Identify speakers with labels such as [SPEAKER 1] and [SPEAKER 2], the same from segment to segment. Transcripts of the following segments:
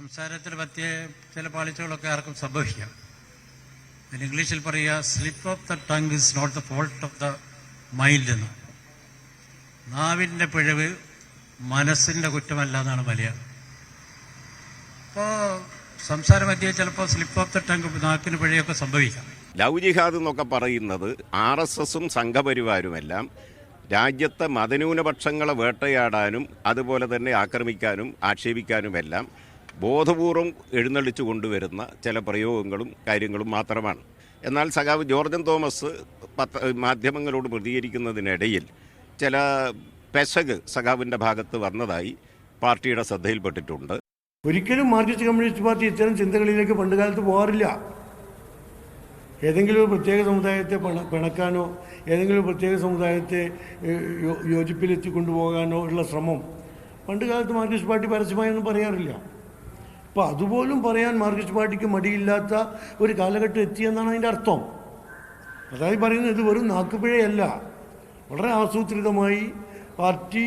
[SPEAKER 1] സംസാരത്തിൽ പറ്റിയ ചില പാളിച്ചകളൊക്കെ ആർക്കും സംഭവിക്കാം. ഇംഗ്ലീഷിൽ പറയുക slip of the tongue is not the fault of the mind എന്ന്. നാവിൻ്റെ പിഴവ് മനസ്സിൻ്റെ കുറ്റമല്ല എന്നാണ് മലയാളം. അപ്പോൾ സംസാര മധ്യേ ചിലപ്പോൾ സ്ലിപ്പ് ഓഫ് ദ ടങ് നാക്കിന് പിഴയൊക്കെ സംഭവിക്കാം.
[SPEAKER 2] ലവ് ജിഹാദ് എന്നൊക്കെ പറയുന്നത് RSSും സംഘപരിവാരുമെല്ലാം രാജ്യത്തെ മതന്യൂനപക്ഷങ്ങളെ വേട്ടയാടാനും അതുപോലെ തന്നെ ആക്രമിക്കാനും ആക്ഷേപിക്കാനുമെല്ലാം ബോധപൂർവം എഴുന്നള്ളിച്ചു കൊണ്ടുവരുന്ന ചില പ്രയോഗങ്ങളും കാര്യങ്ങളും മാത്രമാണ്. എന്നാൽ സഖാവ് ജോർജൻ തോമസ് മാധ്യമങ്ങളോട് പ്രതികരിക്കുന്നതിനിടയിൽ ചില പെശക് സഖാവിൻ്റെ ഭാഗത്ത് വന്നതായി പാർട്ടിയുടെ ശ്രദ്ധയിൽപ്പെട്ടിട്ടുണ്ട്.
[SPEAKER 3] ഒരിക്കലും മാർക്സിസ്റ്റ് കമ്മ്യൂണിസ്റ്റ് പാർട്ടി ഇത്തരം ചിന്തകളിലേക്ക് പണ്ടുകാലത്ത് പോകാറില്ല. ഏതെങ്കിലും ഒരു പ്രത്യേക സമുദായത്തെ പിണക്കാനോ ഏതെങ്കിലും പ്രത്യേക സമുദായത്തെ യോജിപ്പിലെത്തിക്കൊണ്ടുപോകാനോ ഉള്ള ശ്രമം പണ്ടുകാലത്ത് മാർക്സിസ്റ്റ് പാർട്ടി പരസ്യമായൊന്നും പറയാറില്ല. അപ്പോൾ അതുപോലും പറയാൻ മാർക്സിസ്റ്റ് പാർട്ടിക്ക് മടിയില്ലാത്ത ഒരു കാലഘട്ടം എത്തിയെന്നാണ് അതിൻ്റെ അർത്ഥം. അതായത് പറയുന്നത് ഇത് വെറും നാക്കുപിഴയല്ല, വളരെ ആസൂത്രിതമായി പാർട്ടി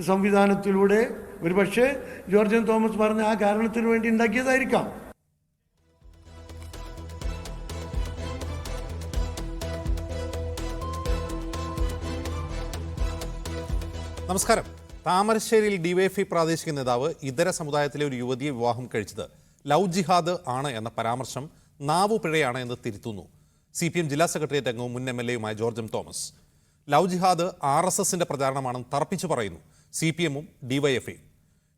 [SPEAKER 3] സംവിധാനത്തിലൂടെ ഒരുപക്ഷെ ജോർജൻ തോമസ് പറഞ്ഞ ആ കാരണത്തിന് വേണ്ടി ഉണ്ടാക്കിയതായിരിക്കാം.
[SPEAKER 4] നമസ്കാരം. താമരശ്ശേരിയിൽ ഡിവൈഎഫ്ഐ പ്രാദേശിക നേതാവ് ഇതര സമുദായത്തിലെ ഒരു യുവതിയെ വിവാഹം കഴിച്ചത് ലവ് ജിഹാദ് ആണ് എന്ന പരാമർശം നാവുപിഴയാണ് എന്ന് തിരുത്തുന്നു CPM ജില്ലാ സെക്രട്ടേറിയറ്റ് അംഗവും മുൻ MLAയുമായ ജോർജൻ തോമസ്. ലവ് ജിഹാദ് RSSന്റെ പ്രചാരണമാണെന്ന് തറപ്പിച്ചു പറയുന്നു CPMഉം DYFഐയും.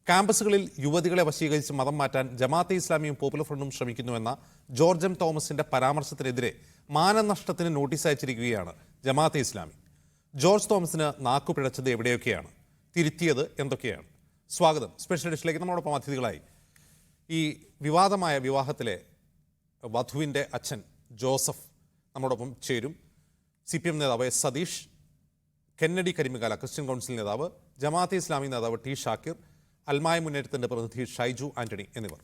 [SPEAKER 4] ക്യാമ്പസുകളിൽ യുവതികളെ വശീകരിച്ച് മതം മാറ്റാൻ ജമാഅത്തെ ഇസ്ലാമിയും പോപ്പുലർ ഫ്രണ്ടും ശ്രമിക്കുന്നുവെന്ന ജോർജൻ തോമസിന്റെ പരാമർശത്തിനെതിരെ മാനനഷ്ടത്തിന് നോട്ടീസ് അയച്ചിരിക്കുകയാണ് ജമാഅത്തെ ഇസ്ലാമി. ജോർജ് തോമസിന് നാക്കു പിഴച്ചത് എവിടെയൊക്കെയാണ്, തിരുത്തിയത് എന്തൊക്കെയാണ്? സ്വാഗതം. സ്പെഷ്യൽ എഡിഷനിലേക്ക് നമ്മളോടൊപ്പം അതിഥികളായി ഈ വിവാദമായ വിവാഹത്തിലെ വധുവിൻ്റെ അച്ഛൻ ജോസഫ് നമ്മോടൊപ്പം ചേരും. CPM നേതാവ് S Satheesh, Kennedy Karimikala Christian council നേതാവ്, ജമാഅത്തെ ഇസ്ലാമി നേതാവ് T ഷാക്കിർ, അൽമായ മുന്നേറ്റത്തിൻ്റെ പ്രതിനിധി ഷൈജു ആന്റണി എന്നിവർ.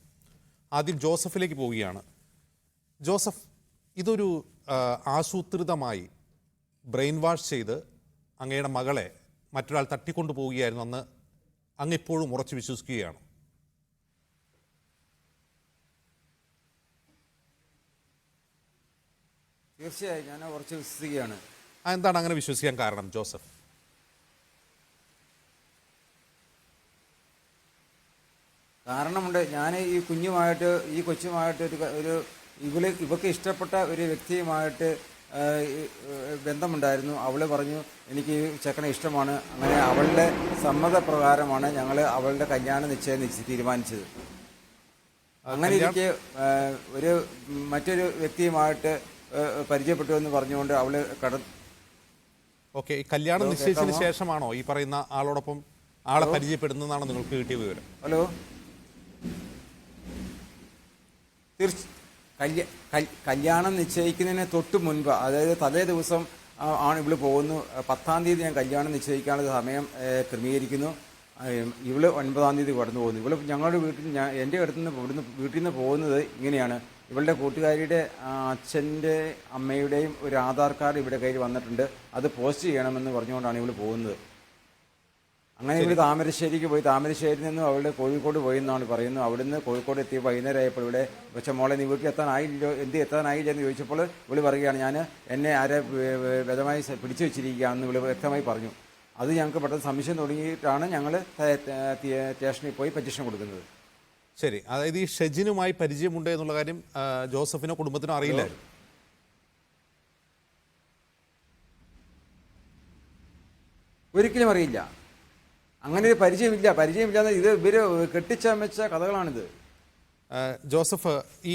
[SPEAKER 4] ആദ്യം ജോസഫിലേക്ക് പോവുകയാണ്. ജോസഫ്, ഇതൊരു ആസൂത്രിതമായി ബ്രെയിൻ വാഷ് ചെയ്ത് അങ്ങയുടെ മകളെ മറ്റൊരാൾ തട്ടിക്കൊണ്ടു പോവുകയായിരുന്നു അന്ന് അങ്ങിപ്പോഴും ഉറച്ചു വിശ്വസിക്കുകയാണ്?
[SPEAKER 5] തീർച്ചയായും ഞാൻ ഉറച്ചു വിശ്വസിക്കുകയാണ്.
[SPEAKER 4] എന്താണ് അങ്ങനെ വിശ്വസിക്കാൻ കാരണം ജോസഫ്?
[SPEAKER 5] കാരണമുണ്ട്. ഞാൻ ഈ കൊച്ചുമായിട്ട് ഒരു ഇവക്ക് ഇഷ്ടപ്പെട്ട ഒരു വ്യക്തിയുമായിട്ട് ബന്ധമുണ്ടായിരുന്നു. അവൾ പറഞ്ഞു എനിക്ക് ഈ ചെക്കനെ ഇഷ്ടമാണ്. അങ്ങനെ അവളുടെ സമ്മതപ്രകാരമാണ് ഞങ്ങൾ അവളുടെ കല്യാണ നിശ്ചയം തീരുമാനിച്ചത്. അങ്ങനെ എനിക്ക് മറ്റൊരു വ്യക്തിയുമായിട്ട് പരിചയപ്പെട്ടു എന്ന് പറഞ്ഞുകൊണ്ട് അവള്
[SPEAKER 4] ഓക്കെ, ഈ കല്യാണം നിശ്ചയിച്ചതിന് ശേഷമാണോ ഈ പറയുന്ന ആളോടൊപ്പം ആളെ പരിചയപ്പെടുന്നതാണ് നിങ്ങൾക്ക് കിട്ടിയ വിവരം?
[SPEAKER 5] ഹലോ, കല്യാണം നിശ്ചയിക്കുന്നതിന് തൊട്ട് മുൻപ്, അതായത് തലേ ദിവസം ആണ് ഇവള് പോകുന്നു. 10-ാം തീയതി ഞാൻ കല്യാണം നിശ്ചയിക്കാനുള്ള സമയം ക്രമീകരിക്കുന്നു. ഇവള് 9-ാം തീയതി കടന്നു പോകുന്നു. ഇവള് ഞങ്ങളുടെ എൻ്റെ വീട്ടിൽ നിന്ന് പോകുന്നത് ഇങ്ങനെയാണ്. ഇവളുടെ കൂട്ടുകാരിയുടെ അച്ഛൻ്റെ അമ്മയുടെയും ഒരു ആധാർ കാർഡ് ഇവിടെ കയ്യിൽ വന്നിട്ടുണ്ട്, അത് പോസ്റ്റ് ചെയ്യണമെന്ന് പറഞ്ഞുകൊണ്ടാണ് ഇവള് പോകുന്നത്. അങ്ങനെ ഇവർ താമരശ്ശേരിക്ക് പോയി. താമരശ്ശേരിയിൽ നിന്നും അവളുടെ കോഴിക്കോട് പോയി എന്നാണ് പറയുന്നത്. അവിടുന്ന് കോഴിക്കോട് എത്തി വൈകുന്നേരം ആയപ്പോൾ ഇവിടെ പക്ഷേ മോളെ നീ വീട്ടിൽ എത്താനായില്ലോ, എത്താനായില്ല എന്ന് ചോദിച്ചപ്പോൾ ഇവള് പറയുകയാണ് എന്നെ ആരെ വിധമായി പിടിച്ചു വെച്ചിരിക്കുകയാണെന്ന് ഇവള് വ്യക്തമായി പറഞ്ഞു. അത് ഞങ്ങൾക്ക് പെട്ടെന്ന് സംശയം തുടങ്ങിയിട്ടാണ് ഞങ്ങൾ സ്റ്റേഷനിൽ പോയി പെറ്റീഷൻ കൊടുക്കുന്നത്.
[SPEAKER 4] ശരി, അതായത് ഈ ഷെജിനുമായി പരിചയമുണ്ട് എന്നുള്ള കാര്യം ജോസഫിനോ കുടുംബത്തിനോ അറിയില്ലായിരുന്നു?
[SPEAKER 5] ഒരിക്കലും അറിയില്ല. അങ്ങനെ ഒരു പരിചയമില്ലാതെ ഇത് ഇവര് കെട്ടിച്ചമച്ച കഥകളാണിത്.
[SPEAKER 4] ജോസഫ്, ഈ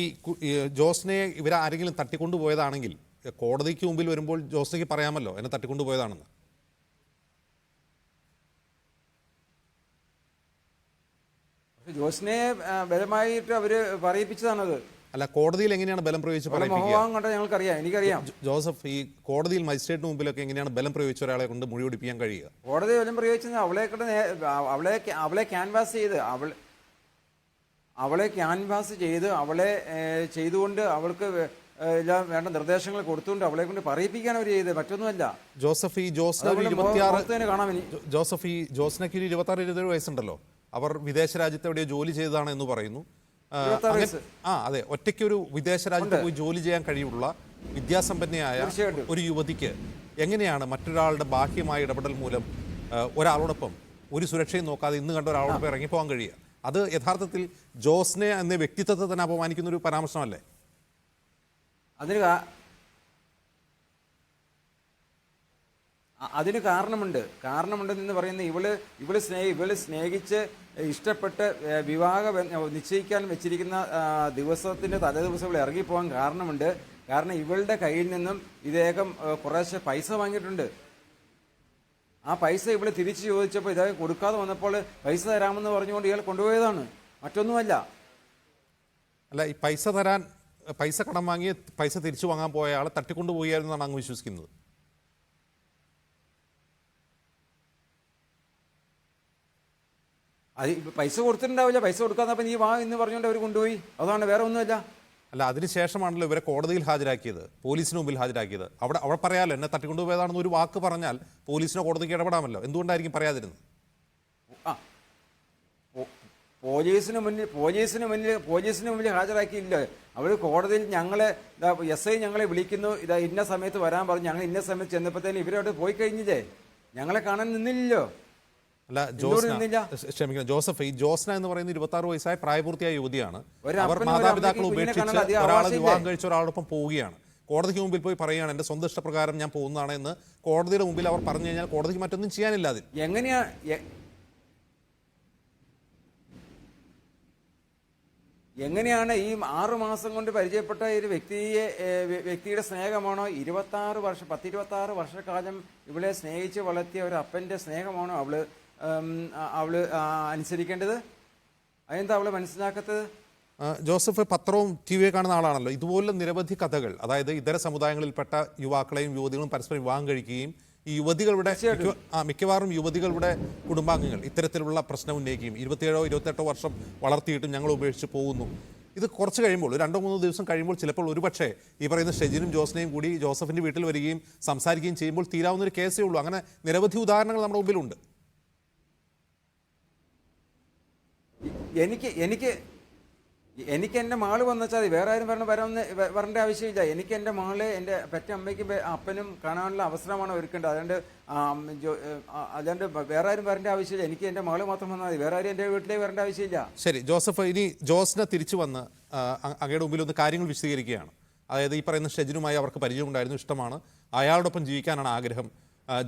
[SPEAKER 4] ജോസിനെ ഇവരാരെങ്കിലും തട്ടിക്കൊണ്ടുപോയതാണെങ്കിൽ കോടതിക്ക് മുമ്പിൽ വരുമ്പോൾ ജോസിനേക്ക് പറയാമല്ലോ എന്നെ തട്ടിക്കൊണ്ടുപോയതാണെന്ന്.
[SPEAKER 5] ജോസിനെ ബലമായിട്ട് അവര് പറയിപ്പിച്ചതാണത്.
[SPEAKER 4] അല്ല, കോടതിയിൽ എങ്ങനെയാണ് ബലം പ്രയോഗിച്ച്
[SPEAKER 5] കണ്ട ഞങ്ങൾക്കറിയാം, എനിക്കറിയാം.
[SPEAKER 4] ജോസഫ്, ഈ കോടതിയിൽ മജിസ്ട്രേറ്റിന് മുമ്പിലൊക്കെ എങ്ങനെയാണ് ബലം പ്രയോഗിച്ച ഒരാളെ കൊണ്ട് മൊഴി പിടിപ്പിക്കാൻ കഴിയുക?
[SPEAKER 5] കോടതി ബലം പ്രയോഗിച്ചത് അവളെ ക്യാൻവാസ് ചെയ്ത് അവളെ ചെയ്തുകൊണ്ട് അവൾക്ക് എല്ലാം വേണ്ട നിർദ്ദേശങ്ങൾ കൊടുത്തുകൊണ്ട് അവളെ കൊണ്ട് പറയിപ്പിക്കാൻ അവർ ചെയ്ത്, മറ്റൊന്നുമല്ല.
[SPEAKER 4] ജോസഫ്, ഈ ജോസ്നക്ക് 26-27 വയസ്സുണ്ടല്ലോ. അവർ വിദേശ രാജ്യത്ത് എവിടെയോ ജോലി ചെയ്തതാണ് എന്ന് പറയുന്നു.
[SPEAKER 5] 26 വയസ്സ്.
[SPEAKER 4] അതെ, ഒറ്റയ്ക്ക് ഒരു വിദേശ രാജ്യത്ത് പോയി ജോലി ചെയ്യാൻ കഴിയുള്ള വിദ്യാസമ്പന്നയായ
[SPEAKER 5] തീർച്ചയായിട്ടും.
[SPEAKER 4] ഒരു യുവതിക്ക് എങ്ങനെയാണ് മറ്റൊരാളുടെ ബാഹ്യമായ ഇടപെടൽ മൂലം ഒരാളോടൊപ്പം ഒരു സുരക്ഷയും നോക്കാതെ ഇന്ന് കണ്ട ഒരാളോടൊപ്പം ഇറങ്ങിപ്പോകാൻ കഴിയുക? അത് യഥാർത്ഥത്തിൽ ജോസ്നെ എന്ന വ്യക്തിത്വത്തെ തന്നെ അപമാനിക്കുന്ന ഒരു പരാമർശമല്ലേ?
[SPEAKER 5] അതിന് കാരണമുണ്ടെന്ന് പറയുന്ന ഇവള് സ്നേഹിച്ച് ഇഷ്ടപ്പെട്ട് നിശ്ചയിക്കാൻ വെച്ചിരിക്കുന്ന ദിവസത്തിന്റെ തലേ ദിവസം ഇവൾ ഇറങ്ങിപ്പോകാൻ കാരണമുണ്ട്. കാരണം ഇവളുടെ കയ്യിൽ നിന്നും ഇദ്ദേഹം കുറേശ്ശെ പൈസ വാങ്ങിയിട്ടുണ്ട്. ആ പൈസ ഇവള് തിരിച്ചു ചോദിച്ചപ്പോൾ ഇദ്ദേഹം കൊടുക്കാതെ വന്നപ്പോൾ പൈസ തരാമെന്ന് പറഞ്ഞുകൊണ്ട് ഇയാൾ കൊണ്ടുപോയതാണ്, മറ്റൊന്നുമല്ല.
[SPEAKER 4] അല്ല, ഈ പൈസ കടം വാങ്ങി പൈസ തിരിച്ചു വാങ്ങാൻ പോയ ആളെ തട്ടിക്കൊണ്ടുപോയായിരുന്നു എന്നാണ് അങ്ങ് വിശ്വസിക്കുന്നത്?
[SPEAKER 5] അത് പൈസ കൊടുത്തിട്ടുണ്ടാവില്ല. പൈസ കൊടുക്കാന്നപ്പോൾ നീ വാ എന്ന് പറഞ്ഞുകൊണ്ട് അവർ കൊണ്ടുപോയി. അതാണ്, വേറെ ഒന്നുമല്ല.
[SPEAKER 4] അല്ല, അതിനുശേഷമാണല്ലോ ഇവരെ കോടതിയിൽ ഹാജരാക്കിയത്, പോലീസിന് മുമ്പിൽ ഹാജരാക്കിയത്. അവിടെ പറയാമല്ലോ, എന്നെ തട്ടിക്കൊണ്ടുപോയതാണെന്ന് ഒരു വാക്ക് പറഞ്ഞാൽ പോലീസിനോ കോടതിക്ക് ഇടപെടാമല്ലോ. എന്തുകൊണ്ടായിരിക്കും പറയാതിരുന്നത്?
[SPEAKER 5] പോലീസിന് മുന്നിൽ ഹാജരാക്കിയില്ല. അവർ കോടതിയിൽ SI ഞങ്ങളെ വിളിക്കുന്നു, ഇതാ ഇന്ന സമയത്ത് വരാൻ പറഞ്ഞു. ഞങ്ങൾ ഇന്ന സമയത്ത് ചെന്നപ്പോഴത്തേനും ഇവരോട് പോയി കഴിഞ്ഞില്ലേ, ഞങ്ങളെ കാണാൻ നിന്നില്ലല്ലോ.
[SPEAKER 4] അല്ല, ജോസഫ്, ഈ ജോസ്ന എന്ന് പറയുന്ന 26 വയസ്സായ പ്രായപൂർത്തിയായ യുവതിയാണ്. അവർ മാതാപിതാക്കളെ ഉപേക്ഷിച്ച് ഒരാളെ വിവാഹം കഴിച്ച ഒരാളോടൊപ്പം പോവുകയാണ്. കോടതിക്ക് മുമ്പിൽ പോയി പറയുകയാണ് എന്റെ സ്വന്തം ഇഷ്ടപ്രകാരം ഞാൻ പോകുന്നതാണ് എന്ന് കോടതിയുടെ മുമ്പിൽ അവർ പറഞ്ഞു കഴിഞ്ഞാൽ കോടതിക്ക് മറ്റൊന്നും ചെയ്യാനില്ല. അതിൽ
[SPEAKER 5] എങ്ങനെയാണ് ഈ 6 മാസം കൊണ്ട് പരിചയപ്പെട്ട ഒരു വ്യക്തിയുടെ സ്നേഹമാണോ 10-26 വർഷക്കാലം ഇവളെ സ്നേഹിച്ച് വളർത്തിയ ഒരു അപ്പന്റെ സ്നേഹമാണോ അവള് അനുസരിക്കേണ്ടത്? അതെന്താ അവള് മനസ്സിലാക്കാത്തത്?
[SPEAKER 4] ജോസഫ് പത്രവും ടിവിയെ കാണുന്ന ആളാണല്ലോ. ഇതുപോലുള്ള നിരവധി കഥകൾ, അതായത് ഇതര സമുദായങ്ങളിൽപ്പെട്ട യുവാക്കളെയും യുവതികളും പരസ്പരം വിവാഹം കഴിക്കുകയും ഈ യുവതികളുടെ മിക്കവാറും യുവതികളുടെ കുടുംബാംഗങ്ങൾ ഇത്തരത്തിലുള്ള പ്രശ്നം ഉന്നയിക്കുകയും 27-28 വർഷം വളർത്തിയിട്ടും ഞങ്ങൾ ഉപേക്ഷിച്ച് പോകുന്നു. ഇത് കുറച്ച് കഴിയുമ്പോൾ 2-3 ദിവസം കഴിയുമ്പോൾ ചിലപ്പോൾ ഒരുപക്ഷെ ഈ പറയുന്ന ഷെജിനും ജോസ്നയും കൂടി ജോസഫിന്റെ വീട്ടിൽ വരികയും സംസാരിക്കുകയും ചെയ്യുമ്പോൾ തീരാവുന്ന ഒരു കേസേ ഉള്ളൂ. അങ്ങനെ നിരവധി ഉദാഹരണങ്ങൾ നമ്മുടെ മുമ്പിലുണ്ട്.
[SPEAKER 5] എനിക്ക് എൻ്റെ മാള് വന്നെച്ചാൽ വേറെ ആരും വരേണ്ട ആവശ്യമില്ല. എനിക്ക് എൻ്റെ മാള് എൻ്റെ പെറ്റമ്മയ്ക്കും അപ്പനും കാണാനുള്ള അവസരമാണ് ഒരുക്കേണ്ടത്. അതുകൊണ്ട് വേറെ ആരും വരേണ്ട ആവശ്യമില്ല. എനിക്ക് എൻ്റെ മാള് മാത്രം വന്നാൽ മതി, വേറെ ആരും എൻ്റെ വീട്ടിലേക്ക് വരേണ്ട ആവശ്യമില്ല.
[SPEAKER 4] ശരി ജോസഫ്, ഇനി ജോസ്ന തിരിച്ചു വന്ന് അങ്ങയുടെ മുമ്പിൽ ഒന്ന് കാര്യങ്ങൾ വിശദീകരിക്കുകയാണ്. അതായത് ഈ പറയുന്ന ഷെജിനുമായി അവർക്ക് പരിചയമുണ്ടായിരുന്നു, ഇഷ്ടമാണ്, അയാളോടൊപ്പം ജീവിക്കാനാണ് ആഗ്രഹം.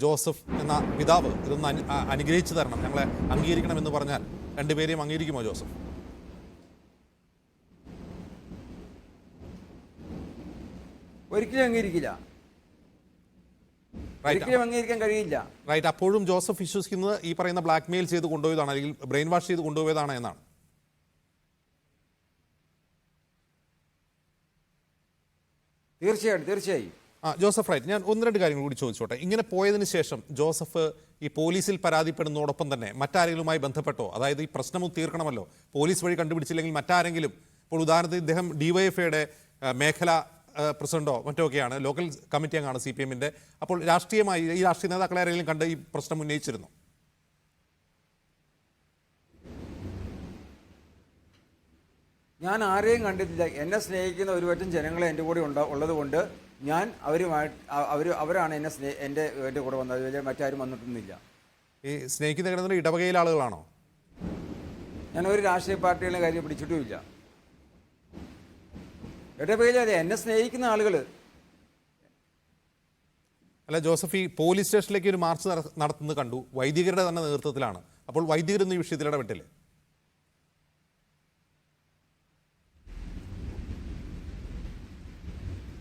[SPEAKER 4] ജോസഫ് എന്ന പിതാവ് ഇതൊന്ന് അനുഗ്രഹിച്ചു തരണം, ഞങ്ങളെ അംഗീകരിക്കണമെന്ന് പറഞ്ഞാൽ രണ്ടുപേരെയും അംഗീകരിക്കുമോ ജോസഫ്?
[SPEAKER 5] ഒരിക്കലും അംഗീകരിക്കില്ല, ഒരിക്കലും അംഗീകരിക്കാൻ കഴിയില്ല.
[SPEAKER 4] റൈറ്റ്. അപ്പോഴും ജോസഫ് വിശ്വസിക്കുന്നത് ഈ പറയുന്ന ബ്ലാക്ക് മെയിൽ ചെയ്ത് കൊണ്ടുപോയതാണ്, അല്ലെങ്കിൽ ബ്രെയിൻ വാഷ് ചെയ്ത് കൊണ്ടുപോയതാണ് എന്നാണ്.
[SPEAKER 5] തീർച്ചയായും.
[SPEAKER 4] ജോസഫ്, റൈറ്റ്. ഞാൻ 1-2 കാര്യങ്ങൾ കൂടി ചോദിച്ചോട്ടെ. ഇങ്ങനെ പോയതിന് ശേഷം ജോസഫ് ഈ പോലീസിൽ പരാതിപ്പെടുന്നതോടൊപ്പം തന്നെ മറ്റാരെങ്കിലുമായി ബന്ധപ്പെട്ടോ? അതായത് ഈ പ്രശ്നം തീർക്കണമല്ലോ, പോലീസ് വഴി കണ്ടുപിടിച്ചില്ലെങ്കിൽ മറ്റാരെങ്കിലും, ഇപ്പോൾ ഉദാഹരണത്തിന് ഇദ്ദേഹം DYFIയുടെ മേഖല പ്രസിഡന്റോ മറ്റോ ഒക്കെയാണ്, ലോക്കൽ കമ്മിറ്റി അംഗമാണ് CPMന്റെ. അപ്പോൾ രാഷ്ട്രീയമായി ഈ രാഷ്ട്രീയ നേതാക്കളെ ആരെങ്കിലും കണ്ട് ഈ പ്രശ്നം ഉന്നയിച്ചിരുന്നു?
[SPEAKER 5] ഞാൻ ആരെയും കണ്ടിട്ടില്ല. എന്നെ സ്നേഹിക്കുന്ന ഒരുപറ്റം ജനങ്ങളെ എൻ്റെ കൂടെ ഉള്ളത് കൊണ്ട് ഞാൻ അവരാണ് എൻ്റെ കൂടെ വന്നത്, മറ്റാരും വന്നിട്ടൊന്നുമില്ല.
[SPEAKER 4] ഈ സ്നേഹിക്കുന്ന കിടന്ന ഇടവകയിലെ ആളുകളാണോ?
[SPEAKER 5] ഞാൻ ഒരു രാഷ്ട്രീയ പാർട്ടികളുടെ കാര്യം പിടിച്ചിട്ടുമില്ല. ഇടവകയിലെ എന്നെ സ്നേഹിക്കുന്ന ആളുകൾ.
[SPEAKER 4] അല്ല ജോസഫ്, ഈ പോലീസ് സ്റ്റേഷനിലേക്ക് ഒരു മാർച്ച് നടത്തുന്നത് കണ്ടു, വൈദികരുടെ തന്നെ നേതൃത്വത്തിലാണ്. അപ്പോൾ വൈദികരൊന്നും ഈ വിഷയത്തിൽ ഇടപെട്ടില്ലേ?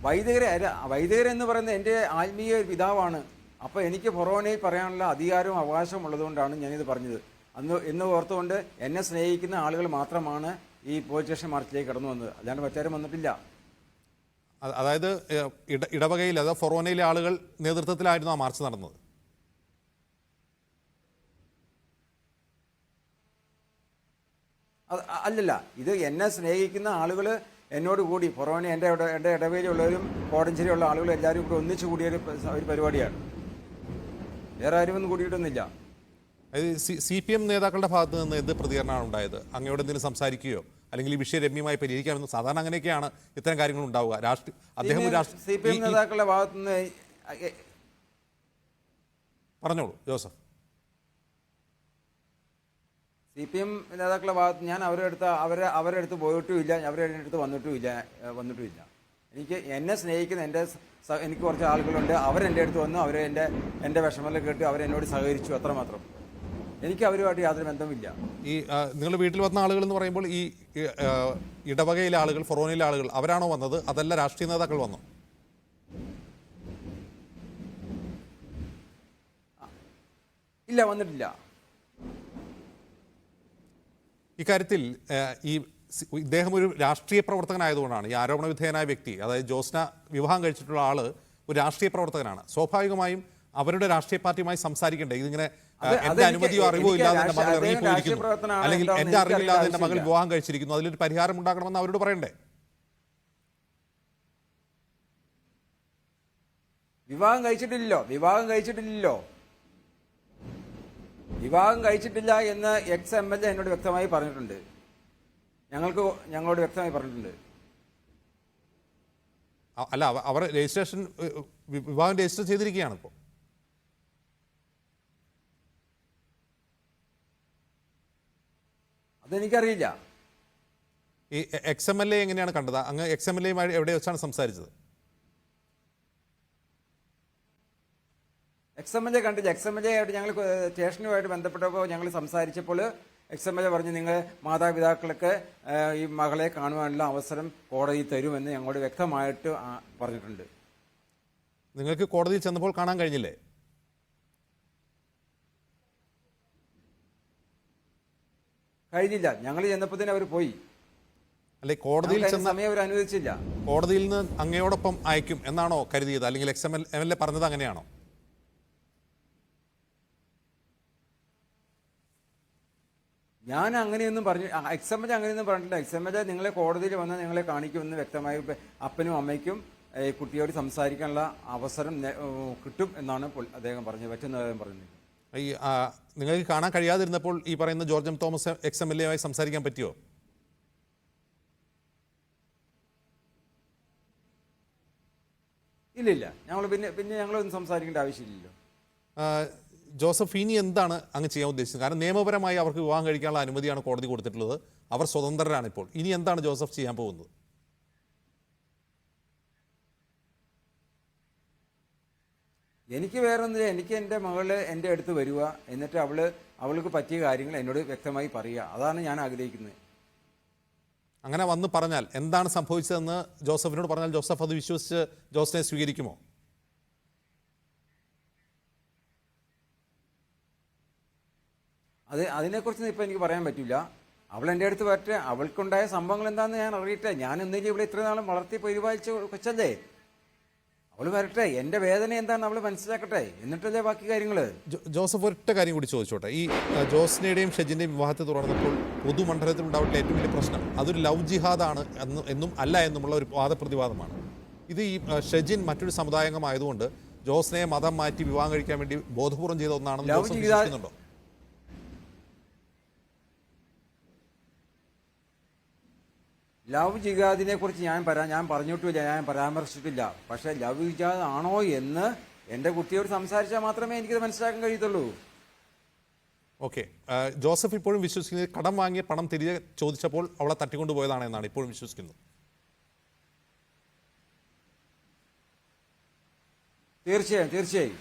[SPEAKER 5] വൈദികരെന്ന് പറയുന്നത് എൻ്റെ ആത്മീയ പിതാവാണ്. അപ്പോൾ എനിക്ക് ഫൊറോനയിൽ പറയാനുള്ള അധികാരവും അവകാശവും ഉള്ളതുകൊണ്ടാണ് ഞാനിത് പറഞ്ഞത്. എന്ന് ഓർത്തുകൊണ്ട് എന്നെ സ്നേഹിക്കുന്ന ആളുകൾ മാത്രമാണ് ഈ പോലീസ് സ്റ്റേഷൻ മാർച്ചിലേക്ക് കടന്നു വന്നത്, അല്ലാണ്ട് മറ്റാരും വന്നിട്ടില്ല.
[SPEAKER 4] അതായത് ഇടവകയിൽ, അതായത് ഫൊറോനയിലെ ആളുകൾ നേതൃത്വത്തിലായിരുന്നു ആ മാർച്ച് നടന്നത്?
[SPEAKER 5] അല്ലല്ല, ഇത് എന്നെ സ്നേഹിക്കുന്ന ആളുകൾ എന്നോട് കൂടി, ഫൊറോന എൻ്റെ ഇടവകയിലുള്ളവരും കോടഞ്ചേരിയുള്ള ആളുകളും എല്ലാവരും കൂടി ഒന്നിച്ചു കൂടിയൊരു പരിപാടിയാണ്. വേറെ ആരും ഒന്നും കൂടിയിട്ടൊന്നുമില്ല.
[SPEAKER 4] CPM നേതാക്കളുടെ ഭാഗത്ത് നിന്ന് എന്ത് പ്രതികരണമാണ് ഉണ്ടായത്? അങ്ങയോട് എന്തെങ്കിലും സംസാരിക്കുകയോ അല്ലെങ്കിൽ ഈ വിഷയം രമ്യമായി പരിഹരിക്കാമെന്ന് സാധാരണ അങ്ങനെയൊക്കെയാണ് ഇത്തരം കാര്യങ്ങൾ ഉണ്ടാവുക. അദ്ദേഹം ഒരു
[SPEAKER 5] CPM നേതാക്കളുടെ ഭാഗത്തുനിന്ന്
[SPEAKER 4] പറഞ്ഞോളൂ ജോസഫ്.
[SPEAKER 5] CPM നേതാക്കളുടെ ഭാഗത്ത് ഞാൻ അവരുടെ അടുത്ത് പോയിട്ടുമില്ല, അവരുടെ അടുത്ത് വന്നിട്ടുമില്ല. എന്നെ സ്നേഹിക്കുന്ന എനിക്ക് കുറച്ച് ആളുകളുണ്ട്. അവരെൻ്റെ അടുത്ത് വന്നു, എൻ്റെ വിഷമങ്ങൾ കേട്ട് അവരെന്നോട് സഹകരിച്ചു, അത്രമാത്രം. എനിക്ക് അവരുമായിട്ട് യാതൊരു ബന്ധമില്ല.
[SPEAKER 4] ഈ നിങ്ങളുടെ വീട്ടിൽ വന്ന ആളുകൾ എന്ന് പറയുമ്പോൾ ഈ ഇടവകയിലെ ആളുകൾ, ഫൊറോനയിലെ ആളുകൾ അവരാണോ വന്നത്, അതല്ല രാഷ്ട്രീയ നേതാക്കൾ വന്നോ?
[SPEAKER 5] ഇല്ല, വന്നിട്ടില്ല.
[SPEAKER 4] ഇക്കാര്യത്തിൽ ഇദ്ദേഹം ഒരു രാഷ്ട്രീയ പ്രവർത്തകനായതുകൊണ്ടാണ് ഈ ആരോപണ വിധേയനായ വ്യക്തി, അതായത് ജോസ്ന വിവാഹം കഴിച്ചിട്ടുള്ള ആള് ഒരു രാഷ്ട്രീയ പ്രവർത്തകനാണ്. സ്വാഭാവികമായും അവരുടെ രാഷ്ട്രീയ പാർട്ടിയുമായി സംസാരിക്കണ്ടേ? ഇതിങ്ങനെ എന്റെ അനുമതിയോ അറിവോ ഇല്ലാതെ എന്റെ മകൾ ഇറങ്ങിപ്പോയിരിക്കുന്നു, അല്ലെങ്കിൽ എന്റെ അറിവില്ലാതെ എന്റെ മകൾ വിവാഹം കഴിച്ചിരിക്കുന്നു, അതിലൊരു പരിഹാരം ഉണ്ടാക്കണമെന്ന് അവരോട് പറയണ്ടേ?
[SPEAKER 5] വിവാഹം കഴിച്ചിട്ടില്ല എന്ന് MLA എന്നോട് വ്യക്തമായി പറഞ്ഞിട്ടുണ്ട്. ഞങ്ങളോട് വ്യക്തമായി പറഞ്ഞിട്ടുണ്ട്.
[SPEAKER 4] അല്ല, അവർ വിവാഹം രജിസ്റ്റർ ചെയ്തിരിക്കുകയാണ് ഇപ്പോൾ.
[SPEAKER 5] അതെനിക്കറിയില്ല.
[SPEAKER 4] ഈ MLA എങ്ങനെയാണ് കണ്ടത്? അങ്ങ് MLAയുമായി എവിടെ വെച്ചാണ് സംസാരിച്ചത്?
[SPEAKER 5] MLA കണ്ടില്ല. MLA ആയിട്ട് ഞങ്ങൾ സ്റ്റേഷനുമായിട്ട് ബന്ധപ്പെട്ടപ്പോൾ ഞങ്ങൾ സംസാരിച്ചപ്പോൾ MLA പറഞ്ഞു, നിങ്ങൾ മാതാപിതാക്കൾക്ക് ഈ മകളെ കാണുവാനുള്ള അവസരം കോടതി തരുമെന്ന് ഞങ്ങളോട് വ്യക്തമായിട്ട് പറഞ്ഞിട്ടുണ്ട്.
[SPEAKER 4] നിങ്ങൾക്ക് കോടതിയിൽ ചെന്നപ്പോൾ കാണാൻ കഴിഞ്ഞില്ലേ?
[SPEAKER 5] കഴിഞ്ഞില്ല. ഞങ്ങൾ ചെന്നപ്പോൾ തന്നെ അവർ പോയി.
[SPEAKER 4] അല്ലെ, കോടതിയിൽ ചെന്ന
[SPEAKER 5] സമയം അവർ അനുവദിച്ചില്ല.
[SPEAKER 4] കോടതിയിൽ നിന്ന് അങ്ങയോടൊപ്പം അയക്കും എന്നാണോ കരുതിയത്, അല്ലെങ്കിൽ MLA പറഞ്ഞത് അങ്ങനെയാണോ?
[SPEAKER 5] ഞാൻ അങ്ങനെയൊന്നും പറഞ്ഞു, MLA അങ്ങനെയൊന്നും പറഞ്ഞിട്ടില്ല. MLA നിങ്ങളെ കോടതിയിൽ വന്നാൽ നിങ്ങളെ കാണിക്കുമെന്ന് വ്യക്തമായി അപ്പനും അമ്മയ്ക്കും കുട്ടിയോട് സംസാരിക്കാനുള്ള അവസരം കിട്ടും എന്നാണ് അദ്ദേഹം പറഞ്ഞത്. പറ്റുന്നതായും പറഞ്ഞത്.
[SPEAKER 4] ഈ നിങ്ങൾക്ക് കാണാൻ കഴിയാതിരുന്നപ്പോൾ ഈ പറയുന്ന ജോർജ് എം തോമസ് MLAയുമായി സംസാരിക്കാൻ പറ്റിയോ?
[SPEAKER 5] ഇല്ല. ഞങ്ങൾ പിന്നെ ഞങ്ങളൊന്നും സംസാരിക്കേണ്ട ആവശ്യമില്ലല്ലോ.
[SPEAKER 4] ജോസഫ്, ഇനി എന്താണ് അങ്ങ് ചെയ്യാൻ ഉദ്ദേശിച്ചത്? കാരണം നിയമപരമായി അവർക്ക് വിവാഹം കഴിക്കാനുള്ള അനുമതിയാണ് കോടതി കൊടുത്തിട്ടുള്ളത്. അവർ സ്വതന്ത്രരാണ് ഇപ്പോൾ. ഇനി എന്താണ് ജോസഫ് ചെയ്യാൻ പോകുന്നത്?
[SPEAKER 5] എനിക്ക് വേറൊന്നുമില്ല. എനിക്ക് എൻ്റെ മകള് എൻ്റെ അടുത്ത് വരിക, എന്നിട്ട് അവൾക്ക് പറ്റിയ കാര്യങ്ങൾ എന്നോട് വ്യക്തമായി പറയുക. അതാണ് ഞാൻ ആഗ്രഹിക്കുന്നത്.
[SPEAKER 4] അങ്ങനെ വന്ന് പറഞ്ഞാൽ എന്താണ് സംഭവിച്ചതെന്ന് ജോസഫിനോട് പറഞ്ഞാൽ ജോസഫ് അത് വിശ്വസിച്ച് ജോസിനെ സ്വീകരിക്കുമോ?
[SPEAKER 5] അതിനെക്കുറിച്ച് ഇപ്പം എനിക്ക് പറയാൻ പറ്റില്ല. അവൾ എൻ്റെ അടുത്ത് വരട്ടെ, അവൾക്കുണ്ടായ സംഭവങ്ങൾ എന്താണെന്ന് ഞാൻ അറിയട്ടെ. ഞാൻ ഒന്നിനും ഇവിടെ ഇത്ര നാളും വളർത്തി പരിപാലിച്ച കൊച്ചല്ലേ. അവൾ വരട്ടെ, എൻ്റെ വേദന എന്താണെന്ന് അവൾ മനസ്സിലാക്കട്ടെ, എന്നിട്ടല്ലേ ബാക്കി കാര്യങ്ങൾ.
[SPEAKER 4] ജോസഫ്, ഒറ്റ കാര്യം കൂടി ചോദിച്ചോട്ടെ. ഈ ജോസ്നയുടെയും ഷെജിൻ്റെയും വിവാഹത്തെ തുടർന്നപ്പോൾ പൊതുമണ്ഡലത്തിൽ ഉണ്ടായിട്ടുള്ള ഏറ്റവും വലിയ പ്രശ്നം അതൊരു ലവ് ജിഹാദാണ് എന്നും അല്ല എന്നുമുള്ള ഒരു വാദപ്രതിവാദമാണ്. ഇത് ഈ ഷെജിൻ മറ്റൊരു സമുദായാംഗമായതുകൊണ്ട് ജോസ്നയെ മതം മാറ്റി വിവാഹം കഴിക്കാൻ വേണ്ടി ബോധപൂർവം ചെയ്ത ഒന്നാണെന്ന് ജോസഫ് വിശ്വസിക്കുന്നുണ്ടോ?
[SPEAKER 5] ലവ് ജിഹാദിനെ കുറിച്ച് ഞാൻ പറഞ്ഞിട്ടില്ല, ഞാൻ പരാമർശിച്ചിട്ടില്ല. പക്ഷേ ലവ് ജിഹാദ് ആണോ എന്ന് എൻ്റെ കുട്ടിയോട് സംസാരിച്ചാൽ മാത്രമേ എനിക്കത് മനസ്സിലാക്കാൻ കഴിയത്തുള്ളൂ.
[SPEAKER 4] ഓക്കെ, ജോസഫ് ഇപ്പോഴും വിശ്വസിക്കുന്നത് കടം വാങ്ങിയ പണം തിരികെ ചോദിച്ചപ്പോൾ അവളെ തട്ടിക്കൊണ്ടുപോയതാണ് എന്നാണ് ഇപ്പോഴും വിശ്വസിക്കുന്നത്.
[SPEAKER 5] തീർച്ചയായും.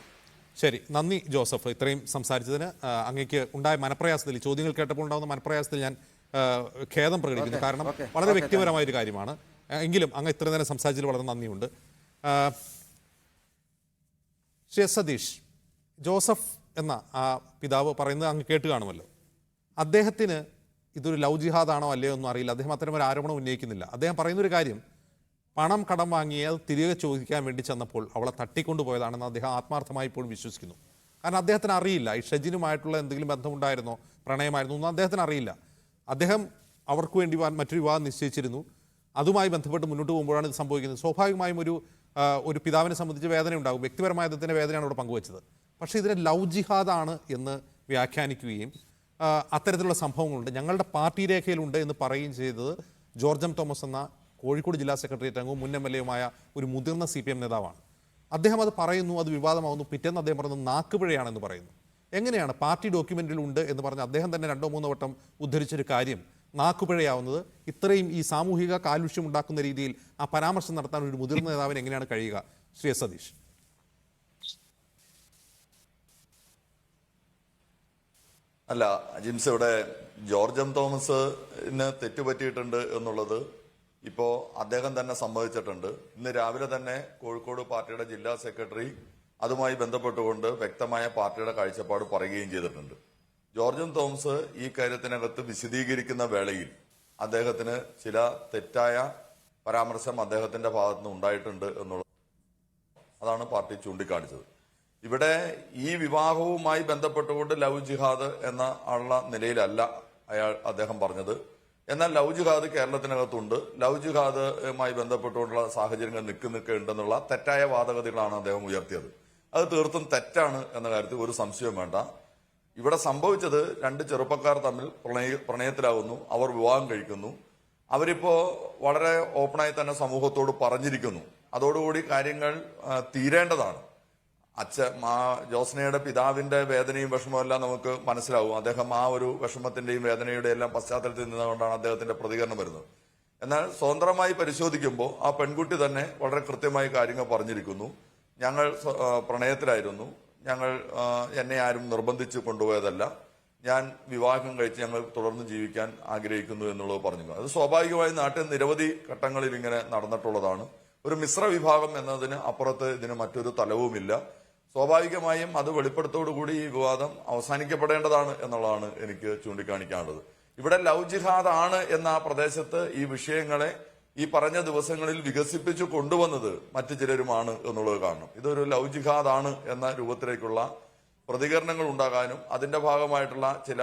[SPEAKER 4] ശരി, നന്ദി ജോസഫ് ഇത്രയും സംസാരിച്ചതിന്. അങ്ങേക്ക് ഉണ്ടായ മനപ്രയാസത്തിൽ, ചോദ്യങ്ങൾ കേട്ടപ്പോൾ ഉണ്ടാകുന്ന മനപ്രയാസത്തിൽ ഞാൻ ഖേദം പ്രകടിപ്പിക്കുന്നു. കാരണം വളരെ വ്യക്തിപരമായൊരു കാര്യമാണ്. എങ്കിലും അങ്ങ് ഇത്ര നേരം സംസാരിച്ചതിൽ വളരെ നന്ദിയുണ്ട്. ശ്രീ സതീഷ്, ജോസഫ് എന്ന ആ പിതാവ് പറയുന്നത് അങ്ങ് കേട്ട് കാണുമല്ലോ. അദ്ദേഹത്തിന് ഇതൊരു ലവ് ജിഹാദാണോ അല്ലയോ ഒന്നും അറിയില്ല. അദ്ദേഹം അത്തരം ഒരു ആരോപണം ഉന്നയിക്കുന്നില്ല. അദ്ദേഹം പറയുന്നൊരു കാര്യം, പണം കടം വാങ്ങി അത് തിരികെ ചോദിക്കാൻ വേണ്ടി ചെന്നപ്പോൾ അവളെ തട്ടിക്കൊണ്ടുപോയതാണെന്ന് അദ്ദേഹം ആത്മാർത്ഥമായി ഇപ്പോഴും വിശ്വസിക്കുന്നു. കാരണം അദ്ദേഹത്തിന് അറിയില്ല ഈ ഷെജിനുമായിട്ടുള്ള എന്തെങ്കിലും ബന്ധമുണ്ടായിരുന്നോ, പ്രണയമായിരുന്നോ ഒന്നും അദ്ദേഹത്തിന് അറിയില്ല. അദ്ദേഹം അവർക്ക് വേണ്ടി മറ്റൊരു വിവാഹം നിശ്ചയിച്ചിരുന്നു. അതുമായി ബന്ധപ്പെട്ട് മുന്നോട്ട് പോകുമ്പോഴാണ് ഇത് സംഭവിക്കുന്നത്. സ്വാഭാവികമായും ഒരു പിതാവിനെ സംബന്ധിച്ച് വേദന ഉണ്ടാകും. വ്യക്തിപരമായ അദ്ദേഹത്തിൻ്റെ വേദനയാണ് ഇവിടെ പങ്കുവച്ചത്. പക്ഷേ ഇതിനെ ലവ് ജിഹാദാണ് എന്ന് വ്യാഖ്യാനിക്കുകയും അത്തരത്തിലുള്ള സംഭവങ്ങളുണ്ട്, ഞങ്ങളുടെ പാർട്ടി രേഖയിലുണ്ട് എന്ന് പറയുകയും ചെയ്തത് ജോർജ് എം തോമസ് എന്ന കോഴിക്കോട് ജില്ലാ സെക്രട്ടേറിയറ്റ് അംഗവും മുൻ MLA യുമായ ഒരു മുതിർന്ന CPM നേതാവാണ്. അദ്ദേഹം അത് പറയുന്നു, അത് വിവാദമാവുന്നു. പിറ്റേന്ന് അദ്ദേഹം പറയുന്നത് നാക്കുപിഴയാണെന്ന് പറയുന്നു. എങ്ങനെയാണ് പാർട്ടി ഡോക്യുമെന്റിലുണ്ട് എന്ന് പറഞ്ഞ് അദ്ദേഹം തന്നെ 2-3 വട്ടം ഉദ്ധരിച്ചൊരു കാര്യം നാക്കുപിഴയാവുന്നത്? ഇത്രയും ഈ സാമൂഹിക കാലുഷ്യം ഉണ്ടാക്കുന്ന രീതിയിൽ ആ പരാമർശം നടത്താൻ ഒരു മുതിർന്ന നേതാവിന് എങ്ങനെയാണ് കഴിയുക? ശ്രീ എസ്. സതീഷ്.
[SPEAKER 6] അല്ല ജിംസ്, ഇവിടെ ജോർജ് എം തോമസിന് തെറ്റുപറ്റിയിട്ടുണ്ട് എന്നുള്ളത് ഇപ്പോൾ അദ്ദേഹം തന്നെ സമ്മതിച്ചിട്ടുണ്ട്. ഇന്ന് രാവിലെ തന്നെ കോഴിക്കോട് പാർട്ടിയുടെ ജില്ലാ സെക്രട്ടറി അതുമായി ബന്ധപ്പെട്ടുകൊണ്ട് വ്യക്തമായ പാർട്ടിയുടെ കാഴ്ചപ്പാട് പറയുകയും ചെയ്തിട്ടുണ്ട്. ജോർജ് എം തോമസ് ഈ കാര്യത്തിനകത്ത് വിശദീകരിക്കുന്ന വേളയിൽ അദ്ദേഹത്തിന് ചില തെറ്റായ പരാമർശം അദ്ദേഹത്തിന്റെ ഭാഗത്തുനിന്ന് ഉണ്ടായിട്ടുണ്ട് എന്നുള്ളത് അതാണ് പാർട്ടി ചൂണ്ടിക്കാണിച്ചത്. ഇവിടെ ഈ വിവാഹവുമായി ബന്ധപ്പെട്ടുകൊണ്ട് ലവ് ജിഹാദ് എന്ന ഉള്ള നിലയിലല്ല അദ്ദേഹം പറഞ്ഞത്. എന്നാൽ ലവ് ജിഹാദ് കേരളത്തിനകത്തുണ്ട്, ലവ് ജിഹാദുമായി ബന്ധപ്പെട്ടുകൊണ്ടുള്ള സാഹചര്യങ്ങൾ നിൽക്കുന്നുണ്ടെന്നുള്ള തെറ്റായ വാദഗതികളാണ് അദ്ദേഹം ഉയർത്തിയത്. അത് തീർത്തും തെറ്റാണ് എന്ന കാര്യത്തിൽ ഒരു സംശയവും വേണ്ട. ഇവിടെ സംഭവിച്ചത് 2 ചെറുപ്പക്കാർ തമ്മിൽ പ്രണയത്തിലാകുന്നു, അവർ വിവാഹം കഴിക്കുന്നു. അവരിപ്പോ വളരെ ഓപ്പണായി തന്നെ സമൂഹത്തോട് പറഞ്ഞിരിക്കുന്നു. അതോടുകൂടി കാര്യങ്ങൾ തീരേണ്ടതാണ്. ജോസ്നയുടെ പിതാവിന്റെ വേദനയും വിഷമവും എല്ലാം നമുക്ക് മനസ്സിലാവും. അദ്ദേഹം ആ ഒരു വിഷമത്തിന്റെയും വേദനയുടെയും എല്ലാം പശ്ചാത്തലത്തിൽ നിന്നുകൊണ്ടാണ് അദ്ദേഹത്തിന്റെ പ്രതികരണം വരുന്നത്. എന്നാൽ സ്വതന്ത്രമായി പരിശോധിക്കുമ്പോൾ ആ പെൺകുട്ടി തന്നെ വളരെ കൃത്യമായി കാര്യങ്ങൾ പറഞ്ഞിരിക്കുന്നു. ഞങ്ങൾ പ്രണയത്തിലായിരുന്നു, എന്നെ ആരും നിർബന്ധിച്ച് കൊണ്ടുപോയതല്ല, ഞാൻ വിവാഹം കഴിച്ച് ഞങ്ങൾ തുടർന്ന് ജീവിക്കാൻ ആഗ്രഹിക്കുന്നു എന്നുള്ളത് പറഞ്ഞു. അത് സ്വാഭാവികമായി നാട്ടിൽ നിരവധി ഘട്ടങ്ങളിൽ ഇങ്ങനെ നടന്നിട്ടുള്ളതാണ്. ഒരു മിശ്ര വിഭാഗം എന്നതിന് അപ്പുറത്ത് ഇതിന് മറ്റൊരു തലവുമില്ല. സ്വാഭാവികമായും അത് വെളിപ്പെടുത്തോടുകൂടി ഈ വിവാദം അവസാനിക്കപ്പെടേണ്ടതാണ് എന്നുള്ളതാണ് എനിക്ക് ചൂണ്ടിക്കാണിക്കാനുള്ളത്. ഇവിടെ ലവ് ജിഹാദ് ആണ് എന്ന ആ പ്രദേശത്ത് ഈ വിഷയങ്ങളെ ഈ പറഞ്ഞ ദിവസങ്ങളിൽ വികസിപ്പിച്ചു കൊണ്ടുവന്നത് മറ്റു ചിലരുമാണ് എന്നുള്ളത് കാണണം. ഇതൊരു ലവ് ജിഹാദ് ആണ് എന്ന രൂപത്തിലേക്കുള്ള പ്രതികരണങ്ങൾ ഉണ്ടാകാനും അതിന്റെ ഭാഗമായിട്ടുള്ള ചില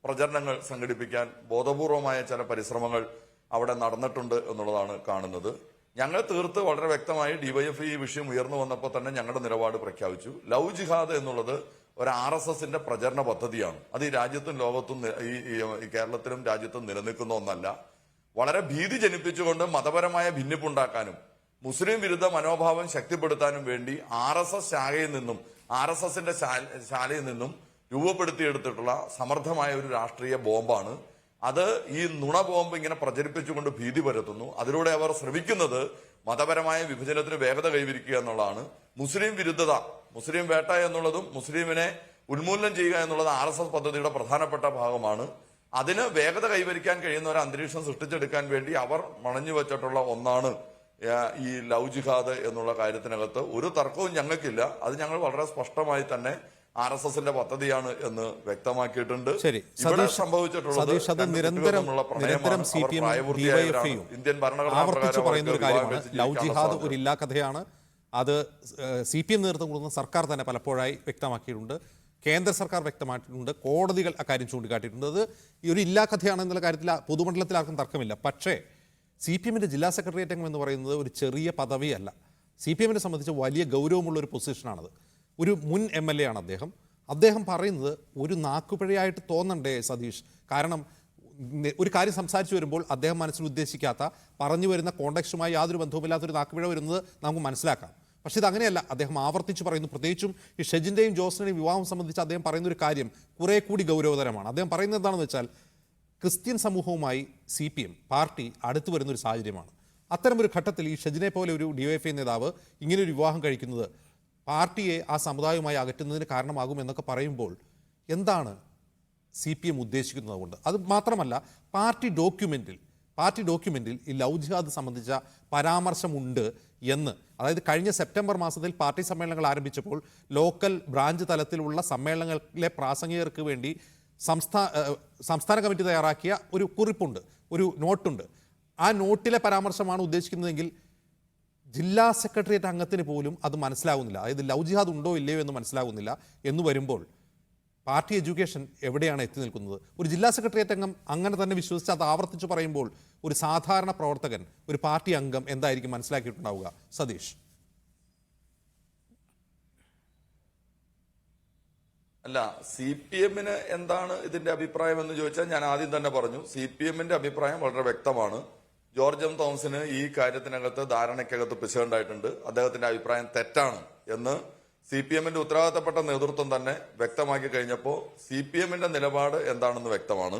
[SPEAKER 6] പ്രചരണങ്ങൾ സംഘടിപ്പിക്കാൻ ബോധപൂർവമായ ചില പരിശ്രമങ്ങൾ അവിടെ നടന്നിട്ടുണ്ട് എന്നുള്ളതാണ് കാണുന്നത്. ഞങ്ങൾ തീർത്ത് വളരെ വ്യക്തമായി ഡിവൈഎഫ്ഐ ഈ വിഷയം ഉയർന്നു വന്നപ്പോൾ തന്നെ ഞങ്ങളുടെ നിലപാട് പ്രഖ്യാപിച്ചു. ലവ് ജിഹാദ് എന്നുള്ളത് ഒരു RSSന്റെ പ്രചരണ പദ്ധതിയാണ്. അത് ഈ രാജ്യത്തും ലോകത്തും ഈ കേരളത്തിലും രാജ്യത്തും നിലനിൽക്കുന്ന ഒന്നല്ല. വളരെ ഭീതി ജനിപ്പിച്ചുകൊണ്ട് മതപരമായ ഭിന്നിപ്പുണ്ടാക്കാനും മുസ്ലിം വിരുദ്ധ മനോഭാവം ശക്തിപ്പെടുത്താനും വേണ്ടി RSS ശാഖയിൽ നിന്നും RSSന്റെ ശാലയിൽ നിന്നും രൂപപ്പെടുത്തിയെടുത്തിട്ടുള്ള സമർത്ഥമായ ഒരു രാഷ്ട്രീയ ബോംബാണ് അത്. ഈ നുണ ബോംബ് ഇങ്ങനെ പ്രചരിപ്പിച്ചുകൊണ്ട് ഭീതി പരത്തുന്നു. അതിലൂടെ അവർ ശ്രമിക്കുന്നത് മതപരമായ വിഭജനത്തിന് വേഗത കൈവരിക്കുക എന്നുള്ളതാണ്. മുസ്ലിം വിരുദ്ധത, മുസ്ലിം വേട്ട എന്നുള്ളതും മുസ്ലിമിനെ ഉന്മൂലനം ചെയ്യുക എന്നുള്ളത് RSS പദ്ധതിയുടെ പ്രധാനപ്പെട്ട ഭാഗമാണ്. അതിന് വേഗത കൈവരിക്കാൻ കഴിയുന്ന ഒരു അന്തരീക്ഷം സൃഷ്ടിച്ചെടുക്കാൻ വേണ്ടി അവർ മണഞ്ഞു വെച്ചിട്ടുള്ള ഒന്നാണ് ഈ ലവ് ജിഹാദ് എന്നുള്ള കാര്യത്തിനകത്ത് ഒരു തർക്കവും ഞങ്ങൾക്കില്ല. അത് ഞങ്ങൾ വളരെ സ്പഷ്ടമായി തന്നെ RSSന്റെ പദ്ധതിയാണ് എന്ന് വ്യക്തമാക്കിയിട്ടുണ്ട്. ഇവിടെ സംഭവിച്ചിട്ടുള്ളത് ഇന്ത്യൻ ഭരണഘടന
[SPEAKER 4] ലവ് ജിഹാദ് ഒരു ഇല്ലാ കഥയാണ്. അത് CPM നേതൃത്വം കൊടുക്കുന്ന സർക്കാർ തന്നെ പലപ്പോഴായി വ്യക്തമാക്കിയിട്ടുണ്ട്, കേന്ദ്ര സർക്കാർ വ്യക്തമാക്കിയിട്ടുണ്ട്, കോടതികൾ അക്കാര്യം ചൂണ്ടിക്കാട്ടിയിട്ടുണ്ട്. അത് ഈ ഒരു ഇല്ലാ കഥയാണെന്നുള്ള കാര്യത്തിൽ പൊതുമണ്ഡലത്തിൽ ആർക്കും തർക്കമില്ല. പക്ഷേ CPMന്റെ ജില്ലാ സെക്രട്ടേറിയറ്റ് അംഗം എന്ന് പറയുന്നത് ഒരു ചെറിയ പദവിയല്ല. CPMനെ സംബന്ധിച്ച് വലിയ ഗൗരവമുള്ള ഒരു പൊസിഷനാണത്. ഒരു മുൻ MLA ആണ് അദ്ദേഹം പറയുന്നത് ഒരു നാക്കുപിഴയായിട്ട് തോന്നണ്ടേ സതീഷ്? കാരണം ഒരു കാര്യം സംസാരിച്ചു വരുമ്പോൾ അദ്ദേഹം മനസ്സിൽ ഉദ്ദേശിക്കാത്ത പറഞ്ഞു വരുന്ന കോണ്ടെക്സ്റ്റുമായി യാതൊരു ബന്ധവുമില്ലാത്തൊരു നാക്കുപിഴ വരുന്നത് നമുക്ക് മനസ്സിലാക്കാം. പക്ഷേ ഇതങ്ങനെയല്ല. അദ്ദേഹം ആവർത്തിച്ച് പറയുന്നു, പ്രത്യേകിച്ചും ഈ ഷെജിൻ്റെയും ജോസിൻ്റെയും വിവാഹം സംബന്ധിച്ച് അദ്ദേഹം പറയുന്ന ഒരു കാര്യം കുറെ കൂടി ഗൗരവതരമാണ്. അദ്ദേഹം പറയുന്നത് എന്താണെന്ന് വെച്ചാൽ ക്രിസ്ത്യൻ സമൂഹവുമായി CPM പാർട്ടി അടുത്തു വരുന്നൊരു സാഹചര്യമാണ്. അത്തരമൊരു ഘട്ടത്തിൽ ഈ ഷെജിനെ പോലെ ഒരു DYFI നേതാവ് ഇങ്ങനൊരു വിവാഹം കഴിക്കുന്നത് പാർട്ടിയെ ആ സമുദായവുമായി അകറ്റുന്നതിന് കാരണമാകുമെന്നൊക്കെ പറയുമ്പോൾ എന്താണ് CPM ഉദ്ദേശിക്കുന്നത് കൊണ്ട്? അത് മാത്രമല്ല, പാർട്ടി ഡോക്യുമെന്റിൽ ഈ ലവ് ജിഹാദ് സംബന്ധിച്ച പരാമർശമുണ്ട് എന്ന്, അതായത് കഴിഞ്ഞ സെപ്റ്റംബർ മാസത്തിൽ പാർട്ടി സമ്മേളനങ്ങൾ ആരംഭിച്ചപ്പോൾ ലോക്കൽ ബ്രാഞ്ച് തലത്തിലുള്ള സമ്മേളനങ്ങളിലെ പ്രാസംഗികർക്ക് വേണ്ടി സംസ്ഥാന കമ്മിറ്റി തയ്യാറാക്കിയ ഒരു കുറിപ്പുണ്ട്, ഒരു നോട്ടുണ്ട്. ആ നോട്ടിലെ പരാമർശമാണ് ഉദ്ദേശിക്കുന്നതെങ്കിൽ ജില്ലാ സെക്രട്ടേറിയറ്റ് അംഗത്തിന് പോലും അത് മനസ്സിലാകുന്നില്ല. അതായത് ലവ് ജിഹാദ് ഉണ്ടോ ഇല്ലയോ എന്ന് മനസ്സിലാകുന്നില്ല എന്ന് വരുമ്പോൾ പാർട്ടി എഡ്യൂക്കേഷൻ എവിടെയാണ് എത്തി നിൽക്കുന്നത്? ഒരു ജില്ലാ സെക്രട്ടേറിയറ്റ് അംഗം അങ്ങനെ തന്നെ വിശ്വസിച്ച് അത് ആവർത്തിച്ച് പറയുമ്പോൾ ഒരു സാധാരണ പ്രവർത്തകൻ, ഒരു പാർട്ടി അംഗം എന്തായിരിക്കും മനസ്സിലാക്കിയിട്ടുണ്ടാവുക? സതീഷ്.
[SPEAKER 6] അല്ല, CPM എന്താണ് ഇതിന്റെ അഭിപ്രായം എന്ന് ചോദിച്ചാൽ ഞാൻ ആദ്യം തന്നെ പറഞ്ഞു, CPM അഭിപ്രായം വളരെ വ്യക്തമാണ്. ജോർജ് എം തോമസിന് ഈ കാര്യത്തിനകത്ത് ധാരണയ്ക്കകത്ത് പിശകുണ്ടായിട്ടുണ്ട്, അദ്ദേഹത്തിന്റെ അഭിപ്രായം തെറ്റാണ് എന്ന് CPM ഉത്തരവാദിത്തപ്പെട്ട നേതൃത്വം തന്നെ വ്യക്തമാക്കി കഴിഞ്ഞപ്പോൾ CPM നിലപാട് എന്താണെന്ന് വ്യക്തമാണ്.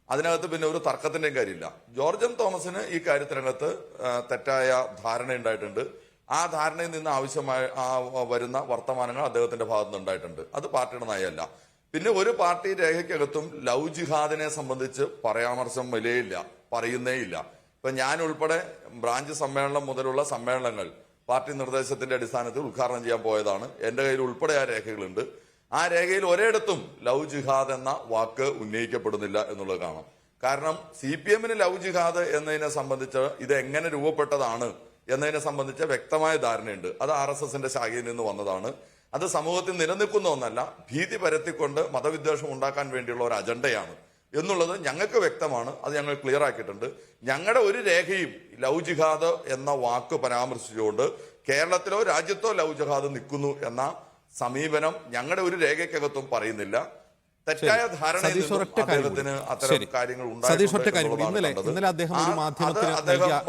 [SPEAKER 6] അതിനകത്ത് പിന്നെ ഒരു തർക്കത്തിന്റെയും കാര്യമില്ല. ജോർജ് എം തോമസിന് ഈ കാര്യത്തിനകത്ത് തെറ്റായ ധാരണ ഉണ്ടായിട്ടുണ്ട്. ആ ധാരണയിൽ നിന്ന് ആവശ്യമായ വരുന്ന വർത്തമാനങ്ങൾ അദ്ദേഹത്തിന്റെ ഭാഗത്ത് നിന്നുണ്ടായിട്ടുണ്ട്. അത് പാർട്ടിയുടെ നയമല്ല. പിന്നെ ഒരു പാർട്ടി രേഖയ്ക്കകത്തും ലവ് ജിഹാദിനെ സംബന്ധിച്ച് പരാമർശം വിലയില്ല, പറയുന്നേ ഇല്ല. ഇപ്പൊ ഞാൻ ഉൾപ്പെടെ ബ്രാഞ്ച് സമ്മേളനം മുതലുള്ള സമ്മേളനങ്ങൾ പാർട്ടി നിർദ്ദേശത്തിന്റെ അടിസ്ഥാനത്തിൽ ഉദ്ഘാടനം ചെയ്യാൻ പോയതാണ്. എന്റെ കയ്യിൽ ഉൾപ്പെടെ ആ രേഖകളുണ്ട്. ആ രേഖയിൽ ഒരിടത്തും ലവ് ജിഹാദ് എന്ന വാക്ക് ഉന്നയിക്കപ്പെടുന്നില്ല എന്നുള്ളത് കാണാം. കാരണം CPM ലവ് ജിഹാദ് എന്നതിനെ സംബന്ധിച്ച് ഇത് എങ്ങനെ രൂപപ്പെട്ടതാണ് എന്നതിനെ സംബന്ധിച്ച് വ്യക്തമായ ധാരണയുണ്ട്. അത് RSSന്റെ ശാഖയിൽ നിന്ന് വന്നതാണ്. അത് സമൂഹത്തിൽ നിലനിൽക്കുന്ന ഒന്നല്ല, ഭീതി പരത്തിക്കൊണ്ട് മതവിദ്വേഷം ഉണ്ടാക്കാൻ വേണ്ടിയുള്ള ഒരു അജണ്ടയാണ് എന്നുള്ളത് ഞങ്ങൾക്ക് വ്യക്തമാണ്. അത് ഞങ്ങൾ ക്ലിയർ ആക്കിയിട്ടുണ്ട്. ഞങ്ങളുടെ ഒരു രേഖയും ലവ് ജിഹാദ് എന്ന വാക്ക് പരാമർശിച്ചുകൊണ്ട് കേരളത്തിലോ രാജ്യത്തോ ലവ് ജിഹാദ് നിൽക്കുന്നു എന്ന സമീപനം ഞങ്ങളുടെ ഒരു രേഖയ്ക്കകത്തും പറയുന്നില്ല. തെറ്റായ ധാരണയിൽ അദ്ദേഹത്തിന് അത്തരം കാര്യങ്ങൾ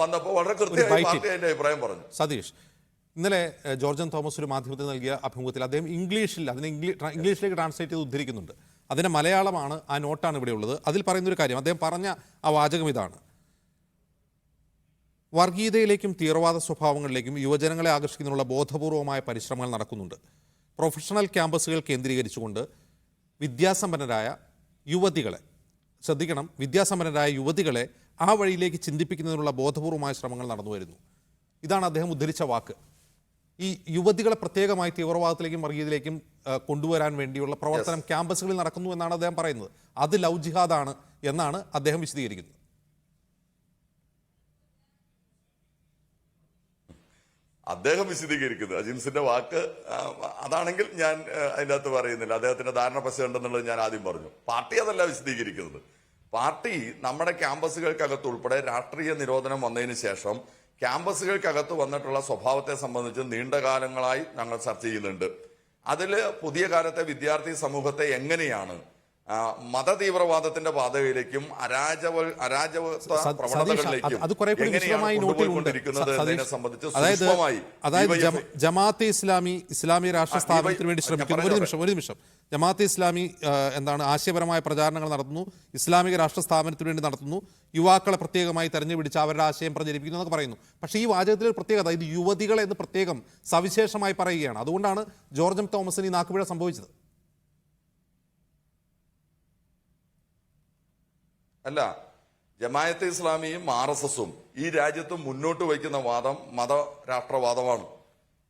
[SPEAKER 6] വന്നപ്പോൾ വളരെ കൃത്യമായി പാർട്ടി അതിന്റെ അഭിപ്രായം പറഞ്ഞു.
[SPEAKER 4] സതീഷ്, ഇന്നലെ ജോർജ് എം തോമസ് ഒരു മാധ്യമത്തിന് നൽകിയ അഭിമുഖത്തിൽ അദ്ദേഹം ഇംഗ്ലീഷിലേക്ക് ട്രാൻസ്ലേറ്റ് ചെയ്ത് ഉദ്ധരിക്കുന്നുണ്ട്. അതിന്റെ മലയാളമാണ്, ആ നോട്ടാണ് ഇവിടെ ഉള്ളത്. അതിൽ പറയുന്നൊരു കാര്യം, അദ്ദേഹം പറഞ്ഞ ആ വാചകം ഇതാണ്: വർഗീയതയിലേക്കും തീവ്രവാദ സ്വഭാവങ്ങളിലേക്കും യുവജനങ്ങളെ ആകർഷിക്കുന്നതിനുള്ള ബോധപൂർവമായ പരിശ്രമങ്ങൾ നടക്കുന്നുണ്ട്. പ്രൊഫഷണൽ ക്യാമ്പസുകൾ കേന്ദ്രീകരിച്ചുകൊണ്ട് വിദ്യാസമ്പന്നരായ യുവതികളെ, ശ്രദ്ധിക്കണം, വിദ്യാസമ്പന്നരായ യുവതികളെ ആ വഴിയിലേക്ക് ചിന്തിപ്പിക്കുന്നതിനുള്ള ബോധപൂർവമായ ശ്രമങ്ങൾ നടന്നു വരുന്നു. ഇതാണ് അദ്ദേഹം ഉദ്ധരിച്ച വാക്ക്. ഈ യുവതികളെ പ്രത്യേകമായി തീവ്രവാദത്തിലേക്കും വർഗീയതയിലേക്കും കൊണ്ടുവരാൻ വേണ്ടിയുള്ള പ്രവർത്തനം ക്യാമ്പസുകളിൽ നടക്കുന്നു എന്നാണ് അദ്ദേഹം പറയുന്നത്. അത് ലവ് ജിഹാദാണ് എന്നാണ് അദ്ദേഹം വിശദീകരിക്കുന്നത്.
[SPEAKER 6] അദ്ദേഹം വിശദീകരിക്കുന്നത് അജിൻസിന്റെ വാക്ക് അതാണെങ്കിൽ ഞാൻ അതിൻ്റെ അകത്ത് പറയുന്നില്ല. അദ്ദേഹത്തിന്റെ ധാരണ പശയുണ്ടെന്നുള്ളത് ഞാൻ ആദ്യം പറഞ്ഞു. പാർട്ടി അതല്ല വിശദീകരിക്കുന്നത്. പാർട്ടി നമ്മുടെ ക്യാമ്പസുകൾക്കകത്ത് ഉൾപ്പെടെ രാഷ്ട്രീയ നിരോധനം വന്നതിന് ശേഷം ക്യാമ്പസുകൾക്കകത്ത് വന്നിട്ടുള്ള സ്വഭാവത്തെ സംബന്ധിച്ച് നീണ്ടകാലങ്ങളായി ഞങ്ങൾ ചർച്ച ചെയ്യുന്നുണ്ട്. അതിൽ പുതിയ കാലത്തെ വിദ്യാർത്ഥി സമൂഹത്തെ എങ്ങനെയാണ് മതതീവ്രവാദത്തിന്റെ പാതയിലേക്കും അരാജകത്വ പ്രവണതകളിലേക്കും
[SPEAKER 4] അതായത് ജമാഅത്തെ ഇസ്ലാമി ഇസ്ലാമിക രാഷ്ട്ര സ്ഥാപനത്തിന് വേണ്ടി ശ്രമിക്കുന്നു. ഒരു നിമിഷം ജമാഅത്തെ ഇസ്ലാമി എന്താണ് ആശയപരമായ പ്രചാരണങ്ങൾ നടത്തുന്നു, ഇസ്ലാമിക രാഷ്ട്ര സ്ഥാപനത്തിന് വേണ്ടി നടത്തുന്നു, യുവാക്കളെ പ്രത്യേകമായി തെരഞ്ഞുപിടിച്ച് അവരുടെ ആശയം പ്രചരിപ്പിക്കുന്നു എന്നൊക്കെ പറയുന്നു. പക്ഷേ ഈ വാചകത്തിൽ ഒരു പ്രത്യേകത, ഇത് യുവതികളെ എന്ന് പ്രത്യേകം സവിശേഷമായി പറയുകയാണ്. അതുകൊണ്ടാണ് ജോർജ് എം തോമസിന് ഈ നാക്കുപിഴ സംഭവിച്ചത്.
[SPEAKER 6] അല്ല, ജമാഅത്തെ ഇസ്ലാമിയും RSSും ഈ രാജ്യത്ത് മുന്നോട്ട് വയ്ക്കുന്ന വാദം മതരാഷ്ട്രവാദമാണ്.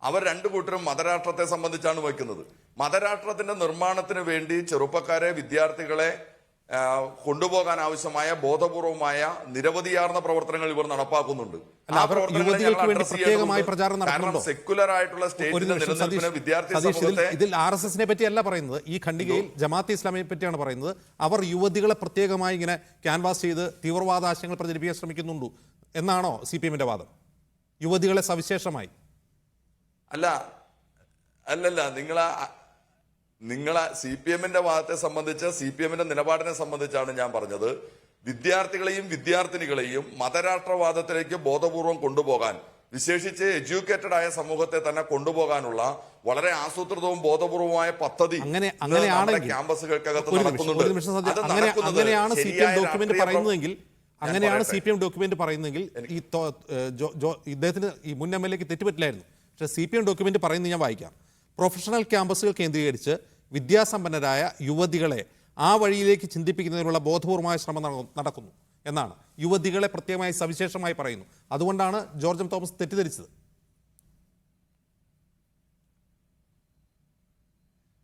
[SPEAKER 6] അവർ രണ്ടു കൂട്ടരും മതരാഷ്ട്രത്തെ സംബന്ധിച്ചാണ് വയ്ക്കുന്നത്. മതരാഷ്ട്രത്തിന്റെ നിർമ്മാണത്തിന് വേണ്ടി ചെറുപ്പക്കാരെ, വിദ്യാർത്ഥികളെ കൊണ്ടുപോകാൻ ആവശ്യമായ ബോധപൂർവമായ നിരവധിയാർന്ന പ്രവർത്തനങ്ങൾ ഇവർ നടപ്പാക്കുന്നുണ്ട്. കാരണം സെക്യുലർ ആയിട്ടുള്ള സ്റ്റേറ്റിന്റെ നിലനിൽപ്പിന് വിദ്യാർത്ഥി സമൂഹത്തെ,
[SPEAKER 4] ഇതിൽ RSSനെ പറ്റിയല്ല പറയുന്നത്, ഈ ഖണ്ഡികയിൽ ജമാഅത്തെ ഇസ്ലാമിയെ പറ്റിയാണ് പറയുന്നത്. അവർ യുവതികളെ പ്രത്യേകമായി ഇങ്ങനെ ക്യാൻവാസ് ചെയ്ത് തീവ്രവാദ ആശയങ്ങൾ പ്രചരിപ്പിക്കാൻ ശ്രമിക്കുന്നുണ്ടോ എന്നാണോ CPMന്റെ വാദം? യുവതികളെ സവിശേഷമായി
[SPEAKER 6] അല്ലല്ല, നിങ്ങളെ CPMന്റെ വാദത്തെ സംബന്ധിച്ച്, CPMന്റെ നിലപാടിനെ സംബന്ധിച്ചാണ് ഞാൻ പറഞ്ഞത്. വിദ്യാർത്ഥികളെയും വിദ്യാർത്ഥിനികളെയും മതരാഷ്ട്രവാദത്തിലേക്ക് ബോധപൂർവം കൊണ്ടുപോകാൻ, വിശേഷിച്ച് എഡ്യൂക്കേറ്റഡ് ആയ സമൂഹത്തെ തന്നെ കൊണ്ടുപോകാനുള്ള വളരെ ആസൂത്രിതവും ബോധപൂർവമായ പദ്ധതി ക്യാമ്പസുകൾക്കകത്ത് നടക്കുന്നുണ്ട്.
[SPEAKER 4] അങ്ങനെയാണ് CPM ഡോക്യുമെന്റ് പറയുന്നതെങ്കിൽ ഈ ഇദ്ദേഹത്തിന് ഈ മുൻ MLAക്ക് തെറ്റുപറ്റില്ലായിരുന്നു. പക്ഷേ CPM ഡോക്യുമെന്റ് പറയുന്നത് ഞാൻ വായിക്കാം: പ്രൊഫഷണൽ ക്യാമ്പസുകൾ കേന്ദ്രീകരിച്ച് വിദ്യാസമ്പന്നരായ യുവതികളെ ആ വഴിയിലേക്ക് ചിന്തിപ്പിക്കുന്നതിനുള്ള ബോധപൂർവമായ ശ്രമം നടക്കുന്നു എന്നാണ്. യുവതികളെ പ്രത്യേകമായി സവിശേഷമായി പറയുന്നു. അതുകൊണ്ടാണ് ജോർജ് എം തോമസ് തെറ്റിദ്ധരിച്ചത്.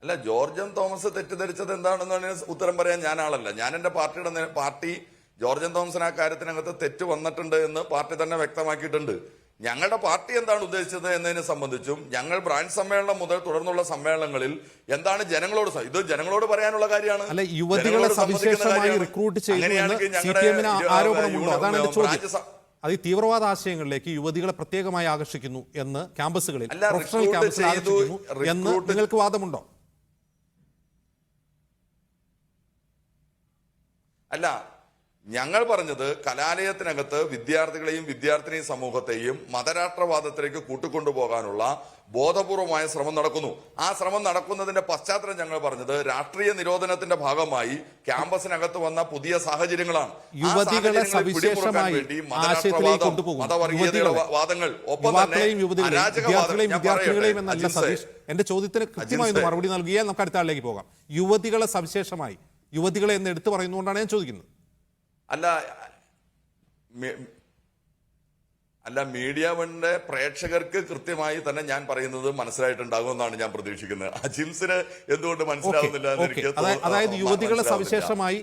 [SPEAKER 6] അല്ല, ജോർജ് എം തോമസ് തെറ്റിദ്ധരിച്ചത് എന്താണെന്ന് ഉത്തരം പറയാൻ ഞാൻ ആളല്ല. ഞാൻ എന്റെ പാർട്ടി ജോർജ് എം തോമസിന് ആ കാര്യത്തിനകത്ത് തെറ്റ് വന്നിട്ടുണ്ട് എന്ന് പാർട്ടി തന്നെ വ്യക്തമാക്കിയിട്ടുണ്ട്. ഞങ്ങളുടെ പാർട്ടി എന്താണ് ഉദ്ദേശിച്ചത് എന്നതിനെ സംബന്ധിച്ചും ഞങ്ങൾ ബ്രാഞ്ച് സമ്മേളനം മുതൽ തുടർന്നുള്ള സമ്മേളനങ്ങളിൽ എന്താണ് ഇത് ജനങ്ങളോട് പറയാനുള്ള കാര്യമാണ്.
[SPEAKER 4] അല്ല, യുവതികളെ സവിശേഷമായി റിക്രൂട്ട് ചെയ്യുന്നു CPMന് ആരോപണമുണ്ടോ? അതാണ് എന്റെ ചോദ്യം. അത് ഈ തീവ്രവാദ ആശയങ്ങളിലേക്ക് യുവതികളെ പ്രത്യേകമായി ആകർഷിക്കുന്നു എന്ന് ക്യാമ്പസുകളിൽ, പ്രൊഫഷണൽ ക്യാമ്പസിൽ ആകർഷിക്കുന്നു എന്ന് നിങ്ങൾക്ക് വാദമുണ്ടോ?
[SPEAKER 6] അല്ല, ഞങ്ങൾ പറഞ്ഞത് കലാലയത്തിനകത്ത് വിദ്യാർത്ഥികളെയും വിദ്യാർത്ഥിനി സമൂഹത്തെയും മതരാഷ്ട്രവാദത്തിലേക്ക് കൂട്ടിക്കൊണ്ടുപോകാനുള്ള ബോധപൂർവമായ ശ്രമം നടക്കുന്നു. ആ ശ്രമം നടക്കുന്നതിന്റെ പശ്ചാത്തലം ഞങ്ങൾ പറഞ്ഞത് രാഷ്ട്രീയ നിരോധനത്തിന്റെ ഭാഗമായി ക്യാമ്പസിനകത്ത് വന്ന പുതിയ സാഹചര്യങ്ങളാണ്.
[SPEAKER 4] യുവതികളെ സവിശേഷമായി ആശയത്തിലേക്ക് കൊണ്ടുപോകും.
[SPEAKER 6] വാദങ്ങൾ ഒപ്പം
[SPEAKER 4] യുവാക്കളെയും വിദ്യാർത്ഥികളെയും എന്നല്ല സതീഷ്, എന്റെ ചോദ്യത്തിന് കൃത്യമായി ഒന്ന് മറുപടി നൽകിയാൽ നമുക്ക് അടുത്ത ആളിലേക്ക് പോകാം. യുവതികളെ സവിശേഷമായി യുവതികളെ എന്ന് എടുത്തു പറയുന്നതുകൊണ്ടാണ് ഞാൻ ചോദിക്കുന്നത്.
[SPEAKER 6] അല്ല, മീഡിയ വണ്ണിന്റെ പ്രേക്ഷകർക്ക് കൃത്യമായി തന്നെ ഞാൻ പറയുന്നത് മനസ്സിലായിട്ടുണ്ടാകുമെന്നാണ് ഞാൻ പ്രതീക്ഷിക്കുന്നത്. അജിംസിന് എന്തുകൊണ്ട് മനസ്സിലാവുന്നില്ല എന്ന് എനിക്ക്
[SPEAKER 4] അതായത് യുവതികളെ സവിശേഷമായി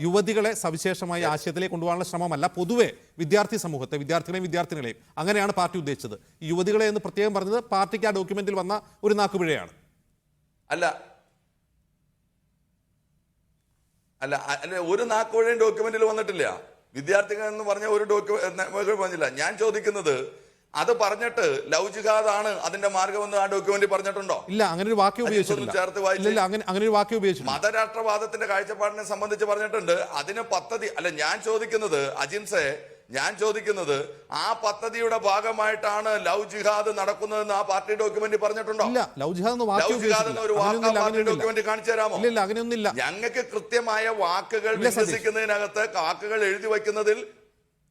[SPEAKER 4] യുവതികളെ സവിശേഷമായി ആശയത്തിലേക്ക് കൊണ്ടുപോകാനുള്ള ശ്രമമല്ല, പൊതുവെ വിദ്യാർത്ഥി സമൂഹത്തെ, വിദ്യാർത്ഥികളെയും വിദ്യാർത്ഥികളെയും അങ്ങനെയാണ് പാർട്ടി ഉദ്ദേശിച്ചത്. യുവതികളെ എന്ന് പ്രത്യേകം പറഞ്ഞത് പാർട്ടിക്ക് ആ ഡോക്യുമെന്റിൽ വന്ന ഒരു നാക്കുപിഴയാണ്.
[SPEAKER 6] അല്ല, ഒരു നാക്കുപിഴയും ഡോക്യുമെന്റിൽ വന്നിട്ടില്ല. വിദ്യാർത്ഥികൾ എന്ന് പറഞ്ഞ ഒരു ഡോക്യുമെന്റ് പറഞ്ഞില്ല. ഞാൻ ചോദിക്കുന്നത്, അത് പറഞ്ഞിട്ട് ലവ് ജിഹാദാണ് അതിന്റെ മാർഗമെന്ന് ആ ഡോക്യുമെന്റ് പറഞ്ഞിട്ടുണ്ടോ?
[SPEAKER 4] ഇല്ല, അങ്ങനെ ഒരു വാക്യം ഉപയോഗിച്ചിട്ടില്ല.
[SPEAKER 6] മതരാഷ്ട്രവാദത്തിന്റെ കാഴ്ചപ്പാടിനെ സംബന്ധിച്ച് പറഞ്ഞിട്ടുണ്ട്. അതിന് പദ്ധതി അല്ല. ഞാൻ ചോദിക്കുന്നത് അജിംസെ, ഞാൻ ചോദിക്കുന്നത് ആ പദ്ധതിയുടെ ഭാഗമായിട്ടാണ് ലവ് ജിഹാദ് നടക്കുന്നതെന്ന് ആ പാർട്ടി ഡോക്യുമെന്റ് പറഞ്ഞിട്ടുണ്ടോ?
[SPEAKER 4] ഇല്ല, ലവ് ജിഹാദ്
[SPEAKER 6] ഒരു പാർട്ടി ഡോക്യുമെന്റ് കാണിച്ചു തരാമോ?
[SPEAKER 4] ഇല്ല, അങ്ങനെയൊന്നുമില്ല.
[SPEAKER 6] ഞങ്ങൾക്ക് കൃത്യമായ വാക്കുകൾ വികസിക്കുന്നതിനകത്ത് വാക്കുകൾ എഴുതി വയ്ക്കുന്നതിൽ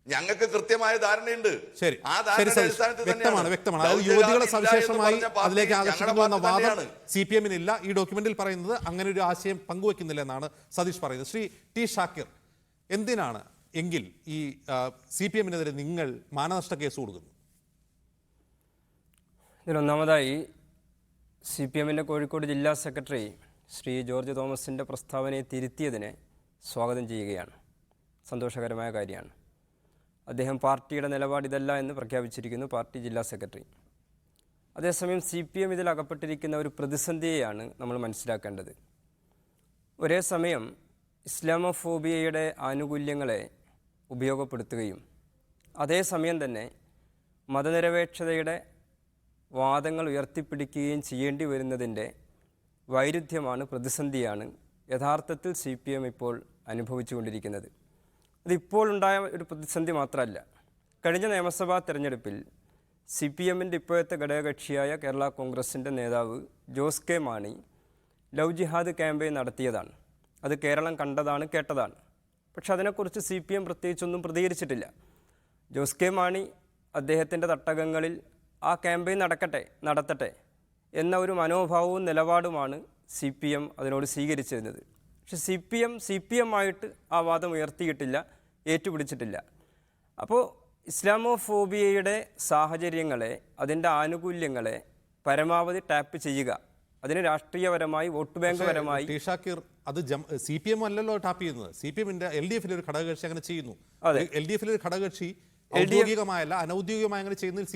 [SPEAKER 6] ഞങ്ങൾക്ക് കൃത്യമായ ധാരണയുണ്ട്.
[SPEAKER 4] ശരി,
[SPEAKER 6] ആ ധാരണയുടെ
[SPEAKER 4] വ്യക്തമാണ്. യുവതികളെ സവിശേഷമായി അതിലേക്ക് ആകർഷിക്കുന്ന വാദം CPM ഇല്ല. ഈ ഡോക്യുമെന്റിൽ പറയുന്നത് അങ്ങനെ ഒരു ആശയം പങ്കുവെക്കുന്നില്ല എന്നാണ് സതീഷ് പറയുന്നത്. ശ്രീ ടി ഷാക്കിർ, എന്തിനാണ് എങ്കിൽ ഈ CPM-നെതിരെ നിങ്ങൾ മാനനഷ്ട കേസ് കൊടുക്കുന്നു?
[SPEAKER 7] ഇതിലൊന്നാമതായി CPM-ൻ്റെ കോഴിക്കോട് ജില്ലാ സെക്രട്ടറി ശ്രീ ജോർജ് തോമസിൻ്റെ പ്രസ്താവനയെ തിരുത്തിയതിനെ സ്വാഗതം ചെയ്യുകയാണ്. സന്തോഷകരമായ കാര്യമാണ്. അദ്ദേഹം പാർട്ടിയുടെ നിലപാട് ഇതല്ല എന്ന് പ്രഖ്യാപിച്ചിരിക്കുന്നു, പാർട്ടി ജില്ലാ സെക്രട്ടറി. അതേസമയം CPM ഇതിൽ അകപ്പെട്ടിരിക്കുന്ന ഒരു പ്രതിസന്ധിയെയാണ് നമ്മൾ മനസ്സിലാക്കേണ്ടത്. ഒരേ സമയം ഇസ്ലാമോഫോബിയയുടെ ആനുകൂല്യങ്ങളെ ഉപയോഗപ്പെടുത്തുകയും അതേസമയം തന്നെ മതനിരപേക്ഷതയുടെ വാദങ്ങൾ ഉയർത്തിപ്പിടിക്കുകയും ചെയ്യേണ്ടി വരുന്നതിൻ്റെ വൈരുദ്ധ്യമാണ്, പ്രതിസന്ധിയാണ് യഥാർത്ഥത്തിൽ CPM ഇപ്പോൾ അനുഭവിച്ചുകൊണ്ടിരിക്കുന്നത്. അതിപ്പോൾ ഉണ്ടായ ഒരു പ്രതിസന്ധി മാത്രമല്ല. കഴിഞ്ഞ നിയമസഭാ തെരഞ്ഞെടുപ്പിൽ CPM-ൻ്റെ ഇപ്പോഴത്തെ ഘടകകക്ഷിയായ കേരള കോൺഗ്രസിൻ്റെ നേതാവ് ജോസ് കെ മാണി ലവ് ജിഹാദ് ക്യാമ്പയിൻ നടത്തിയതാണ്. അത് കേരളം കണ്ടതാണ്, കേട്ടതാണ്. പക്ഷെ അതിനെക്കുറിച്ച് CPM പ്രത്യേകിച്ചൊന്നും പ്രതികരിച്ചിട്ടില്ല. ജോസ് കെ മാണി അദ്ദേഹത്തിൻ്റെ തട്ടകങ്ങളിൽ ആ ക്യാമ്പയിൻ നടത്തട്ടെ എന്ന ഒരു മനോഭാവവും നിലപാടുമാണ് CPM അതിനോട് സ്വീകരിച്ചിരുന്നത്. പക്ഷെ CPM ആയിട്ട് ആ വാദം ഉയർത്തിയിട്ടില്ല, ഏറ്റുപിടിച്ചിട്ടില്ല. അപ്പോൾ ഇസ്ലാമോഫോബിയയുടെ സാഹചര്യങ്ങളെ, അതിൻ്റെ ആനുകൂല്യങ്ങളെ പരമാവധി ടാപ്പ് ചെയ്യുക, അതിന് രാഷ്ട്രീയപരമായി വോട്ട് ബാങ്ക് പരമായി.
[SPEAKER 4] അത് CPM അല്ലല്ലോ ടാപ്പ് ചെയ്യുന്നത്. CPM-ന്റെ LDF-ലെ ഒരു ഘടകകക്ഷി അങ്ങനെ ചെയ്യുന്നു. LDF-ലെ ഒരു ഘടകകക്ഷി ഔദ്യോഗികമായല്ല അനൗദ്യോഗികമായി അങ്ങനെ ചെയ്യുന്നതിൽ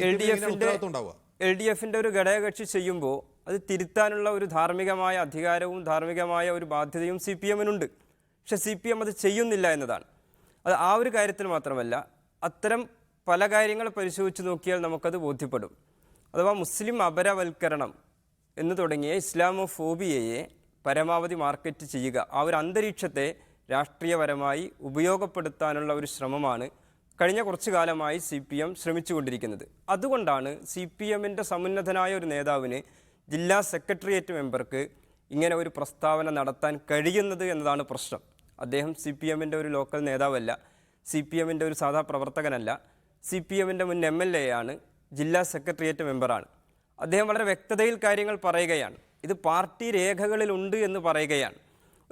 [SPEAKER 7] LDF-ന്റെ ഒരു ഘടകകക്ഷി ചെയ്യുമ്പോൾ അത് തിരുത്താനുള്ള ഒരു ധാർമ്മികമായ അധികാരവും ധാർമ്മികമായ ഒരു ബാധ്യതയും CPM-നുണ്ട്. പക്ഷെ CPM അത് ചെയ്യുന്നില്ല എന്നതാണ്. അത് ആ ഒരു കാര്യത്തിൽ മാത്രമല്ല, അത്തരം പല കാര്യങ്ങൾ പരിശോധിച്ച് നോക്കിയാൽ നമുക്കത് ബോധ്യപ്പെടും. അഥവാ മുസ്ലിം അപരവൽക്കരണം എന്ന് തുടങ്ങിയ ഇസ്ലാമോഫോബിയയെ പരമാവധി മാർക്കറ്റ് ചെയ്യുക, ആ ഒരു അന്തരീക്ഷത്തെ രാഷ്ട്രീയപരമായി ഉപയോഗപ്പെടുത്താനുള്ള ഒരു ശ്രമമാണ് കഴിഞ്ഞ കുറച്ചു കാലമായി CPM ശ്രമിച്ചുകൊണ്ടിരിക്കുന്നത്. അതുകൊണ്ടാണ് CPM-ൻ്റെ സമുന്നതനായ ഒരു നേതാവിന്, ജില്ലാ സെക്രട്ടേറിയറ്റ് മെമ്പർക്ക് ഇങ്ങനെ ഒരു പ്രസ്താവന നടത്താൻ കഴിയുന്നത് എന്നതാണ് പ്രശ്നം. അദ്ദേഹം CPM-ൻ്റെ ഒരു ലോക്കൽ നേതാവല്ല, CPM-ൻ്റെ ഒരു സാധാ പ്രവർത്തകനല്ല, CPM-ൻ്റെ മുൻ MLA ആണ്, ജില്ലാ സെക്രട്ടേറിയറ്റ് മെമ്പറാണ്. അദ്ദേഹം വളരെ വ്യക്തതയിൽ കാര്യങ്ങൾ പറയുകയാണ്. ഇത് പാർട്ടി രേഖകളിലുണ്ട് എന്ന് പറയുകയാണ്.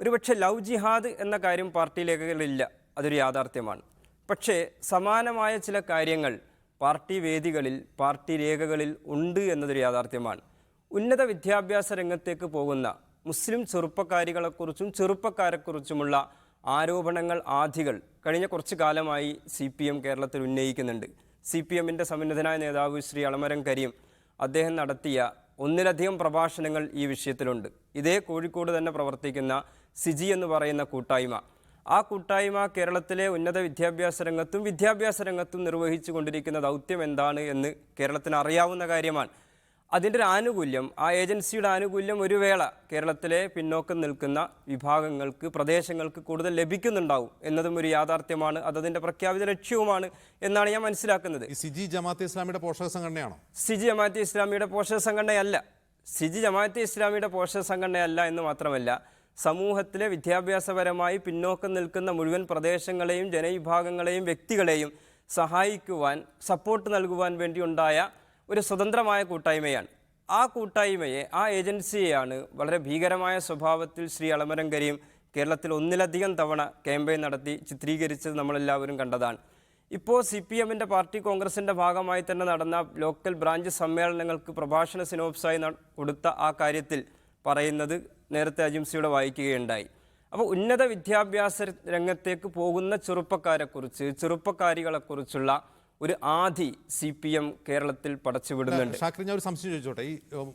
[SPEAKER 7] ഒരുപക്ഷെ ലവ് ജിഹാദ് എന്ന കാര്യം പാർട്ടി രേഖകളിലില്ല, അതൊരു യാഥാർത്ഥ്യമാണ്. പക്ഷേ സമാനമായ ചില കാര്യങ്ങൾ പാർട്ടി വേദികളിൽ, പാർട്ടി രേഖകളിൽ ഉണ്ട് എന്നതൊരു യാഥാർത്ഥ്യമാണ്. ഉന്നത വിദ്യാഭ്യാസ രംഗത്തേക്ക് പോകുന്ന മുസ്ലിം ചെറുപ്പക്കാരികളെക്കുറിച്ചും ചെറുപ്പക്കാരെക്കുറിച്ചുമുള്ള ആരോപണങ്ങൾ, ആധികൾ കഴിഞ്ഞ കുറച്ചു കാലമായി CPM കേരളത്തിൽ ഉന്നയിക്കുന്നുണ്ട്. CPM-ൻ്റെ സമുന്നതനായ നേതാവ് ശ്രീ അളമരം കരീം അദ്ദേഹം നടത്തിയ ഒന്നിലധികം പ്രഭാഷണങ്ങൾ ഈ വിഷയത്തിലുണ്ട്. ഇതേ കോഴിക്കോട് തന്നെ പ്രവർത്തിക്കുന്ന സിജി എന്ന് പറയുന്ന കൂട്ടായ്മ, ആ കൂട്ടായ്മ കേരളത്തിലെ ഉന്നത വിദ്യാഭ്യാസ രംഗത്തും നിർവഹിച്ചു കൊണ്ടിരിക്കുന്ന ദൗത്യം എന്താണ് എന്ന് കേരളത്തിന് അറിയാവുന്ന കാര്യമാണ്. അതിൻ്റെ ഒരു ആനുകൂല്യം, ആ ഏജൻസിയുടെ ആനുകൂല്യം ഒരു വേള കേരളത്തിലെ പിന്നോക്കം നിൽക്കുന്ന വിഭാഗങ്ങൾക്ക്, പ്രദേശങ്ങൾക്ക് കൂടുതൽ ലഭിക്കുന്നുണ്ടാവും എന്നതും ഒരു യാഥാർത്ഥ്യമാണ്. അതതിൻ്റെ പ്രഖ്യാപിത ലക്ഷ്യവുമാണ് എന്നാണ് ഞാൻ മനസ്സിലാക്കുന്നത്.
[SPEAKER 4] ഈ സിജി ജമാഅത്തെ ഇസ്ലാമിയുടെ പോഷക സംഘടനയാണോ?
[SPEAKER 7] സിജി ജമാഅത്തെ ഇസ്ലാമിയുടെ പോഷക സംഘടനയല്ല. സിജി ജമാഅത്തെ ഇസ്ലാമിയുടെ പോഷക സംഘടനയല്ല എന്ന് മാത്രമല്ല, സമൂഹത്തിലെ വിദ്യാഭ്യാസപരമായി പിന്നോക്കം നിൽക്കുന്ന മുഴുവൻ പ്രദേശങ്ങളെയും ജനവിഭാഗങ്ങളെയും വ്യക്തികളെയും സഹായിക്കുവാൻ, സപ്പോർട്ട് നൽകുവാൻ വേണ്ടിയുണ്ടായ ഒരു സ്വതന്ത്രമായ കൂട്ടായ്മയാണ്. ആ കൂട്ടായ്മയെ, ആ ഏജൻസിയെയാണ് വളരെ ഭീകരമായ സ്വഭാവത്തിൽ ശ്രീ അളമരം കരീം കേരളത്തിൽ ഒന്നിലധികം തവണ ക്യാമ്പയിൻ നടത്തി ചിത്രീകരിച്ചത് നമ്മളെല്ലാവരും കണ്ടതാണ്. ഇപ്പോൾ CPM-ൻ്റെ പാർട്ടി കോൺഗ്രസിൻ്റെ ഭാഗമായി തന്നെ നടന്ന ലോക്കൽ ബ്രാഞ്ച് സമ്മേളനങ്ങൾക്ക് പ്രഭാഷണ സിനോപ്സായി കൊടുത്ത ആ കാര്യത്തിൽ പറയുന്നത് നേരത്തെ അജിംസിയുടെ വായിക്കുകയുണ്ടായി. അപ്പോൾ ഉന്നത വിദ്യാഭ്യാസ രംഗത്തേക്ക് പോകുന്ന ചെറുപ്പക്കാരികളെക്കുറിച്ചുള്ള ഒരു ആധി CPM കേരളത്തിൽ പടച്ചുവിടുന്നുണ്ട്.
[SPEAKER 4] ഷാക്കിർ, ഞാൻ ഒരു സംശയം ചോദിച്ചോട്ടെ. ഈ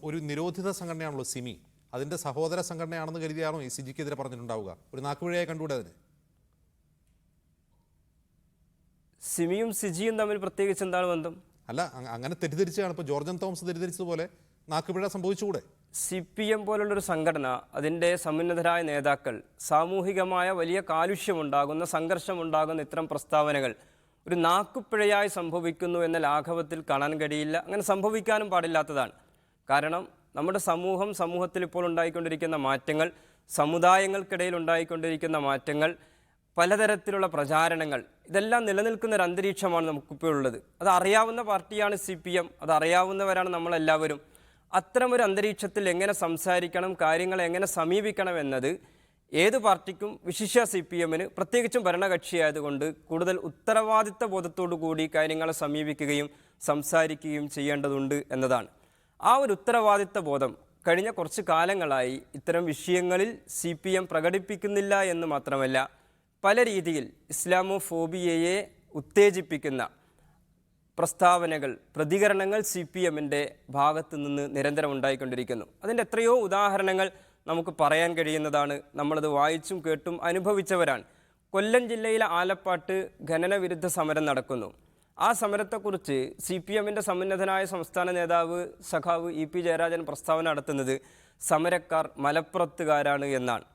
[SPEAKER 4] ഒരു നിരോധിത സംഘടനയാണല്ലോ സിമി, അതിന്റെ സഹോദര സംഘടനയാണെന്ന് കരുതിയാണോ ഈ സിജിക്കെതിരെ പറഞ്ഞിട്ടുണ്ടാവുക? ഒരു നാക്കുപിഴയായി കണ്ടുകൂടെ അതിന്?
[SPEAKER 7] സിമിയും സിജിയും തമ്മിൽ പ്രത്യേകിച്ച് എന്താണ് ബന്ധം?
[SPEAKER 4] അല്ല, അങ്ങനെ തെറ്റിദ്ധരിച്ചാണ്. ഇപ്പോൾ ജോർജൻ തോമസ് തെറ്റിദ്ധരിച്ചതുപോലെ നാക്കുപിഴ സംഭവിച്ചുകൂടെ?
[SPEAKER 7] CPM പോലുള്ളൊരു സംഘടന, അതിൻ്റെ സമുന്നതരായ നേതാക്കൾ സാമൂഹികമായ വലിയ കാലുഷ്യമുണ്ടാകുന്ന, സംഘർഷമുണ്ടാകുന്ന ഇത്തരം പ്രസ്താവനകൾ ഒരു നാക്കുപിഴയായി സംഭവിക്കുന്നു എന്ന ലാഘവത്തിൽ കാണാൻ കഴിയില്ല. അങ്ങനെ സംഭവിക്കാനും പാടില്ലാത്തതാണ്. കാരണം നമ്മുടെ സമൂഹത്തിൽ ഇപ്പോൾ ഉണ്ടായിക്കൊണ്ടിരിക്കുന്ന മാറ്റങ്ങൾ, സമുദായങ്ങൾക്കിടയിൽ ഉണ്ടായിക്കൊണ്ടിരിക്കുന്ന മാറ്റങ്ങൾ, പലതരത്തിലുള്ള പ്രചാരണങ്ങൾ, ഇതെല്ലാം നിലനിൽക്കുന്ന ഒരു അന്തരീക്ഷമാണ് നമുക്കിപ്പോൾ ഉള്ളത്. അത് അറിയാവുന്ന പാർട്ടിയാണ് CPM, അത് അറിയാവുന്നവരാണ് നമ്മളെല്ലാവരും. അത്തരമൊരു അന്തരീക്ഷത്തിൽ എങ്ങനെ സംസാരിക്കണം, കാര്യങ്ങളെ എങ്ങനെ സമീപിക്കണം എന്നത് ഏത് പാർട്ടിക്കും, വിശിഷ്യ CPM-ന്, പ്രത്യേകിച്ചും ഭരണകക്ഷിയായതുകൊണ്ട് കൂടുതൽ ഉത്തരവാദിത്ത ബോധത്തോടു കൂടി കാര്യങ്ങളെ സമീപിക്കുകയും സംസാരിക്കുകയും ചെയ്യേണ്ടതുണ്ട് എന്നതാണ്. ആ ഒരു ഉത്തരവാദിത്ത ബോധം കഴിഞ്ഞ കുറച്ച് കാലങ്ങളായി ഇത്തരം വിഷയങ്ങളിൽ CPM പ്രകടിപ്പിക്കുന്നില്ല എന്ന് മാത്രമല്ല, പല രീതിയിൽ ഇസ്ലാമോഫോബിയയെ ഉത്തേജിപ്പിക്കുന്ന പ്രസ്താവനകൾ, പ്രതികരണങ്ങൾ CPM-ൻ്റെ ഭാഗത്തു നിന്ന് നിരന്തരം ഉണ്ടായിക്കൊണ്ടിരിക്കുന്നു. അതിൻ്റെ എത്രയോ ഉദാഹരണങ്ങൾ നമുക്ക് പറയാൻ കഴിയുന്നതാണ്. നമ്മളത് വായിച്ചും കേട്ടും അനുഭവിച്ചവരാണ്. കൊല്ലം ജില്ലയിലെ ആലപ്പാട്ട് ഖനന വിരുദ്ധ സമരം നടക്കുന്നു. ആ സമരത്തെക്കുറിച്ച് CPM-ൻ്റെ സമുന്നതനായ സംസ്ഥാന നേതാവ് സഖാവ് EP ജയരാജൻ പ്രസ്താവന നടത്തുന്നത് സമരക്കാർ മലപ്പുറത്തുകാരാണ് എന്നാണ്.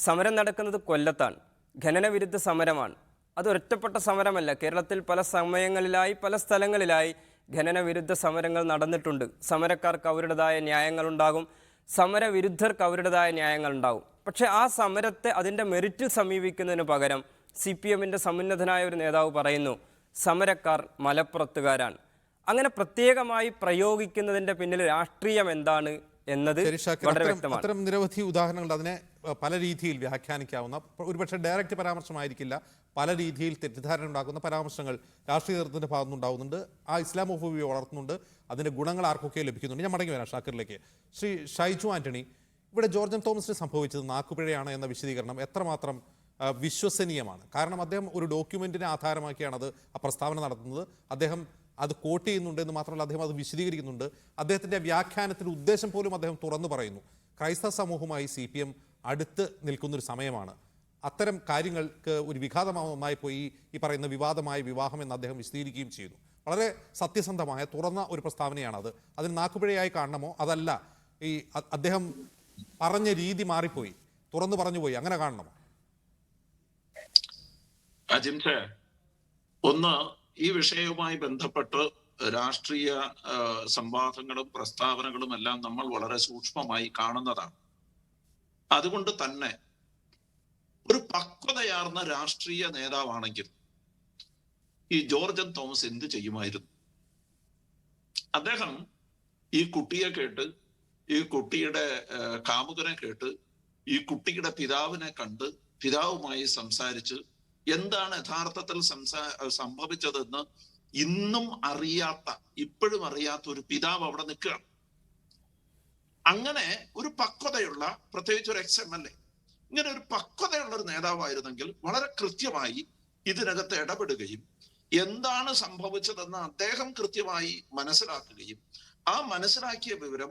[SPEAKER 7] സമരം നടക്കുന്നത് കൊല്ലത്താണ്. ഖനന വിരുദ്ധ സമരമാണ്. അത് ഒറ്റപ്പെട്ട സമരമല്ല. കേരളത്തിൽ പല സമയങ്ങളിലായി, പല സ്ഥലങ്ങളിലായി ഖനന വിരുദ്ധ സമരങ്ങൾ നടന്നിട്ടുണ്ട്. സമരക്കാർക്ക് അവരുടേതായ ന്യായങ്ങളുണ്ടാകും, സമരവിരുദ്ധർക്ക് അവരുടേതായ ന്യായങ്ങളുണ്ടാകും. പക്ഷേ ആ സമരത്തെ അതിൻ്റെ മെറിറ്റിൽ സമീപിക്കുന്നതിന് പകരം CPM-ൻ്റെ സമുന്നതനായ ഒരു നേതാവ് പറയുന്നു സമരക്കാർ മലപ്പുറത്തുകാരാണ്. അങ്ങനെ പ്രത്യേകമായി പ്രയോഗിക്കുന്നതിൻ്റെ പിന്നിൽ രാഷ്ട്രീയം എന്താണ് എന്നത് വളരെ വ്യക്തമാണ്.
[SPEAKER 4] അത്തരം നിരവധി ഉദാഹരണങ്ങൾ അതിനെ പല രീതിയിൽ വ്യാഖ്യാനിക്കാവുന്ന, ഒരുപക്ഷെ ഡയറക്റ്റ് പരാമർശമായിരിക്കില്ല, പല രീതിയിൽ തെറ്റിദ്ധാരണ ഉണ്ടാക്കുന്ന പരാമർശങ്ങൾ രാഷ്ട്രീയ നേതൃത്വത്തിൻ്റെ ഭാഗത്തുനിന്നുണ്ടാകുന്നുണ്ട്. ആ ഇസ്ലാമോഫോബിയ വളർത്തുന്നുണ്ട്. അതിൻ്റെ ഗുണങ്ങൾ ആർക്കൊക്കെ ലഭിക്കുന്നുണ്ട്. ഞാൻ മടങ്ങി വരാം ഷാക്കിറിലേക്ക്. ശ്രീ ഷൈജു ആന്റണി, ഇവിടെ ജോർജൻ തോമസിന് സംഭവിച്ചത് നാക്കുപിഴയാണ് എന്ന വിശദീകരണം എത്രമാത്രം വിശ്വസനീയമാണ്? കാരണം അദ്ദേഹം ഒരു ഡോക്യുമെന്റിനെ ആധാരമാക്കിയാണ് ആ പ്രസ്താവന നടത്തുന്നത്. അദ്ദേഹം അത് കോട്ട് ചെയ്യുന്നുണ്ട് എന്ന് മാത്രമല്ല, അദ്ദേഹം അത് വിശദീകരിക്കുന്നുണ്ട്. അദ്ദേഹത്തിൻ്റെ വ്യാഖ്യാനത്തിൻ്റെ ഉദ്ദേശം പോലും അദ്ദേഹം തുറന്നു പറയുന്നു. ക്രൈസ്തവ സമൂഹവുമായി CPM അടുത്ത് നിൽക്കുന്നൊരു സമയമാണ്. അത്തരം കാര്യങ്ങൾക്ക് ഒരു വിഘാതമായ ഒന്നായി പോയി ഈ പറയുന്ന വിവാദമായ വിവാഹം എന്ന് അദ്ദേഹം വിശദീകരിക്കുകയും ചെയ്യുന്നു. വളരെ സത്യസന്ധമായ തുറന്ന ഒരു പ്രസ്താവനയാണത്. അതിന് നാക്കുപിഴയായി കാണണമോ, അതല്ല ഈ അദ്ദേഹം പറഞ്ഞ രീതി മാറിപ്പോയി, തുറന്നു പറഞ്ഞുപോയി, അങ്ങനെ കാണണമോ?
[SPEAKER 8] അജിംഷെ, ഒന്ന്, ഈ വിഷയവുമായി ബന്ധപ്പെട്ട് രാഷ്ട്രീയ സംവാദങ്ങളും പ്രസ്താവനകളും എല്ലാം നമ്മൾ വളരെ സൂക്ഷ്മമായി കാണുന്നതാണ്. അതുകൊണ്ട് തന്നെ ഒരു പക്വതയാർന്ന രാഷ്ട്രീയ നേതാവാണെങ്കിൽ ഈ ജോർജൻ തോമസ് എന്ത് ചെയ്യുമായിരുന്നു? അദ്ദേഹം ഈ കുട്ടിയെ കേട്ട്, ഈ കുട്ടിയുടെ കാമുകനെ കേട്ട്, ഈ കുട്ടിയുടെ പിതാവിനെ കണ്ട്, പിതാവുമായി സംസാരിച്ച് എന്താണ് യഥാർത്ഥത്തിൽ സംഭവിച്ചതെന്ന് ഇന്നും അറിയാത്ത, ഇപ്പോഴും അറിയാത്ത ഒരു പിതാവ് അവിടെ നിൽക്കുകയാണ്. അങ്ങനെ ഒരു പക്വതയുള്ള, പ്രത്യേകിച്ച് ഒരു XMLA, ഇങ്ങനെ ഒരു പക്വതയുള്ള ഒരു നേതാവായിരുന്നെങ്കിൽ വളരെ കൃത്യമായി ഇതിനകത്ത് ഇടപെടുകയും എന്താണ് സംഭവിച്ചതെന്ന് അദ്ദേഹം കൃത്യമായി മനസ്സിലാക്കുകയും ആ മനസ്സിലാക്കിയ വിവരം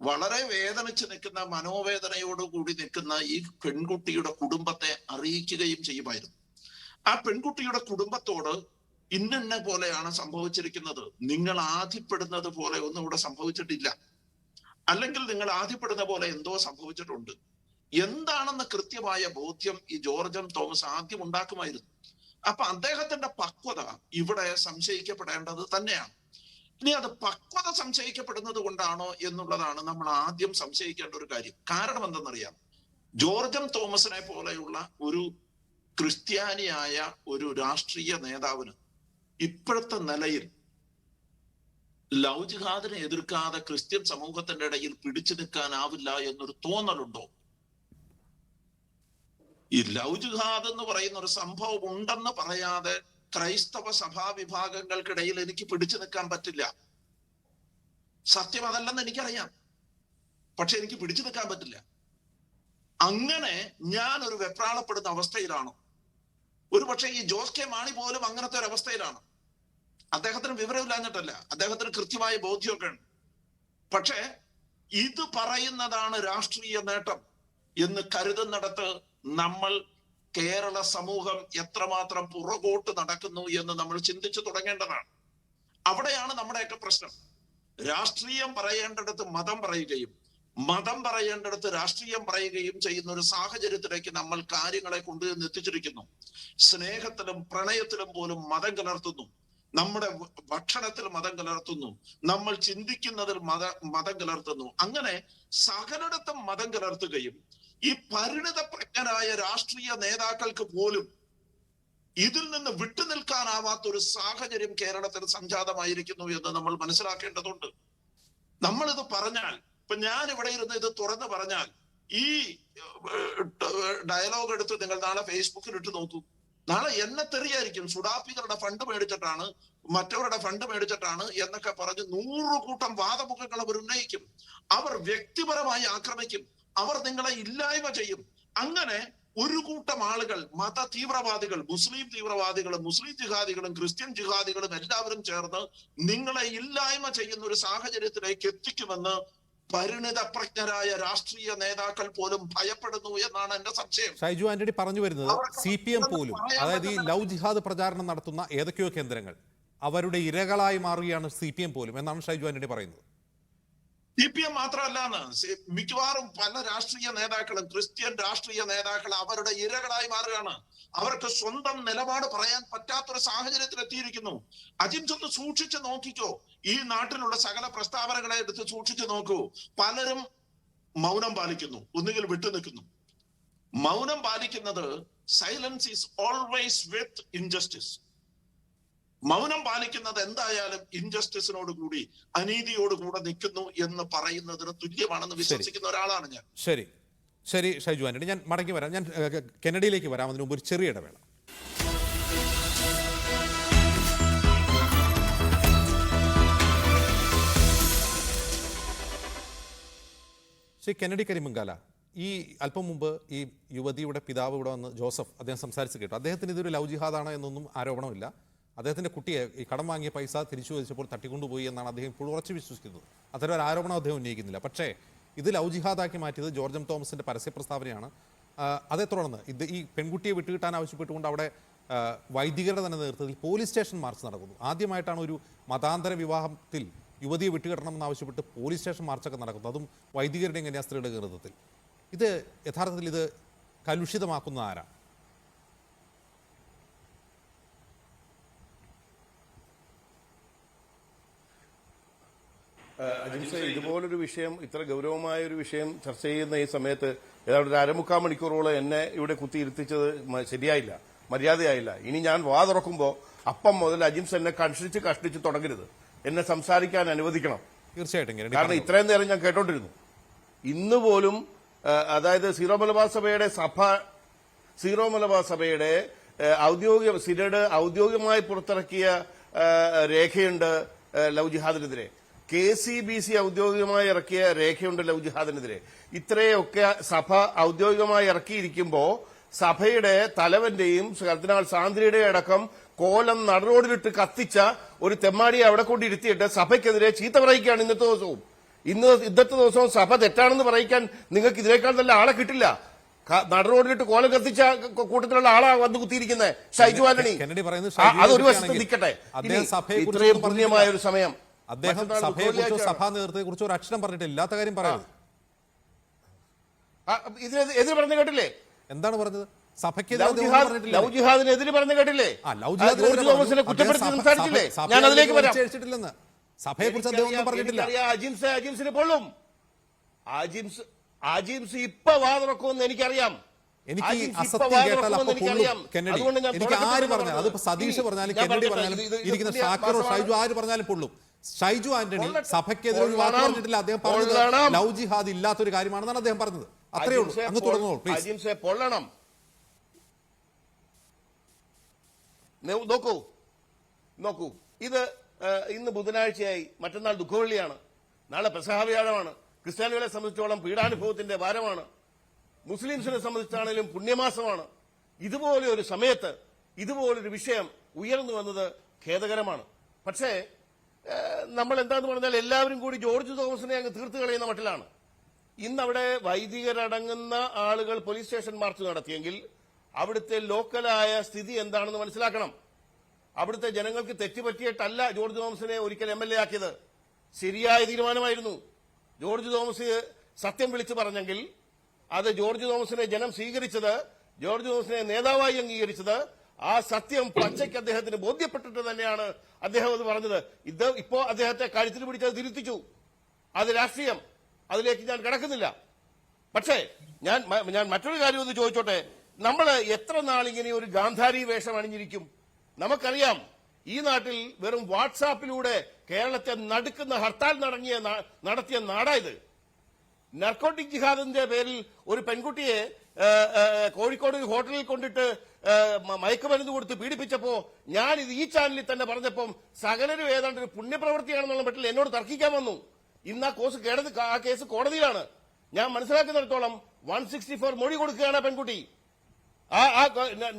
[SPEAKER 8] വളരെ വേദനിച്ച് നിൽക്കുന്ന, മനോവേദനയോടുകൂടി നിൽക്കുന്ന ഈ പെൺകുട്ടിയുടെ കുടുംബത്തെ അറിയിക്കുകയും ചെയ്യുമായിരുന്നു. ആ പെൺകുട്ടിയുടെ കുടുംബത്തോട് ഇന്ന പോലെയാണ് സംഭവിച്ചിരിക്കുന്നത്, നിങ്ങൾ ആധിപ്പെടുന്നത് പോലെ ഒന്നും ഇവിടെ സംഭവിച്ചിട്ടില്ല, അല്ലെങ്കിൽ നിങ്ങൾ ആദ്യപ്പെടുന്ന പോലെ എന്തോ സംഭവിച്ചിട്ടുണ്ട് എന്താണെന്ന് കൃത്യമായ ബോധ്യം ഈ ജോർജ് എം തോമസ് ആദ്യം ഉണ്ടാക്കുമായിരുന്നു. അപ്പൊ അദ്ദേഹത്തിന്റെ പക്വത ഇവിടെ സംശയിക്കപ്പെടേണ്ടത് തന്നെയാണ്. ഇനി അത് പക്വത സംശയിക്കപ്പെടുന്നത് കൊണ്ടാണോ എന്നുള്ളതാണ് നമ്മൾ ആദ്യം സംശയിക്കേണ്ട ഒരു കാര്യം. കാരണം എന്തെന്നറിയാം, ജോർജ് എം തോമസിനെ പോലെയുള്ള ഒരു ക്രിസ്ത്യാനിയായ ഒരു രാഷ്ട്രീയ നേതാവിന് ഇപ്പോഴത്തെ നിലയിൽ ലവ് ജിഹാദിനെ എതിർക്കാതെ ക്രിസ്ത്യൻ സമൂഹത്തിന്റെ ഇടയിൽ പിടിച്ചു നിൽക്കാനാവില്ല എന്നൊരു തോന്നലുണ്ടോ? ഈ ലവ് ജിഹാദ് എന്ന് പറയുന്ന ഒരു സംഭവം ഉണ്ടെന്ന് പറയാതെ ക്രൈസ്തവ സഭാ വിഭാഗങ്ങൾക്കിടയിൽ എനിക്ക് പിടിച്ചു നിൽക്കാൻ പറ്റില്ല. സത്യം അതല്ലെന്ന് എനിക്കറിയാം, പക്ഷെ എനിക്ക് പിടിച്ചു നിൽക്കാൻ പറ്റില്ല. അങ്ങനെ ഞാൻ ഒരു വെപ്രാളപ്പെടുന്ന അവസ്ഥയിലാണ്. ഒരു പക്ഷേ ഈ ജോസ് കെ മാണി പോലും അങ്ങനത്തെ ഒരു അവസ്ഥയിലാണ്. അദ്ദേഹത്തിന് വിവരമില്ലാഞ്ഞിട്ടല്ല, അദ്ദേഹത്തിന് കൃത്യമായ ബോധ്യമൊക്കെ ഉണ്ട്. പക്ഷേ ഇത് പറയുന്നതാണ് രാഷ്ട്രീയ നേട്ടം എന്ന് കരുതുന്നിടത്ത് നമ്മൾ കേരള സമൂഹം എത്രമാത്രം പുറകോട്ട് നടക്കുന്നു എന്ന് നമ്മൾ ചിന്തിച്ചു തുടങ്ങേണ്ടതാണ്. അവിടെയാണ് നമ്മുടെയൊക്കെ പ്രശ്നം. രാഷ്ട്രീയം പറയേണ്ടിടത്ത് മതം പറയുകയും മതം പറയേണ്ടിടത്ത് രാഷ്ട്രീയം പറയുകയും ചെയ്യുന്ന ഒരു സാഹചര്യത്തിലേക്ക് നമ്മൾ കാര്യങ്ങളെ കൊണ്ടുവന്ന് എത്തിച്ചിരിക്കുന്നു. സ്നേഹത്തിലും പ്രണയത്തിലും പോലും മതം കലർത്തുന്നു, നമ്മുടെ ഭക്ഷണത്തിൽ മതം കലർത്തുന്നു, നമ്മൾ ചിന്തിക്കുന്നതിൽ മതം കലർത്തുന്നു. അങ്ങനെ സകലയിടത്തും മതം കലർത്തുകയും ഈ പരിണിത പ്രജ്ഞരായ രാഷ്ട്രീയ നേതാക്കൾക്ക് പോലും ഇതിൽ നിന്ന് വിട്ടുനിൽക്കാനാവാത്ത ഒരു സാഹചര്യം കേരളത്തിൽ സംജാതമായിരിക്കുന്നു എന്ന് നമ്മൾ മനസ്സിലാക്കേണ്ടതുണ്ട്. നമ്മളിത് പറഞ്ഞാൽ, ഇപ്പൊ ഞാൻ ഇവിടെ ഇരുന്ന് ഇത് തുറന്നു പറഞ്ഞാൽ, ഈ ഡയലോഗ് എടുത്ത് നിങ്ങൾ നാളെ ഫേസ്ബുക്കിൽ ഇട്ട് നോക്കൂ. നാളെ എന്നെ തെറിയായിരിക്കും. സുഡാപ്പികളുടെ ഫണ്ട് മേടിച്ചിട്ടാണ്, മറ്റവരുടെ ഫണ്ട് മേടിച്ചിട്ടാണ് എന്നൊക്കെ പറഞ്ഞ് 100 കൂട്ടം വാദമുഖങ്ങൾ അവർ ഉന്നയിക്കും. അവർ വ്യക്തിപരമായി ആക്രമിക്കും. അവർ നിങ്ങളെ ഇല്ലായ്മ ചെയ്യും. അങ്ങനെ ഒരു കൂട്ടം ആളുകൾ, മത തീവ്രവാദികൾ, മുസ്ലിം തീവ്രവാദികളും മുസ്ലിം ജിഹാദികളും ക്രിസ്ത്യൻ ജിഹാദികളും എല്ലാവരും ചേർന്ന് നിങ്ങളെ ഇല്ലായ്മ ചെയ്യുന്ന ഒരു സാഹചര്യത്തിലേക്ക് എത്തിക്കുമെന്ന് പരിണിത പ്രജ്ഞരായ രാഷ്ട്രീയ നേതാക്കൾ പോലും ഭയപ്പെടുന്നു എന്നാണ് എന്റെ സംശയം.
[SPEAKER 4] ഷൈജു ആന്റണി പറഞ്ഞു വരുന്നത് CPM പോലും, അതായത് ഈ ലവ് ജിഹാദ് പ്രചാരണം നടത്തുന്ന ഏതൊക്കെയോ കേന്ദ്രങ്ങൾ അവരുടെ ഇരകളായി മാറുകയാണ് CPM പോലും എന്നാണ് ഷൈജു ആന്റണി പറയുന്നത്.
[SPEAKER 8] CPM മാത്രമല്ലാന്ന്, മിക്കവാറും പല രാഷ്ട്രീയ നേതാക്കളും, ക്രിസ്ത്യൻ രാഷ്ട്രീയ നേതാക്കൾ അവരുടെ ഇരകളായി മാറുകയാണ്. അവർക്ക് സ്വന്തം നിലപാട് പറയാൻ പറ്റാത്തൊരു സാഹചര്യത്തിൽ എത്തിയിരിക്കുന്നു. അജിംസ് ഒന്ന് സൂക്ഷിച്ചു നോക്കിക്കോ, ഈ നാട്ടിലുള്ള സകല പ്രസ്താവനകളെ എടുത്ത് സൂക്ഷിച്ചു നോക്കൂ. പലരും മൗനം പാലിക്കുന്നു, ഒന്നുകിൽ വിട്ടുനിൽക്കുന്നു. മൗനം പാലിക്കുന്നത് silence is always with injustice. മൗനം പാലിക്കുന്നത് എന്തായാലും ഇൻജസ്റ്റിസിനോട് കൂടി, അനീതിയോടുകൂടെ നിൽക്കുന്നു എന്ന് പറയുന്നതിന് തുല്യമാണെന്ന് വിശ്വസിക്കുന്ന ഒരാളാണ് ഞാൻ.
[SPEAKER 4] ശരി ശരി ഷൈജു ആന്റണി, ഞാൻ മടങ്ങി വരാം. ഞാൻ കെന്നഡിയിലേക്ക് വരാം. അതിന് മുമ്പ് ഒരു ചെറിയ ഇടവേള. ശ്രീ കെന്നഡി കരിമംഗാല, ഈ അല്പം മുമ്പ് ഈ യുവതിയുടെ പിതാവ് ഇവിടെ വന്ന് ജോസഫ്, അദ്ദേഹം സംസാരിച്ച് കേട്ടു. അദ്ദേഹത്തിന് ഇതൊരു ലവ് ജിഹാദാണ് എന്നൊന്നും ആരോപണമില്ല. അദ്ദേഹത്തിൻ്റെ കുട്ടിയെ ഈ കടം വാങ്ങിയ പൈസ തിരിച്ചു ചോദിച്ചപ്പോൾ തട്ടിക്കൊണ്ടുപോയി എന്നാണ് അദ്ദേഹം ഇപ്പോൾ ഉറച്ചു വിശ്വസിക്കുന്നത്. അത്തരം ഒരു ആരോപണം അദ്ദേഹം ഉന്നയിക്കുന്നില്ല. പക്ഷേ ഇത് ലവ് ജിഹാദാക്കി മാറ്റിയത് ജോർജ് എം തോമസിൻ്റെ പരസ്യ പ്രസ്താവനയാണ്. അതേ തുടർന്ന് ഇത് ഈ പെൺകുട്ടിയെ വിട്ടുകിട്ടാൻ ആവശ്യപ്പെട്ടുകൊണ്ട് അവിടെ വൈദികരുടെ തന്നെ നേതൃത്വത്തിൽ പോലീസ് സ്റ്റേഷൻ മാർച്ച് നടക്കുന്നു. ആദ്യമായിട്ടാണ് ഒരു മതാന്തര വിവാഹത്തിൽ യുവതിയെ വിട്ടുകിട്ടണമെന്ന് ആവശ്യപ്പെട്ട് പോലീസ് സ്റ്റേഷൻ മാർച്ചൊക്കെ നടക്കുന്നത്, അതും വൈദികരുടെയും കന്യാസ്ത്രീയുടെ നേതൃത്വത്തിൽ. ഇത് യഥാർത്ഥത്തിൽ ഇത് കലുഷിതമാക്കുന്ന ആരാണ്?
[SPEAKER 9] അജിംസെ, ഇതുപോലൊരു വിഷയം, ഇത്ര ഗൗരവമായ ഒരു വിഷയം ചർച്ച ചെയ്യുന്ന ഈ സമയത്ത് ഏതാണ്ട് ഒരു 1/4 മണിക്കൂറോളം എന്നെ ഇവിടെ കുത്തിയിരുത്തിച്ചത് ശരിയായില്ല, മര്യാദയായില്ല. ഇനി ഞാൻ വാ തുറക്കുമ്പോൾ അപ്പം മുതൽ അജിംസ് എന്നെ കഷ്ടിച്ച് തുടങ്ങരുത്. എന്നെ സംസാരിക്കാൻ അനുവദിക്കണം.
[SPEAKER 4] തീർച്ചയായിട്ടും.
[SPEAKER 9] കാരണം ഇത്രയും നേരം ഞാൻ കേട്ടോണ്ടിരുന്നു. ഇന്ന് പോലും അതായത് സീറോ മലബാർ സഭയുടെ ഔദ്യോഗിക സിനഡ് ഔദ്യോഗികമായി പുറത്തിറക്കിയ രേഖയുണ്ട് ലവ് ജിഹാദിനെതിരെ. KCBC ഔദ്യോഗികമായി ഇറക്കിയ രേഖയുണ്ട് ലവ് ജിഹാദിനെതിരെ. ഇത്രയൊക്കെ സഭ ഔദ്യോഗികമായി ഇറക്കിയിരിക്കുമ്പോൾ സഭയുടെ തലവന്റെയും കർദിനാൾ സാന്ദ്രയുടെയും അടക്കം കോലം നടുറോഡിലിട്ട് കത്തിച്ച ഒരു തെമ്മാടിയെ അവിടെ കൊണ്ടിരുത്തിയിട്ട് സഭയ്ക്കെതിരെ ചീത്ത പറയിക്കുകയാണ് ഇന്നത്തെ ദിവസവും സഭ തെറ്റാണെന്ന് പറയിക്കാൻ നിങ്ങൾക്ക് ഇതിനേക്കാൾ നല്ല ആളെ കിട്ടില്ല. നടുറോഡിലിട്ട് കോലം കത്തിച്ച കൂട്ടത്തിലുള്ള ആളാ വന്ന് കുത്തിയിരിക്കുന്നത് ഷൈജു ആന്റണി. അതൊരു വശത്ത് നിൽക്കട്ടെ. ഇത്രയും പുണ്യമായ ഒരു സമയം
[SPEAKER 4] അദ്ദേഹം
[SPEAKER 9] മറ്റന്നാൾ
[SPEAKER 4] സഭയെക്കുറിച്ചോ
[SPEAKER 9] ദുഃഖവെള്ളിയാഴ്ചയാണ്.
[SPEAKER 4] സഭാ നേതൃത്വത്തെക്കുറിച്ചോ ഒരു അക്ഷരം പറഞ്ഞിട്ടില്ല. ഇല്ലാത്ത കാര്യം പറയരുത്.
[SPEAKER 9] ഇതിനെതിരെ പറഞ്ഞു കേട്ടില്ലേ?
[SPEAKER 4] എന്താണ് പറഞ്ഞത്? സഭയ്ക്കെതിരെ
[SPEAKER 9] ലവ്
[SPEAKER 4] അദ്ദേഹം
[SPEAKER 9] ജിഹാദ്
[SPEAKER 4] പറഞ്ഞിട്ടില്ല.
[SPEAKER 9] ലവ് ജിഹാദിനെതിരെ പറഞ്ഞു കേട്ടില്ലേ?
[SPEAKER 4] ആ, ലവ് ജിഹാദിനെതിരെ
[SPEAKER 9] ജോർജ്
[SPEAKER 4] പറഞ്ഞു.
[SPEAKER 9] തോമസിനെ കുറ്റപ്പെടുത്തി
[SPEAKER 4] അദ്ദേഹം
[SPEAKER 9] സംസാരിച്ചില്ലേ?
[SPEAKER 4] സഭയെ
[SPEAKER 9] ഞാൻ അതിലേക്ക് വരാം.
[SPEAKER 4] വലിച്ചിഴച്ചിട്ടില്ലെന്ന്. സഭയെക്കുറിച്ച് അദ്ദേഹം ഒന്നും പറഞ്ഞിട്ടില്ല.
[SPEAKER 9] അജിംസിന് പൊള്ളും. അജിംസ് ഇപ്പൊ വാതുറക്കുമെന്ന് എനിക്കറിയാം.
[SPEAKER 4] എനിക്ക് ഈ
[SPEAKER 9] അജിംസ് ഇപ്പൊ
[SPEAKER 4] അസത്യം കേട്ടാൽ അപ്പൊ
[SPEAKER 9] വാതുറക്കുമെന്ന്
[SPEAKER 4] പൊള്ളും
[SPEAKER 9] എനിക്കറിയാം.
[SPEAKER 4] കെന്നഡി.
[SPEAKER 9] അതുകൊണ്ട് ഞാൻ
[SPEAKER 4] എനിക്ക്
[SPEAKER 9] തുടക്കത്തിൽ
[SPEAKER 4] ആര്
[SPEAKER 9] തന്നെ
[SPEAKER 4] പറഞ്ഞാലും, അതിപ്പോ സതീഷ് പറഞ്ഞാലും
[SPEAKER 9] ഞാൻ
[SPEAKER 4] കെന്നഡി
[SPEAKER 9] പറഞ്ഞില്ല.
[SPEAKER 4] പറഞ്ഞാലും
[SPEAKER 9] ഇത്
[SPEAKER 4] ഇരിക്കുന്ന
[SPEAKER 9] പുതിയ
[SPEAKER 4] ഷാക്കിറോ
[SPEAKER 9] മാസമാണ്.
[SPEAKER 4] ഷൈജു ആര് പറഞ്ഞാലും പൊള്ളും. ഷൈജു ആന്റണി
[SPEAKER 9] പൊള്ളട്ടെ.
[SPEAKER 4] സഭയ്ക്കെതിരെ ഒരു വാക്ക്
[SPEAKER 9] പൊള്ളണം.
[SPEAKER 4] പറഞ്ഞിട്ടില്ല. അദ്ദേഹം പറഞ്ഞത്
[SPEAKER 9] പൊള്ളണം.
[SPEAKER 4] ലവ് ജിഹാദ് ഇല്ലാത്തൊരു കാര്യമാണെന്നാണ് അദ്ദേഹം പറഞ്ഞത്. അത്രേ ഉള്ളൂ. അങ്ങ് തുടർന്നോളൂ പ്ലീസ്.
[SPEAKER 9] അജിംസെ പൊള്ളണം. നോക്കൂ ഇത് ഇന്ന് ബുധനാഴ്ചയായി, മറ്റന്നാൾ ദുഃഖവെള്ളിയാണ്, നാളെ പെസഹ വ്യാഴമാണ്. ക്രിസ്ത്യാനികളെ സംബന്ധിച്ചോളം പീഡാനുഭവത്തിന്റെ വാരമാണ്. മുസ്ലിംസിനെ സംബന്ധിച്ചാണെങ്കിലും പുണ്യമാസമാണ്. ഇതുപോലെ ഒരു സമയത്ത് ഇതുപോലൊരു വിഷയം ഉയർന്നു വന്നത് ഖേദകരമാണ്. പക്ഷേ നമ്മൾ എന്താന്ന് പറഞ്ഞാൽ എല്ലാവരും കൂടി ജോർജ് തോമസിനെ അങ്ങ് തീർത്തു കളയുന്ന മട്ടിലാണ്. ഇന്നവിടെ വൈദികരടങ്ങുന്ന ആളുകൾ പോലീസ് സ്റ്റേഷൻ മാർച്ച് നടത്തിയെങ്കിൽ അവിടുത്തെ ലോക്കലായ സ്ഥിതി എന്താണെന്ന് മനസ്സിലാക്കണം. അവിടുത്തെ ജനങ്ങൾക്ക് തെറ്റുപറ്റിയിട്ടല്ല ജോർജ് തോമസിനെ ഒരിക്കൽ MLA ആക്കിയത്. ശരിയായ തീരുമാനമായിരുന്നു. ജോർജ് തോമസ് സത്യം വിളിച്ചു പറഞ്ഞെങ്കിൽ അത് ജോർജ് തോമസിനെ ജനം സ്വീകരിച്ചത്, ജോർജ് തോമസിനെ നേതാവായി അംഗീകരിച്ചത് ആ സത്യം പച്ചയ്ക്ക് അദ്ദേഹത്തിന് ബോധ്യപ്പെട്ടിട്ട് തന്നെയാണ് അദ്ദേഹം അത് പറഞ്ഞത്. ഇത് ഇപ്പോ അദ്ദേഹത്തെ കഴുത്തിൽ പിടിച്ചത് തിരുത്തിച്ചു. അത് രാഷ്ട്രീയം, അതിലേക്ക് ഞാൻ കിടക്കുന്നില്ല. പക്ഷേ ഞാൻ മറ്റൊരു കാര്യം ഒന്ന് ചോദിച്ചോട്ടെ. നമ്മൾ എത്ര നാളിങ്ങനെ ഒരു ഗാന്ധാരി വേഷം അണിഞ്ഞിരിക്കും? നമുക്കറിയാം ഈ നാട്ടിൽ വെറും വാട്സാപ്പിലൂടെ കേരളത്തെ നടുക്കുന്ന ഹർത്താൽ നടത്തിയ നാടായത്. നർക്കോട്ടിക് ജിഹാദിന്റെ പേരിൽ ഒരു പെൺകുട്ടിയെ കോഴിക്കോട് ഒരു ഹോട്ടലിൽ കൊണ്ടിട്ട് മയക്കുമരുന്ന് കൊടുത്ത് പീഡിപ്പിച്ചപ്പോ ഞാൻ ഇത് ഈ ചാനലിൽ തന്നെ പറഞ്ഞപ്പം സകലരും ഏതാണ്ട് ഒരു പുണ്യപ്രവൃത്തിയാണെന്നുള്ള മട്ടിൽ എന്നോട് തർക്കിക്കാൻ വന്നു. ഇന്ന് ആ കേസ് കോടതിയിലാണ്. ഞാൻ മനസ്സിലാക്കുന്നിടത്തോളം 164 മൊഴി കൊടുക്കുകയാണ് പെൺകുട്ടി. ആ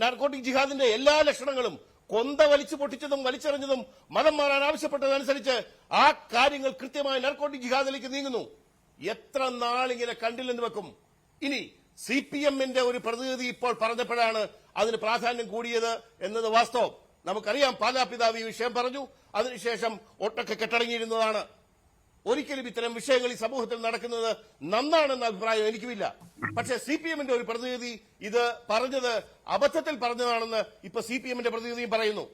[SPEAKER 9] നാർക്കോട്ടിക് ജിഹാദിന്റെ എല്ലാ ലക്ഷണങ്ങളും, കൊന്ത വലിച്ചു പൊട്ടിച്ചതും വലിച്ചെറിഞ്ഞതും മതം മാറാൻ ആവശ്യപ്പെട്ടതനുസരിച്ച് ആ കാര്യങ്ങൾ കൃത്യമായി നാർക്കോട്ടിക് ജിഹാദിലേക്ക് നീങ്ങുന്നു. എത്ര നാളിങ്ങനെ കണ്ടില്ലെന്ന് വെക്കും? ഇനി CPMന്റെ ഒരു പ്രതിനിധി ഇപ്പോൾ പറഞ്ഞപ്പോഴാണ് അതിന് പ്രാധാന്യം കൂടിയത് എന്നത് വാസ്തവം. നമുക്കറിയാം പാലാ പിതാവ് ഈ വിഷയം പറഞ്ഞു, അതിനുശേഷം ഒട്ടൊക്കെ കെട്ടടങ്ങിയിരുന്നതാണ്. ഒരിക്കലും ഇത്തരം വിഷയങ്ങൾ ഈ സമൂഹത്തിൽ നടക്കുന്നത് നന്നാണെന്ന അഭിപ്രായം എനിക്കുമില്ല. പക്ഷേ CPMന്റെ ഒരു പ്രതിനിധി ഇത് പറഞ്ഞത് അബദ്ധത്തിൽ പറഞ്ഞതാണെന്ന് ഇപ്പൊ CPMന്റെ പ്രതിനിധിയും പറയുന്നു.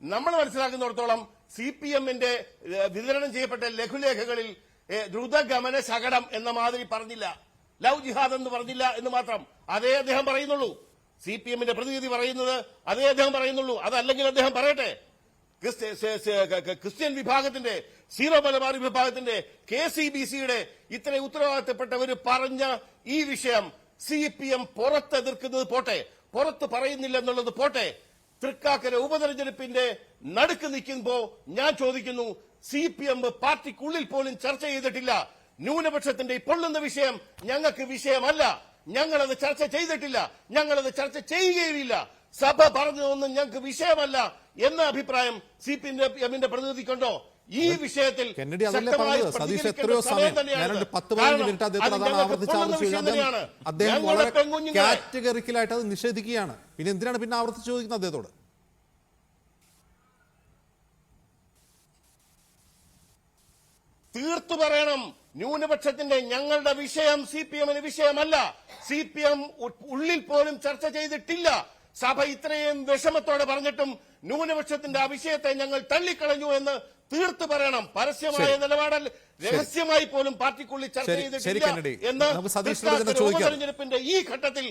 [SPEAKER 9] നമ്മൾ മനസ്സിലാക്കുന്നിടത്തോളം CPMന്റെ വിതരണം ചെയ്യപ്പെട്ട ലഘുലേഖകളിൽ ദ്രുതഗമന ശകടം എന്ന മാതിരി പറഞ്ഞില്ല, ലവ് ജിഹാദ് എന്ന് പറഞ്ഞില്ല എന്ന് മാത്രം. അതേ അദ്ദേഹം പറയുന്നുള്ളൂ. CPMന്റെ പ്രതിനിധി പറയുന്നത് അതേ അദ്ദേഹം പറയുന്നുള്ളൂ. അതല്ലെങ്കിൽ അദ്ദേഹം പറയട്ടെ. ക്രിസ്ത്യൻ വിഭാഗത്തിന്റെ, സീറോ മലബാർ വിഭാഗത്തിന്റെ, KCBCയുടെ ഇത്രയും ഉത്തരവാദിത്തപ്പെട്ടവർ പറഞ്ഞ ഈ വിഷയം CPM പുറത്തെതിർക്കുന്നത് പോട്ടെ, പുറത്ത് പറയുന്നില്ല എന്നുള്ളത് പോട്ടെ, തൃക്കാക്കര ഉപതെരഞ്ഞെടുപ്പിന്റെ നടുക്ക് നിൽക്കുമ്പോ ഞാൻ ചോദിക്കുന്നു, CPM പാർട്ടിക്കുള്ളിൽ പോലും ചർച്ച ചെയ്തിട്ടില്ല. ന്യൂനപക്ഷത്തിന്റെ പൊള്ളുന്ന വിഷയം ഞങ്ങൾക്ക് വിഷയമല്ല, ഞങ്ങളത് ചർച്ച ചെയ്തിട്ടില്ല, ഞങ്ങളത് ചർച്ച ചെയ്യുകയുമില്ല, സഭ പറഞ്ഞതൊന്നും ഞങ്ങൾക്ക് വിഷയമല്ല എന്ന അഭിപ്രായം CPMന്റെ പ്രതിനിധിക്കുണ്ടോ? ഈ വിഷയത്തിൽ
[SPEAKER 4] കാറ്റഗറിക്കലായിട്ട് അത് നിഷേധിക്കുകയാണ്. പിന്നെ എന്തിനാണ് പിന്നെ ആവർത്തിച്ച് ചോദിക്കുന്നത് അദ്ദേഹത്തോട്?
[SPEAKER 9] തീർത്തു പറയണം. ന്യൂനപക്ഷത്തിന്റെ ഞങ്ങളുടെ വിഷയം CPMന് വിഷയമല്ല. CPM ഉള്ളിൽ പോലും ചർച്ച ചെയ്തിട്ടില്ല. സഭ ഇത്രയും വിഷമത്തോടെ പറഞ്ഞിട്ടും ന്യൂനപക്ഷത്തിന്റെ ആ വിഷയത്തെ ഞങ്ങൾ തള്ളിക്കളഞ്ഞു എന്ന് തീർത്തു പറയണം. പരസ്യമായ നിലപാടൽ രഹസ്യമായി പോലും പാർട്ടിക്കുള്ളിൽ ചർച്ച ചെയ്തിട്ടില്ല എന്ന് ഉപതെരഞ്ഞെടുപ്പിന്റെ ഈ ഘട്ടത്തിൽ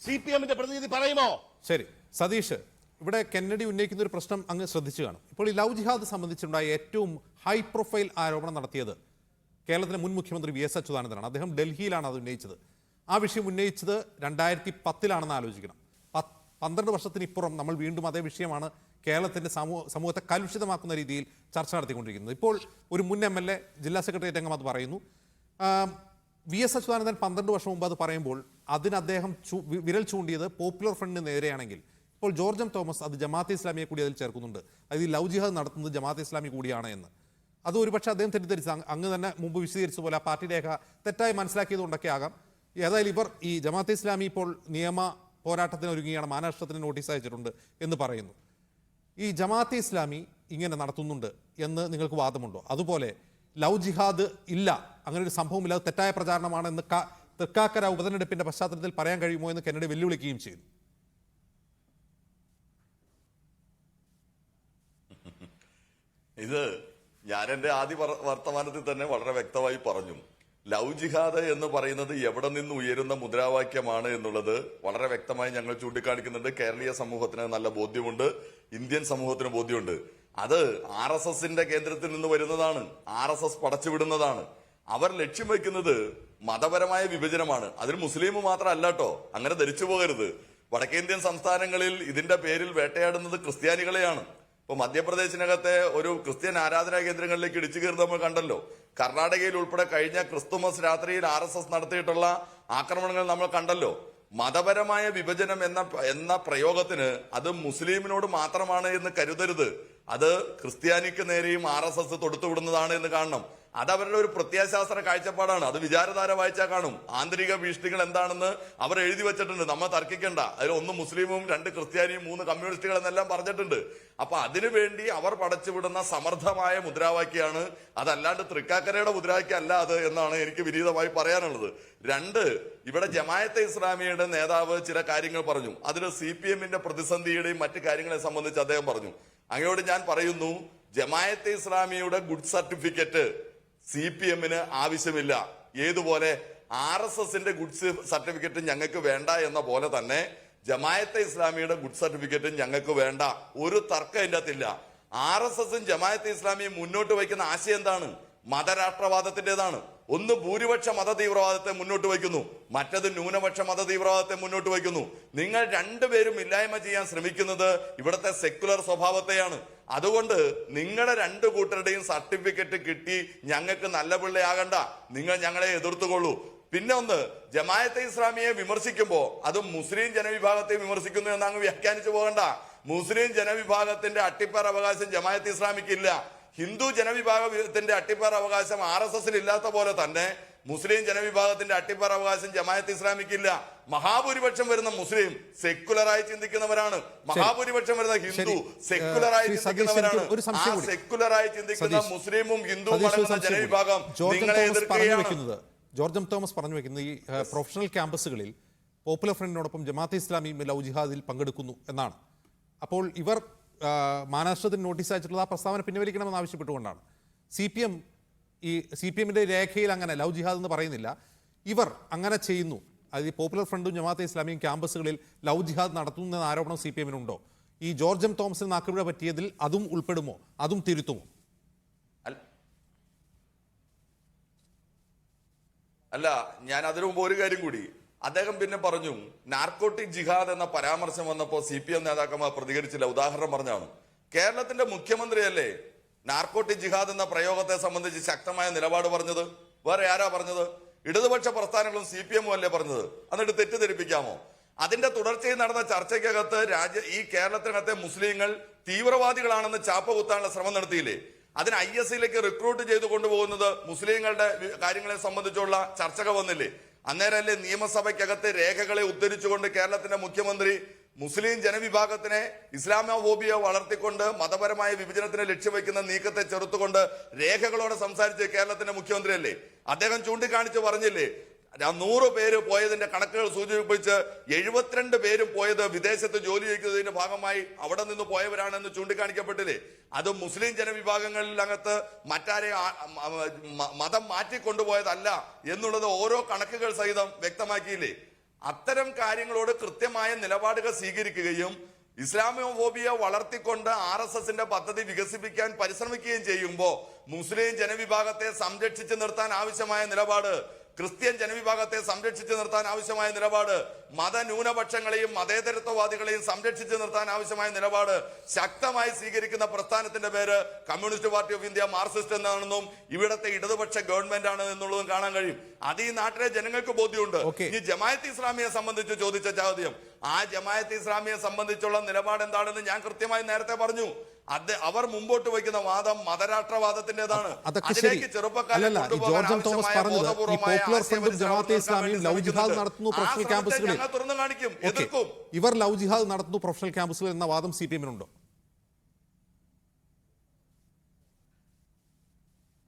[SPEAKER 9] CPMന്റെ പ്രതിനിധി പറയുമോ?
[SPEAKER 4] ശരി സതീഷ്, ഇവിടെ കെന്നഡി ഉന്നയിക്കുന്ന ഒരു പ്രശ്നം അങ്ങ് ശ്രദ്ധിച്ചു കാണും. ഇപ്പോൾ ഈ ലവ് ജിഹാദ് സംബന്ധിച്ചുണ്ടായ ഏറ്റവും ഹൈ പ്രൊഫൈൽ ആരോപണം നടത്തിയത് കേരളത്തിലെ മുൻ മുഖ്യമന്ത്രി VS അച്യുതാനന്ദനാണ്. അദ്ദേഹം ഡൽഹിയിലാണ് അത് ഉന്നയിച്ചത്. ആ വിഷയം ഉന്നയിച്ചത് 2010 ആലോചിക്കണം. 12 വർഷത്തിനിപ്പുറം നമ്മൾ വീണ്ടും അതേ വിഷയമാണ് കേരളത്തിന്റെ സമൂഹത്തെ കലുഷിതമാക്കുന്ന രീതിയിൽ ചർച്ച നടത്തിക്കൊണ്ടിരിക്കുന്നത്. ഇപ്പോൾ ഒരു മുൻ MLA ജില്ലാ സെക്രട്ടേറിയറ്റ് അംഗം അത് പറയുന്നു. VS അച്യുതാനന്ദൻ 12 വർഷം മുമ്പ് അത് പറയുമ്പോൾ അതിന് അദ്ദേഹം വിരൽ ചൂണ്ടിയത് പോപ്പുലർ ഫ്രണ്ടിന് നേരെയാണെങ്കിൽ ഇപ്പോൾ ജോർജ് തോമസ് അത് ജമാഅത്തെ ഇസ്ലാമിയെ കൂടി അതിൽ ചേർക്കുന്നുണ്ട്. അത് ഈ ലവ് ജിഹാദ് നടത്തുന്നത് ജമാഅത്തെ ഇസ്ലാമി കൂടിയാണ് എന്ന്. അത് ഒരുപക്ഷെ അദ്ദേഹം തെറ്റിദ്ധരിച്ച അങ്ങ് തന്നെ മുമ്പ് വിശദീകരിച്ച പോലെ ആ പാർട്ടി രേഖ തെറ്റായി മനസ്സിലാക്കിയതുകൊണ്ടൊക്കെ ആകാം. ഏതായാലും ഇവർ ഈ ജമാഅത്തെ ഇസ്ലാമി ഇപ്പോൾ നിയമ പോരാട്ടത്തിന് ഒരുങ്ങിയാണ്, മാനനഷ്ടത്തിന് നോട്ടീസ് അയച്ചിട്ടുണ്ട് എന്ന് പറയുന്നു. ഈ ജമാഅത്തെ ഇസ്ലാമി ഇങ്ങനെ നടത്തുന്നുണ്ട് എന്ന് നിങ്ങൾക്ക് വാദമുണ്ടോ? അതുപോലെ ലവ് ജിഹാദ് ഇല്ല, അങ്ങനെ ഒരു സംഭവമില്ല, അത് തെറ്റായ പ്രചാരണമാണ് എന്ന് തൃക്കാക്കര ഉപതെരഞ്ഞെടുപ്പിന്റെ പശ്ചാത്തലത്തിൽ പറയാൻ കഴിയുമോ എന്ന് കെന്നഡി വെല്ലുവിളിക്കുകയും ചെയ്തു.
[SPEAKER 6] ഇത് ഞാൻ എൻ്റെ ആദ്യ വർത്തമാനത്തിൽ തന്നെ വളരെ വ്യക്തമായി പറഞ്ഞു. ലവ് ജിഹാദ് എന്ന് പറയുന്നത് എവിടെ നിന്ന് ഉയരുന്ന മുദ്രാവാക്യമാണ് എന്നുള്ളത് വളരെ വ്യക്തമായി ഞങ്ങൾ ചൂണ്ടിക്കാണിക്കുന്നുണ്ട്. കേരളീയ സമൂഹത്തിന് നല്ല ബോധ്യമുണ്ട്, ഇന്ത്യൻ സമൂഹത്തിന് ബോധ്യമുണ്ട്. അത് RSSന്റെ കേന്ദ്രത്തിൽ നിന്ന് വരുന്നതാണ്, RSS പടച്ചുവിടുന്നതാണ്. അവർ ലക്ഷ്യം വയ്ക്കുന്നത് മതപരമായ വിഭജനമാണ്. അതിൽ മുസ്ലിം മാത്രമല്ല കേട്ടോ, അങ്ങനെ ധരിച്ചു പോകരുത്. വടക്കേന്ത്യൻ സംസ്ഥാനങ്ങളിൽ ഇതിന്റെ പേരിൽ വേട്ടയാടുന്നത് ക്രിസ്ത്യാനികളെയാണ്. ഇപ്പൊ മധ്യപ്രദേശിനകത്തെ ഒരു ക്രിസ്ത്യൻ ആരാധനാ കേന്ദ്രങ്ങളിലേക്ക് ഇടിച്ചു കയറുന്നത് നമ്മൾ കണ്ടല്ലോ. കർണാടകയിൽ ഉൾപ്പെടെ കഴിഞ്ഞ ക്രിസ്തുമസ് രാത്രിയിൽ RSS നടത്തിയിട്ടുള്ള ആക്രമണങ്ങൾ നമ്മൾ കണ്ടല്ലോ. മതപരമായ വിഭജനം എന്ന പ്രയോഗത്തിന് അത് മുസ്ലിമിനോട് മാത്രമാണ് എന്ന് കരുതരുത്. അത് ക്രിസ്ത്യാനിക്ക് നേരെയും RSS തൊടുത്തുവിടുന്നതാണ് എന്ന് കാണണം. അത് അവരുടെ ഒരു പ്രത്യയശാസ്ത്ര കാഴ്ചപ്പാടാണ്. അത് വിചാരധാര വായിച്ചാൽ കാണും. ആന്തരിക ഭീഷണികൾ എന്താണെന്ന് അവർ എഴുതി വെച്ചിട്ടുണ്ട്. നമ്മൾ തർക്കിക്കണ്ട. അതിൽ 1 മുസ്ലിമും 2 ക്രിസ്ത്യാനിയും 3 കമ്മ്യൂണിസ്റ്റുകൾ എന്നെല്ലാം പറഞ്ഞിട്ടുണ്ട്. അപ്പൊ അതിനുവേണ്ടി അവർ പടച്ചുവിടുന്ന സമർത്ഥമായ മുദ്രാവാക്യാണ്. അതല്ലാണ്ട് തൃക്കാക്കരയുടെ മുദ്രാവാക്യം അല്ല അത് എന്നാണ് എനിക്ക് വിനീതമായി പറയാനുള്ളത്. 2, ഇവിടെ ജമായത്തെ ഇസ്ലാമിയുടെ നേതാവ് ചില കാര്യങ്ങൾ പറഞ്ഞു. അതിൽ CPMന്റെ പ്രതിസന്ധിയുടെയും മറ്റു കാര്യങ്ങളെ സംബന്ധിച്ച് അദ്ദേഹം പറഞ്ഞു. അങ്ങയോട് ഞാൻ പറയുന്നു, ജമായത്തെ ഇസ്ലാമിയുടെ ഗുഡ് സർട്ടിഫിക്കറ്റ് CPMന് ആവശ്യമില്ല. ഏതുപോലെ RSSന്റെ ഗുഡ് സർട്ടിഫിക്കറ്റ് ഞങ്ങൾക്ക് വേണ്ട എന്ന പോലെ തന്നെ ജമായത്തെ ഇസ്ലാമിയുടെ ഗുഡ് സർട്ടിഫിക്കറ്റ് ഞങ്ങൾക്ക് വേണ്ട. ഒരു തർക്കം അതിൻ്റെ അകത്തില്ല. RSSും ജമായത്തെ ഇസ്ലാമിയും മുന്നോട്ട് വയ്ക്കുന്ന ആശയം എന്താണ്? മതരാഷ്ട്രവാദത്തിൻ്റെതാണ്. ഒന്ന് ഭൂരിപക്ഷ മത തീവ്രവാദത്തെ മുന്നോട്ട് വയ്ക്കുന്നു, മറ്റത് ന്യൂനപക്ഷ മത തീവ്രവാദത്തെ മുന്നോട്ട് വയ്ക്കുന്നു. നിങ്ങൾ രണ്ടുപേരും ഇല്ലായ്മ ചെയ്യാൻ ശ്രമിക്കുന്നത് ഇവിടുത്തെ സെക്യുലർ സ്വഭാവത്തെയാണ്. അതുകൊണ്ട് നിങ്ങളുടെ 2 കൂട്ടരുടെയും സർട്ടിഫിക്കറ്റ് കിട്ടി ഞങ്ങൾക്ക് നല്ല പിള്ളയാകണ്ട, നിങ്ങൾ ഞങ്ങളെ എതിർത്തുകൊള്ളൂ. പിന്നെ ഒന്ന്, ജമായത്തെ ഇസ്ലാമിയെ വിമർശിക്കുമ്പോ അത് മുസ്ലിം ജനവിഭാഗത്തെ വിമർശിക്കുന്നു എന്നങ്ങ് വ്യാഖ്യാനിച്ചു പോകണ്ട. മുസ്ലിം ജനവിഭാഗത്തിന്റെ അട്ടിപ്പേർ അവകാശം ജമായത്തെ ഇസ്ലാമിക്കില്ല. ഹിന്ദു ജനവിഭാഗത്തിന്റെ അട്ടിപ്പേർ അവകാശം RSSന് ഇല്ലാത്ത പോലെ തന്നെ മുസ്ലിം ജനവിഭാഗത്തിന്റെ അട്ടിപ്പേർ അവകാശം ജമായത്ത് ഇസ്ലാമിക്കില്ല. മഹാഭൂരിപക്ഷം വരുന്ന മുസ്ലിം സെക്യുലറായി ചിന്തിക്കുന്നവരാണ്. മഹാഭൂരിപക്ഷം വരുന്ന ഹിന്ദു സെക്യുലറായി ചിന്തിക്കുന്നവരാണ്. ആ സെക്യുലറായി ചിന്തിക്കുന്ന മുസ്ലിമും ഹിന്ദുവും അടങ്ങുന്ന ജനവിഭാഗം നിങ്ങളെ എതിർക്കുകയാണ്.
[SPEAKER 4] ജോർജ് എം തോമസ് പറഞ്ഞു വെക്കുന്നത് ഈ പ്രൊഫഷണൽ ക്യാമ്പസുകളിൽ പോപ്പുലർ ഫ്രണ്ടിനോടൊപ്പം ജമാഅത്തെ ഇസ്ലാമിയും ലവ് ജിഹാദിൽ പങ്കെടുക്കുന്നു എന്നാണ്. അപ്പോൾ ഇവർ മാനരാഷ്ട്രത്തിന് നോട്ടീസ് അയച്ചിട്ടുള്ള ആ പ്രസ്താവന പിൻവലിക്കണമെന്ന് ആവശ്യപ്പെട്ടുകൊണ്ടാണ്. CPMന്റെ രേഖയിൽ അങ്ങനെ ലവ് ജിഹാദ് എന്ന് പറയുന്നില്ല. ഇവർ അങ്ങനെ ചെയ്യുന്നു, അത് ഈ പോപ്പുലർ ഫ്രണ്ടും ജമാഅത്തെ ഇസ്ലാമിയും ക്യാമ്പസുകളിൽ ലവ് ജിഹാദ് നടത്തുന്ന ആരോപണം CPMനുണ്ടോ? ഈ ജോർജ് എം തോമസിന് നാക്കുപിഴ പറ്റിയതിൽ അതും ഉൾപ്പെടുമോ? അതും തിരുത്തുമോ?
[SPEAKER 6] അല്ല, ഞാൻ അതിനു മുമ്പ് ഒരു കാര്യം കൂടി. അദ്ദേഹം പിന്നെ പറഞ്ഞു, നാർക്കോട്ടിക് ജിഹാദ് എന്ന പരാമർശം വന്നപ്പോൾ CPM നേതാക്കന്മാർ പ്രതികരിച്ചില്ല. ഉദാഹരണം പറഞ്ഞാണ്, കേരളത്തിന്റെ മുഖ്യമന്ത്രിയല്ലേ നാർക്കോട്ടിക് ജിഹാദ് എന്ന പ്രയോഗത്തെ സംബന്ധിച്ച് ശക്തമായ നിലപാട് പറഞ്ഞത്? വേറെ ആരാ പറഞ്ഞത്? ഇടതുപക്ഷ പ്രസ്ഥാനങ്ങളും CPM അല്ലേ പറഞ്ഞത്? എന്നിട്ട് തെറ്റിദ്ധരിപ്പിക്കാമോ? അതിന്റെ തുടർച്ചയിൽ നടന്ന ചർച്ചയ്ക്കകത്ത് ഈ കേരളത്തിനകത്തെ മുസ്ലിങ്ങൾ തീവ്രവാദികളാണെന്ന് ചാപ്പ കുത്താനുള്ള ശ്രമം നടത്തിയില്ലേ? അതിന് ISയിലേക്ക് റിക്രൂട്ട് ചെയ്ത് കൊണ്ടുപോകുന്നത് മുസ്ലിങ്ങളുടെ കാര്യങ്ങളെ സംബന്ധിച്ചുള്ള ചർച്ചകൾ വന്നില്ലേ? അന്നേരമല്ലേ നിയമസഭയ്ക്കകത്ത് രേഖകളെ ഉദ്ധരിച്ചുകൊണ്ട് കേരളത്തിന്റെ മുഖ്യമന്ത്രി മുസ്ലിം ജനവിഭാഗത്തിനെ ഇസ്ലാമോഫോബിയ വളർത്തിക്കൊണ്ട് മതപരമായ വിഭജനത്തിന് ലക്ഷ്യം വയ്ക്കുന്ന നീക്കത്തെ ചെറുത്തുകൊണ്ട് രേഖകളോടെ സംസാരിച്ച് കേരളത്തിന്റെ മുഖ്യമന്ത്രിയല്ലേ? അദ്ദേഹം ചൂണ്ടിക്കാണിച്ച് പറഞ്ഞില്ലേ, 100 പേര് പോയതിന്റെ കണക്കുകൾ സൂചിപ്പിച്ച് 72 പേരും പോയത് വിദേശത്ത് ജോലി ചെയ്യുന്നതിന്റെ ഭാഗമായി അവിടെ നിന്ന് പോയവരാണെന്ന് ചൂണ്ടിക്കാണിക്കപ്പെട്ടില്ലേ? അത് മുസ്ലിം ജനവിഭാഗങ്ങളിൽ അകത്ത് മറ്റാരെ മതം മാറ്റിക്കൊണ്ടുപോയതല്ല എന്നുള്ളത് ഓരോ കണക്കുകൾ സഹിതം വ്യക്തമാക്കിയില്ലേ? അത്തരം കാര്യങ്ങളോട് കൃത്യമായ നിലപാടുകൾ സ്വീകരിക്കുകയും ഇസ്ലാമോഫോബിയ വളർത്തിക്കൊണ്ട് RSSന്റെ പദ്ധതി വികസിപ്പിക്കാൻ പരിശ്രമിക്കുകയും ചെയ്യുമ്പോൾ മുസ്ലിം ജനവിഭാഗത്തെ സംരക്ഷിച്ചു നിർത്താൻ ആവശ്യമായ നിലപാട്, ക്രിസ്ത്യൻ ജനവിഭാഗത്തെ സംരക്ഷിച്ചു നിർത്താൻ ആവശ്യമായ നിലപാട്, മതന്യൂനപക്ഷങ്ങളെയും മതേതരത്വവാദികളെയും സംരക്ഷിച്ചു നിർത്താൻ ആവശ്യമായ നിലപാട് ശക്തമായി സ്വീകരിക്കുന്ന പ്രസ്ഥാനത്തിന്റെ പേര് communist party of India, Marxist എന്നാണെന്നും ഇവിടത്തെ ഇടതുപക്ഷ ഗവൺമെന്റ് ആണ് എന്നുള്ളതും കാണാൻ കഴിയും. അത് ഈ നാട്ടിലെ ജനങ്ങൾക്ക് ബോധ്യമുണ്ട്. ഈ ജമാഅത്തെ ഇസ്ലാമിയെ സംബന്ധിച്ച് ചോദിച്ച ചോദ്യം, ആ ജമാഅത്തെ ഇസ്ലാമിയെ സംബന്ധിച്ചുള്ള നിലപാട് എന്താണെന്ന് ഞാൻ കൃത്യമായി നേരത്തെ പറഞ്ഞു. അവർ മുമ്പോട്ട് വയ്ക്കുന്ന വാദം മതരാഷ്ട്രവാദത്തിന്റേതാണ്. അതിലേക്ക് ചെറുപ്പക്കാരെ തുറന്നു കാണിക്കും, എതിർക്കും.
[SPEAKER 4] ഇവർ ലവ് ജിഹാദ് നടത്തുന്നു പ്രൊഫഷണൽ ക്യാമ്പസുകളിൽ എന്ന വാദം CPMനുണ്ടോ?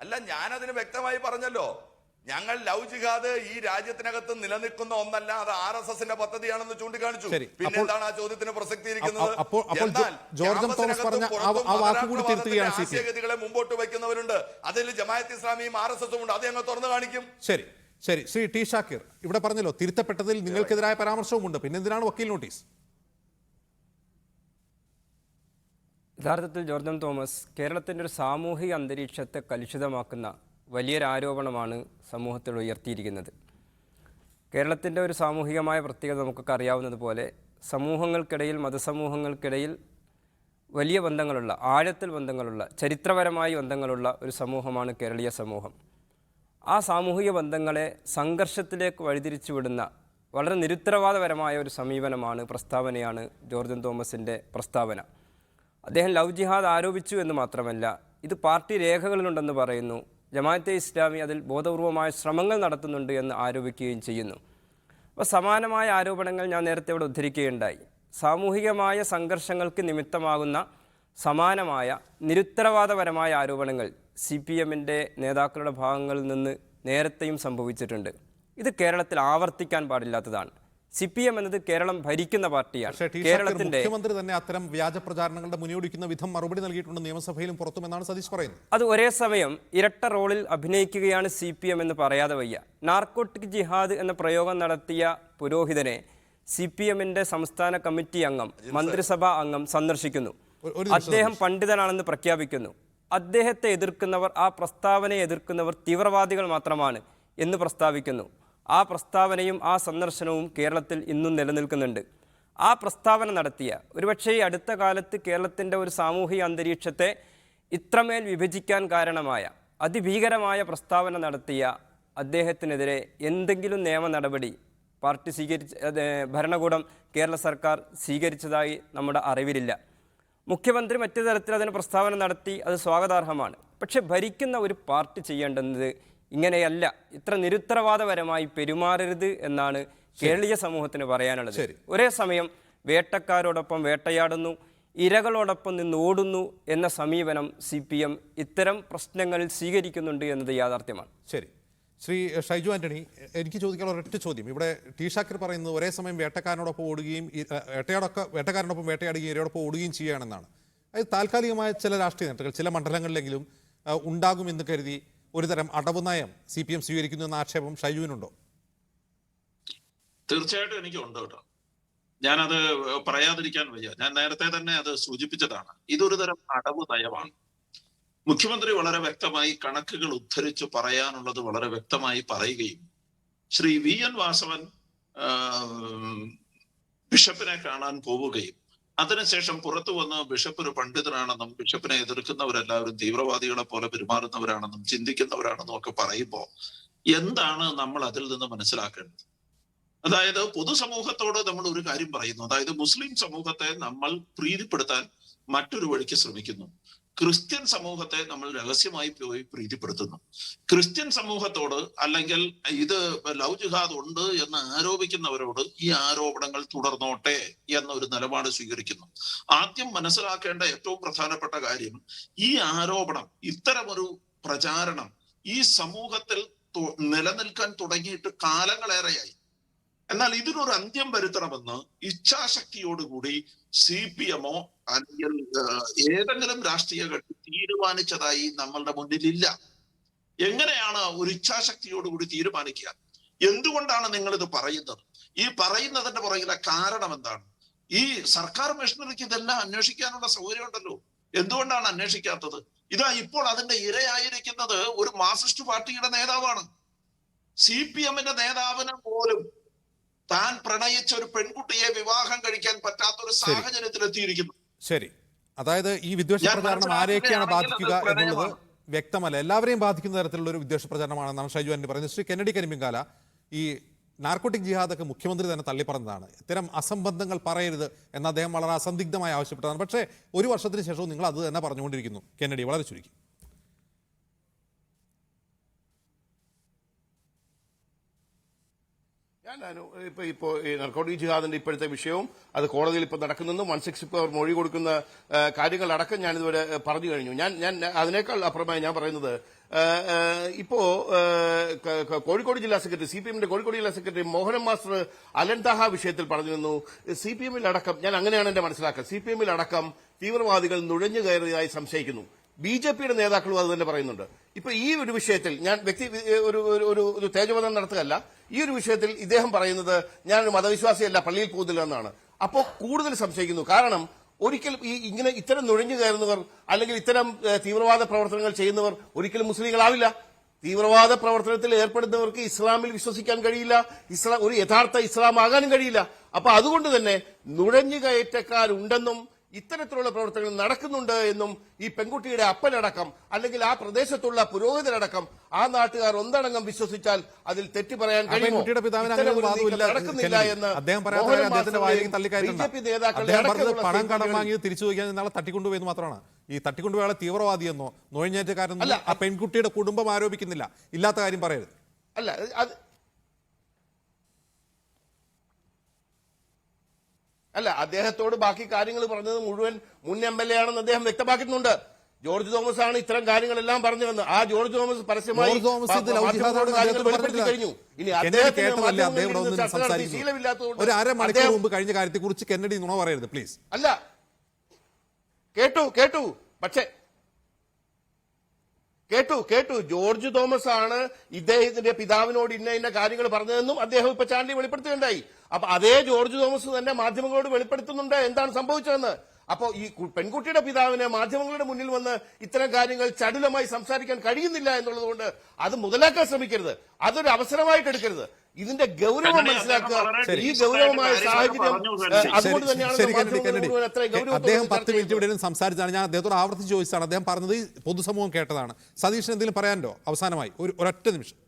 [SPEAKER 6] അല്ല, ഞാനതിന് വ്യക്തമായി പറഞ്ഞല്ലോ. ഞങ്ങൾ ലവ് ജിഹാദ് ഈ രാജ്യത്തിനകത്ത് നിലനിൽക്കുന്ന ഒന്നല്ല, അത് RSSന്റെ പദ്ധതിയാണെന്ന് ചൂണ്ടിക്കാണിച്ചു.
[SPEAKER 4] ശരി,
[SPEAKER 6] പിന്നെ എന്താണ് ആ ചോദ്യത്തിന് പ്രസക്തി ഇരിക്കുന്നത്?
[SPEAKER 4] അപ്പോൾ ജോർജ് തോമസ് പറഞ്ഞ ആ വാക്കുകൂടി തിരുത്തുകയാണ് CPM.
[SPEAKER 6] ആശയഗതികളെ മുമ്പോട്ട് വയ്ക്കുന്നവരുണ്ട്. അതിൽ ജമാഅത്ത് ഇസ്ലാമിയും RSSും ഉണ്ട്. അത് ഞങ്ങൾ തുറന്നു കാണിക്കും.
[SPEAKER 4] ശരി ശരി, ശ്രീ ടി ഷാക്കിർ ഇവിടെ പറഞ്ഞല്ലോ തിരുത്തപ്പെട്ടതിൽ നിങ്ങൾക്കെതിരായ പരാമർശവുമുണ്ട്, പിന്നെ എന്തിനാണ് വക്കീൽ നോട്ടീസ്?
[SPEAKER 7] യഥാർത്ഥത്തിൽ ജോർജ് തോമസ് കേരളത്തിൻ്റെ ഒരു സാമൂഹിക അന്തരീക്ഷത്തെ കലുഷിതമാക്കുന്ന വലിയൊരു ആരോപണമാണ് സമൂഹത്തിൽ ഉയർത്തിയിരിക്കുന്നത്. കേരളത്തിൻ്റെ ഒരു സാമൂഹികമായ പ്രത്യേകത നമുക്കൊക്കെ അറിയാവുന്നതുപോലെ സമൂഹങ്ങൾക്കിടയിൽ, മതസമൂഹങ്ങൾക്കിടയിൽ വലിയ ബന്ധങ്ങളുള്ള, ആഴത്തിൽ ബന്ധങ്ങളുള്ള, ചരിത്രപരമായ ബന്ധങ്ങളുള്ള ഒരു സമൂഹമാണ് കേരളീയ സമൂഹം. ആ സാമൂഹിക ബന്ധങ്ങളെ സംഘർഷത്തിലേക്ക് വഴിതിരിച്ചു വിടുന്ന വളരെ നിരുത്തരവാദപരമായ ഒരു സമീപനമാണ്, പ്രസ്താവനയാണ് ജോർജ് തോമസിൻ്റെ പ്രസ്താവന. അദ്ദേഹം ലവ് ജിഹാദ് ആരോപിച്ചു എന്ന് മാത്രമല്ല, ഇത് പാർട്ടി രേഖകളിലുണ്ടെന്ന് പറയുന്നു. ജമാഅത്തെ ഇസ്ലാമി അതിൽ ബോധപൂർവമായ ശ്രമങ്ങൾ നടത്തുന്നുണ്ട് എന്ന് ആരോപിക്കുകയും ചെയ്യുന്നു. അപ്പോൾ സമാനമായ ആരോപണങ്ങൾ ഞാൻ നേരത്തെ ഇവിടെ ഉദ്ധരിക്കുകയുണ്ടായി. സാമൂഹികമായ സംഘർഷങ്ങൾക്ക് നിമിത്തമാകുന്ന സമാനമായ നിരുത്തരവാദപരമായ ആരോപണങ്ങൾ CPMൻ്റെ നേതാക്കളുടെ ഭാഗങ്ങളിൽ നിന്ന് നേരത്തെയും സംഭവിച്ചിട്ടുണ്ട്. ഇത് കേരളത്തിൽ ആവർത്തിക്കാൻ പാടില്ലാത്തതാണ്. CPM എന്നത് കേരളം ഭരിക്കുന്ന പാർട്ടിയാണ്. കേരളത്തിന്റെ
[SPEAKER 4] മുഖ്യമന്ത്രി തന്നെ അത്തരം വ്യാജ പ്രചാരണങ്ങളുടെ മുന്നിയൊടിക്കുന്ന വിധം മറുപടി നൽകിയിട്ടുണ്ട് നിയമസഭയിലും പുറത്തുമെന്നാണ് സതീഷ് പറയുന്നത്.
[SPEAKER 7] അത് ഒരേ സമയം ഇരട്ട റോളിൽ അഭിനയിക്കുകയാണ് CPM എന്ന് പറയാതെ വയ്യ. നാർക്കോട്ടിക് ജിഹാദ് എന്ന പ്രയോഗം നടത്തിയ പുരോഹിതനെ CPMൻ്റെ സംസ്ഥാന കമ്മിറ്റി അംഗം, മന്ത്രിസഭാ അംഗം സന്ദർശിക്കുന്നു. അദ്ദേഹം പണ്ഡിതനാണെന്ന് പ്രഖ്യാപിക്കുന്നു. അദ്ദേഹത്തെ എതിർക്കുന്നവർ, ആ പ്രസ്താവനയെ എതിർക്കുന്നവർ തീവ്രവാദികൾ മാത്രമാണ് എന്ന് പ്രസ്താവിക്കുന്നു. ആ പ്രസ്താവനയും ആ സന്ദർശനവും കേരളത്തിൽ ഇന്നും നിലനിൽക്കുന്നുണ്ട്. ആ പ്രസ്താവന നടത്തിയ, ഒരുപക്ഷേ ഈ അടുത്ത കാലത്ത് കേരളത്തിൻ്റെ ഒരു സാമൂഹിക അന്തരീക്ഷത്തെ ഇത്രമേൽ വിഭജിക്കാൻ കാരണമായ അതിഭീകരമായ പ്രസ്താവന നടത്തിയ അദ്ദേഹത്തിനെതിരെ എന്തെങ്കിലും നിയമ നടപടി പാർട്ടി ഭരണകൂടം, കേരള സർക്കാർ സ്വീകരിച്ചതായി നമ്മുടെ അറിവിലില്ല. മുഖ്യമന്ത്രി മറ്റു തരത്തിൽ അതിന് പ്രസ്താവന നടത്തി, അത് സ്വാഗതാർഹമാണ്. പക്ഷെ ഭരിക്കുന്ന ഒരു പാർട്ടി ചെയ്യേണ്ടുന്നത് ഇങ്ങനെയല്ല, ഇത്ര നിരുത്തരവാദപരമായി പെരുമാറരുത് എന്നാണ് കേരളീയ സമൂഹത്തിന് പറയാനുള്ളത്. ഒരേ സമയം വേട്ടക്കാരോടൊപ്പം വേട്ടയാടുന്നു, ഇരകളോടൊപ്പം നിന്ന് ഓടുന്നു എന്ന സമീപനം CPM ഇത്തരം പ്രശ്നങ്ങളിൽ സ്വീകരിക്കുന്നുണ്ട് എന്നത് യാഥാർത്ഥ്യമാണ്.
[SPEAKER 4] ശരി, ശ്രീ ഷൈജു ആന്റണി, എനിക്ക് ചോദിക്കാനുള്ള ഒരൊറ്റ ചോദ്യം. ഇവിടെ ടി ഷാക്കിർ പറയുന്നത് ഒരേ സമയം വേട്ടക്കാരനോടൊപ്പം ഓടുകയും വേട്ടക്കാരനോടൊപ്പം വേട്ടയാടുകയും ഇരയോടൊപ്പം ഓടുകയും ചെയ്യുകയാണെന്നാണ്. അത് താൽക്കാലികമായ ചില രാഷ്ട്രീയ നേട്ടങ്ങൾ ചില മണ്ഡലങ്ങളിലെങ്കിലും ഉണ്ടാകുമെന്ന് കരുതി ഒരുതരം അടവ് നയം CPM സ്വീകരിക്കുന്നു എന്ന ആക്ഷേപം ഷൈജുവിനുണ്ടോ?
[SPEAKER 8] തീർച്ചയായിട്ടും എനിക്കുണ്ട് കേട്ടോ. ഞാനത് പറയാതിരിക്കാൻ വയ്യ. ഞാൻ നേരത്തെ തന്നെ അത് സൂചിപ്പിച്ചതാണ്. ഇതൊരു തരം അടവ് നയമാണ്. മുഖ്യമന്ത്രി വളരെ വ്യക്തമായി കണക്കുകൾ ഉദ്ധരിച്ച് പറയാനുള്ളത് വളരെ വ്യക്തമായി പറയുകയും ശ്രീ VN വാസവൻ ബിഷപ്പിനെ കാണാൻ പോവുകയും അതിനുശേഷം പുറത്തു വന്ന് ബിഷപ്പ് ഒരു പണ്ഡിതനാണെന്നും ബിഷപ്പിനെ എതിർക്കുന്നവരെല്ലാവരും തീവ്രവാദികളെ പോലെ പെരുമാറുന്നവരാണെന്നും ചിന്തിക്കുന്നവരാണെന്നും ഒക്കെ പറയുമ്പോൾ എന്താണ് നമ്മൾ അതിൽ നിന്ന് മനസ്സിലാക്കേണ്ടത്? അതായത് പൊതുസമൂഹത്തോട് നമ്മൾ ഒരു കാര്യം പറയുന്നു, അതായത് മുസ്ലിം സമൂഹത്തെ നമ്മൾ പ്രീതിപ്പെടുത്താൻ മറ്റൊരു വഴിക്ക് ശ്രമിക്കുന്നു. ക്രിസ്ത്യൻ സമൂഹത്തെ നമ്മൾ രഹസ്യമായി പോയി പ്രീതിപ്പെടുത്തുന്നു. ക്രിസ്ത്യൻ സമൂഹത്തോട് അല്ലെങ്കിൽ ഇത് ലവ് ജിഹാദ് ഉണ്ട് എന്ന് ആരോപിക്കുന്നവരോട് ഈ ആരോപണങ്ങൾ തുടർന്നോട്ടെ എന്നൊരു നിലപാട് സ്വീകരിക്കുന്നു. ആദ്യം മനസ്സിലാക്കേണ്ട ഏറ്റവും പ്രധാനപ്പെട്ട കാര്യം, ഈ ആരോപണം, ഇത്തരമൊരു പ്രചാരണം ഈ സമൂഹത്തിൽ നിലനിൽക്കാൻ തുടങ്ങിയിട്ട് കാലങ്ങളേറെയായി. എന്നാൽ ഇതിനൊരു അന്ത്യം വരുത്തണമെന്ന് ഇച്ഛാശക്തിയോടുകൂടി CPMോ അല്ലെങ്കിൽ ഏതെങ്കിലും രാഷ്ട്രീയ കക്ഷി തീരുമാനിച്ചതായി നമ്മളുടെ മുന്നിലില്ല. എങ്ങനെയാണ് ഒരു ഇച്ഛാശക്തിയോടുകൂടി തീരുമാനിക്കുക? എന്തുകൊണ്ടാണ് നിങ്ങൾ ഇത് പറയുന്നത്? ഈ പറയുന്നതിന്റെ പുറകിലെ കാരണം എന്താണ്? ഈ സർക്കാർ മിഷണറിക്ക് ഇതെല്ലാം അന്വേഷിക്കാനുള്ള സൗകര്യമുണ്ടല്ലോ. എന്തുകൊണ്ടാണ് അന്വേഷിക്കാത്തത്? ഇതാ ഇപ്പോൾ അതിന്റെ ഇരയായിരിക്കുന്നത് ഒരു മാർക്സിസ്റ്റ് പാർട്ടിയുടെ നേതാവാണ്. CPMന്റെ നേതാവിന് പോലും താൻ പ്രണയിച്ച ഒരു പെൺകുട്ടിയെ വിവാഹം കഴിക്കാൻ പറ്റാത്ത ഒരു സാഹചര്യത്തിൽ എത്തിയിരിക്കുന്നു.
[SPEAKER 4] ശരി, അതായത് ഈ വിദ്വേഷ പ്രചാരണം ആരെയൊക്കെയാണ് ബാധിക്കുക എന്നുള്ളത് വ്യക്തമല്ല. എല്ലാവരെയും ബാധിക്കുന്ന തരത്തിലുള്ള ഒരു വിദ്വേഷ പ്രചാരണമാണെന്നാണ് ഷൈജു ആന്റണി പറയുന്നത്. ശ്രീ കെന്നഡി കരിമ്പിങ്കാല, ഈ നാർക്കോട്ടിക് ജിഹാദൊക്കെ മുഖ്യമന്ത്രി തന്നെ തള്ളിപ്പറഞ്ഞതാണ്. ഇത്തരം അസംബന്ധങ്ങൾ പറയരുത് എന്ന് അദ്ദേഹം വളരെ അസന്ദിഗ്ധമായി ആവശ്യപ്പെട്ടതാണ്. പക്ഷേ ഒരു വർഷത്തിന് ശേഷവും നിങ്ങൾ അത് തന്നെ പറഞ്ഞുകൊണ്ടിരിക്കുന്നു. കെന്നഡി, വളരെ ചുരുക്കി.
[SPEAKER 9] ഇപ്പോ ഈ നർക്കോട്ടിക് ജിഹാദിന്റെ ഇപ്പോഴത്തെ വിഷയവും അത് കോടതിയിൽ ഇപ്പോൾ നടക്കുന്നതും 164 മൊഴി കൊടുക്കുന്ന കാര്യങ്ങളടക്കം ഞാനിതുവരെ പറഞ്ഞു കഴിഞ്ഞു. ഞാൻ അതിനേക്കാൾ അപ്പുറമായി ഞാൻ പറയുന്നത് ഇപ്പോ കോഴിക്കോട് ജില്ലാ സെക്രട്ടറി CPM-ന്റെ കോഴിക്കോട് ജില്ലാ സെക്രട്ടറി മോഹനൻ മാസ്റ്റർ അലൻതാഹ വിഷയത്തിൽ പറഞ്ഞിരുന്നു CPM-ൽ ഞാൻ അങ്ങനെയാണ് എന്റെ മനസ്സിലാക്കൽ, CPM-ൽ അടക്കം തീവ്രവാദികൾ നുഴഞ്ഞു കയറിയതായി സംശയിക്കുന്നു. BJP-യുടെ നേതാക്കളും അത് തന്നെ പറയുന്നുണ്ട്. ഇപ്പൊ ഈ ഒരു വിഷയത്തിൽ ഞാൻ ഒരു തേജോവധം നടത്തുകയല്ല, ഈ ഒരു വിഷയത്തിൽ ഇദ്ദേഹം പറയുന്നത് ഞാനൊരു മതവിശ്വാസിയല്ല, പള്ളിയിൽ പോകുന്നില്ല എന്നാണ്. അപ്പോൾ കൂടുതൽ സംശയിക്കുന്നു. കാരണം ഒരിക്കലും ഇത്തരം നുഴഞ്ഞു കയറുന്നവർ അല്ലെങ്കിൽ ഇത്തരം തീവ്രവാദ പ്രവർത്തനങ്ങൾ ചെയ്യുന്നവർ ഒരിക്കലും മുസ്ലിങ്ങളാവില്ല. തീവ്രവാദ പ്രവർത്തനത്തിൽ ഏർപ്പെടുന്നവർക്ക് ഇസ്ലാമിൽ വിശ്വസിക്കാൻ കഴിയില്ല, ഒരു യഥാർത്ഥ ഇസ്ലാം ആകാനും കഴിയില്ല. അപ്പൊ അതുകൊണ്ട് തന്നെ നുഴഞ്ഞുകയറ്റക്കാരുണ്ടെന്നും ഇത്തരത്തിലുള്ള പ്രവർത്തനങ്ങൾ നടക്കുന്നുണ്ട് എന്നും ഈ പെൺകുട്ടിയുടെ അപ്പനടക്കം അല്ലെങ്കിൽ ആ പ്രദേശത്തുള്ള പുരോഹിതരടക്കം ആ നാട്ടുകാർ ഒന്നടങ്കം വിശ്വസിച്ചാൽ അതിൽ തെറ്റ് പറയാൻ കഴിയുമോ? നടക്കുന്നില്ല എന്ന് BJP നേതാക്കൾ
[SPEAKER 4] പണം കടം വാങ്ങി തിരിച്ചു ചോദിക്കാൻ നാളെ തട്ടിക്കൊണ്ടുപോയെന്ന് മാത്രമാണ്. ഈ തട്ടിക്കൊണ്ടുപോയാളെ തീവ്രവാദിയെന്നോ നുഴഞ്ഞേറ്റക്കാരെന്നോ ആ പെൺകുട്ടിയുടെ കുടുംബം ആരോപിക്കുന്നില്ല. ഇല്ലാത്ത കാര്യം പറയരുത്.
[SPEAKER 9] അല്ല, അദ്ദേഹത്തോട് ബാക്കി കാര്യങ്ങൾ പറഞ്ഞത് മുഴുവൻ മുൻ MLA ആണെന്ന് അദ്ദേഹം വ്യക്തമാക്കുന്നുണ്ട്. ജോർജ് തോമസ് ആണ് ഇത്തരം കാര്യങ്ങളെല്ലാം പറഞ്ഞതെന്ന്. ആ ജോർജ് തോമസ് പരസ്യമായി വെളിപ്പെടുത്തി കഴിഞ്ഞു. ഇനി
[SPEAKER 4] ഒരു അരമണിക്കൂർ മുമ്പ് കഴിഞ്ഞ കാര്യത്തെ കുറിച്ച് കെന്നഡി നുണ പറയരുത് പ്ലീസ്.
[SPEAKER 9] അല്ല, കേട്ടു പക്ഷേ കേട്ടു ജോർജ് തോമസ് ആണ് ഇദ്ദേഹത്തിന്റെ പിതാവിനോട് ഇന്ന കാര്യങ്ങൾ പറഞ്ഞതെന്നും അദ്ദേഹം ഇപ്പൊ ചാനലിൽ വെളിപ്പെടുത്തുകയുണ്ടായി. അപ്പൊ അതേ ജോർജ് തോമസ് തന്നെ മാധ്യമങ്ങളോട് വെളിപ്പെടുത്തുന്നുണ്ട് എന്താണ് സംഭവിച്ചതെന്ന്. അപ്പോൾ ഈ പെൺകുട്ടിയുടെ പിതാവിന് മാധ്യമങ്ങളുടെ മുന്നിൽ വന്ന് ഇത്തരം കാര്യങ്ങൾ ചടുലമായി സംസാരിക്കാൻ കഴിയുന്നില്ല എന്നുള്ളത് കൊണ്ട് അത് മുതലാക്കാൻ ശ്രമിക്കരുത്, അതൊരു അവസരമായിട്ട് എടുക്കരുത്. ഇതിന്റെ ഗൗരവം മനസ്സിലാക്കുക. ഈ ഗൗരവമായ സാഹചര്യം അതുകൊണ്ട് തന്നെയാണ്
[SPEAKER 4] അദ്ദേഹം 10 മിനിറ്റ് ഇവിടെ സംസാരിച്ചതാണ്. ഞാൻ അദ്ദേഹത്തോട് ആവർത്തിച്ച് ചോദിച്ചതാണ്. അദ്ദേഹം പറഞ്ഞത് പൊതുസമൂഹം കേട്ടതാണ്. സതീഷിന് എന്തെങ്കിലും പറയാനുണ്ടോ അവസാനമായി? ഒരൊറ്റ നിമിഷം.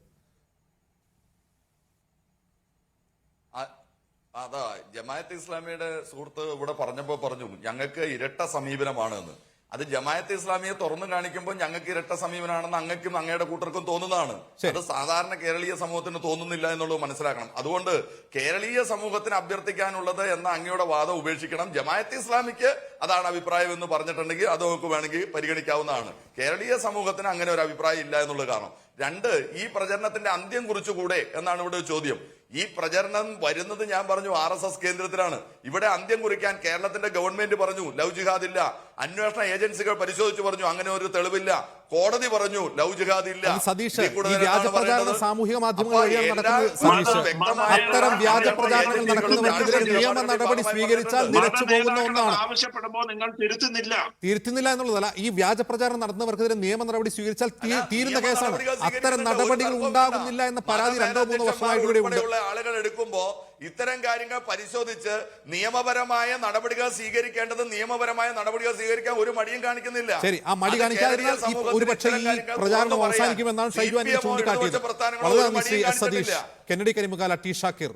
[SPEAKER 6] അതാ ജമാഅത്ത് ഇസ്ലാമിയുടെ സുഹൃത്ത് ഇവിടെ പറഞ്ഞു ഞങ്ങൾക്ക് ഇരട്ട സമീപനമാണ് എന്ന്. അത് ജമാഅത്ത് ഇസ്ലാമിയെ തുറന്നു കാണിക്കുമ്പോൾ ഞങ്ങൾക്ക് ഇരട്ട സമീപനമാണെന്ന് അങ്ങക്കും അങ്ങയുടെ കൂട്ടർക്കും തോന്നുന്നതാണ്. അത് സാധാരണ കേരളീയ സമൂഹത്തിന് തോന്നുന്നില്ല എന്നുള്ളത് മനസ്സിലാക്കണം. അതുകൊണ്ട് കേരളീയ സമൂഹത്തിന് അഭ്യർത്ഥിക്കാനുള്ളത് എന്ന അങ്ങയുടെ വാദം ഉപേക്ഷിക്കണം. ജമാഅത്ത് ഇസ്ലാമിക്ക് അതാണ് അഭിപ്രായം എന്ന് പറഞ്ഞിട്ടുണ്ടെങ്കിൽ അത് നമുക്ക് വേണമെങ്കിൽ പരിഗണിക്കാവുന്നതാണ്. കേരളീയ സമൂഹത്തിന് അങ്ങനെ ഒരു അഭിപ്രായം ഇല്ല എന്നുള്ളത് കാരണം. 2, ഈ പ്രചരണത്തിന്റെ അന്ത്യം കുറിച്ചുകൂടെ എന്നാണ് ഇവിടെ ചോദ്യം. ഈ പ്രചരണം വരുന്നത് ഞാൻ പറഞ്ഞു RSS കേന്ദ്രത്തിലാണ്. ഇവിടെ അന്ത്യം കുറിക്കാൻ കേരളത്തിന്റെ ഗവൺമെന്റ് പറഞ്ഞു ലവ് ജിഹാദ് ഇല്ല. അന്വേഷണ ഏജൻസികൾ പരിശോധിച്ചു പറഞ്ഞു അങ്ങനെ ഒരു തെളിവില്ല. കോടതി പറഞ്ഞു ലവ് ജിഹാദ് ഇല്ല.
[SPEAKER 4] സതീഷ്, ഈ വ്യാജ പ്രചാരണം സാമൂഹിക മാധ്യമങ്ങൾ വഴിയാണ് നടക്കുന്നത്. അത്തരം വ്യാജ പ്രചാരണങ്ങൾ നടക്കുന്നവർക്കെതിരെ നിയമ നടപടി സ്വീകരിച്ചാൽ നിലച്ചു പോകുന്ന ഒന്നാണ്.
[SPEAKER 8] ആവശ്യപ്പെടുമ്പോൾ നിങ്ങൾ
[SPEAKER 4] തിരുത്തുന്നില്ല എന്നുള്ളതല്ല, ഈ വ്യാജ പ്രചാരണം നടത്തുന്നവർക്കെതിരെ നിയമ നടപടി സ്വീകരിച്ചാൽ തീരുന്ന കേസാണ്. അത്തരം നടപടികൾ ഉണ്ടാകുന്നില്ല എന്ന പരാതി 2-3 വർഷമായിട്ട് ഇവിടെ ഉണ്ട്.
[SPEAKER 6] ആളുകൾ എടുക്കുമ്പോ ഇത്തരം കാര്യങ്ങൾ പരിശോധിച്ച് നിയമപരമായ നടപടികൾ സ്വീകരിക്കേണ്ടത് നിയമപരമായ നടപടികൾ സ്വീകരിക്കാൻ ഒരു മടിയും കാണിക്കുന്നില്ല.
[SPEAKER 4] ശരി, ആ മടി കാണിക്കാതിരുന്നാൽ ഒരുപക്ഷെ ഈ പ്രചാരണം അവസാനിക്കുമെന്നാണ് ഷൈജു ആന്റണി ചൂണ്ടിക്കാട്ടിയത്. വളരെ നന്ദി Shri S. Satheesh, Kennedy Karimukala, T Shakir,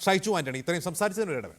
[SPEAKER 4] Shaiju Antony ഇത്രയും സംസാരിച്ചതിന് ഇടവേള.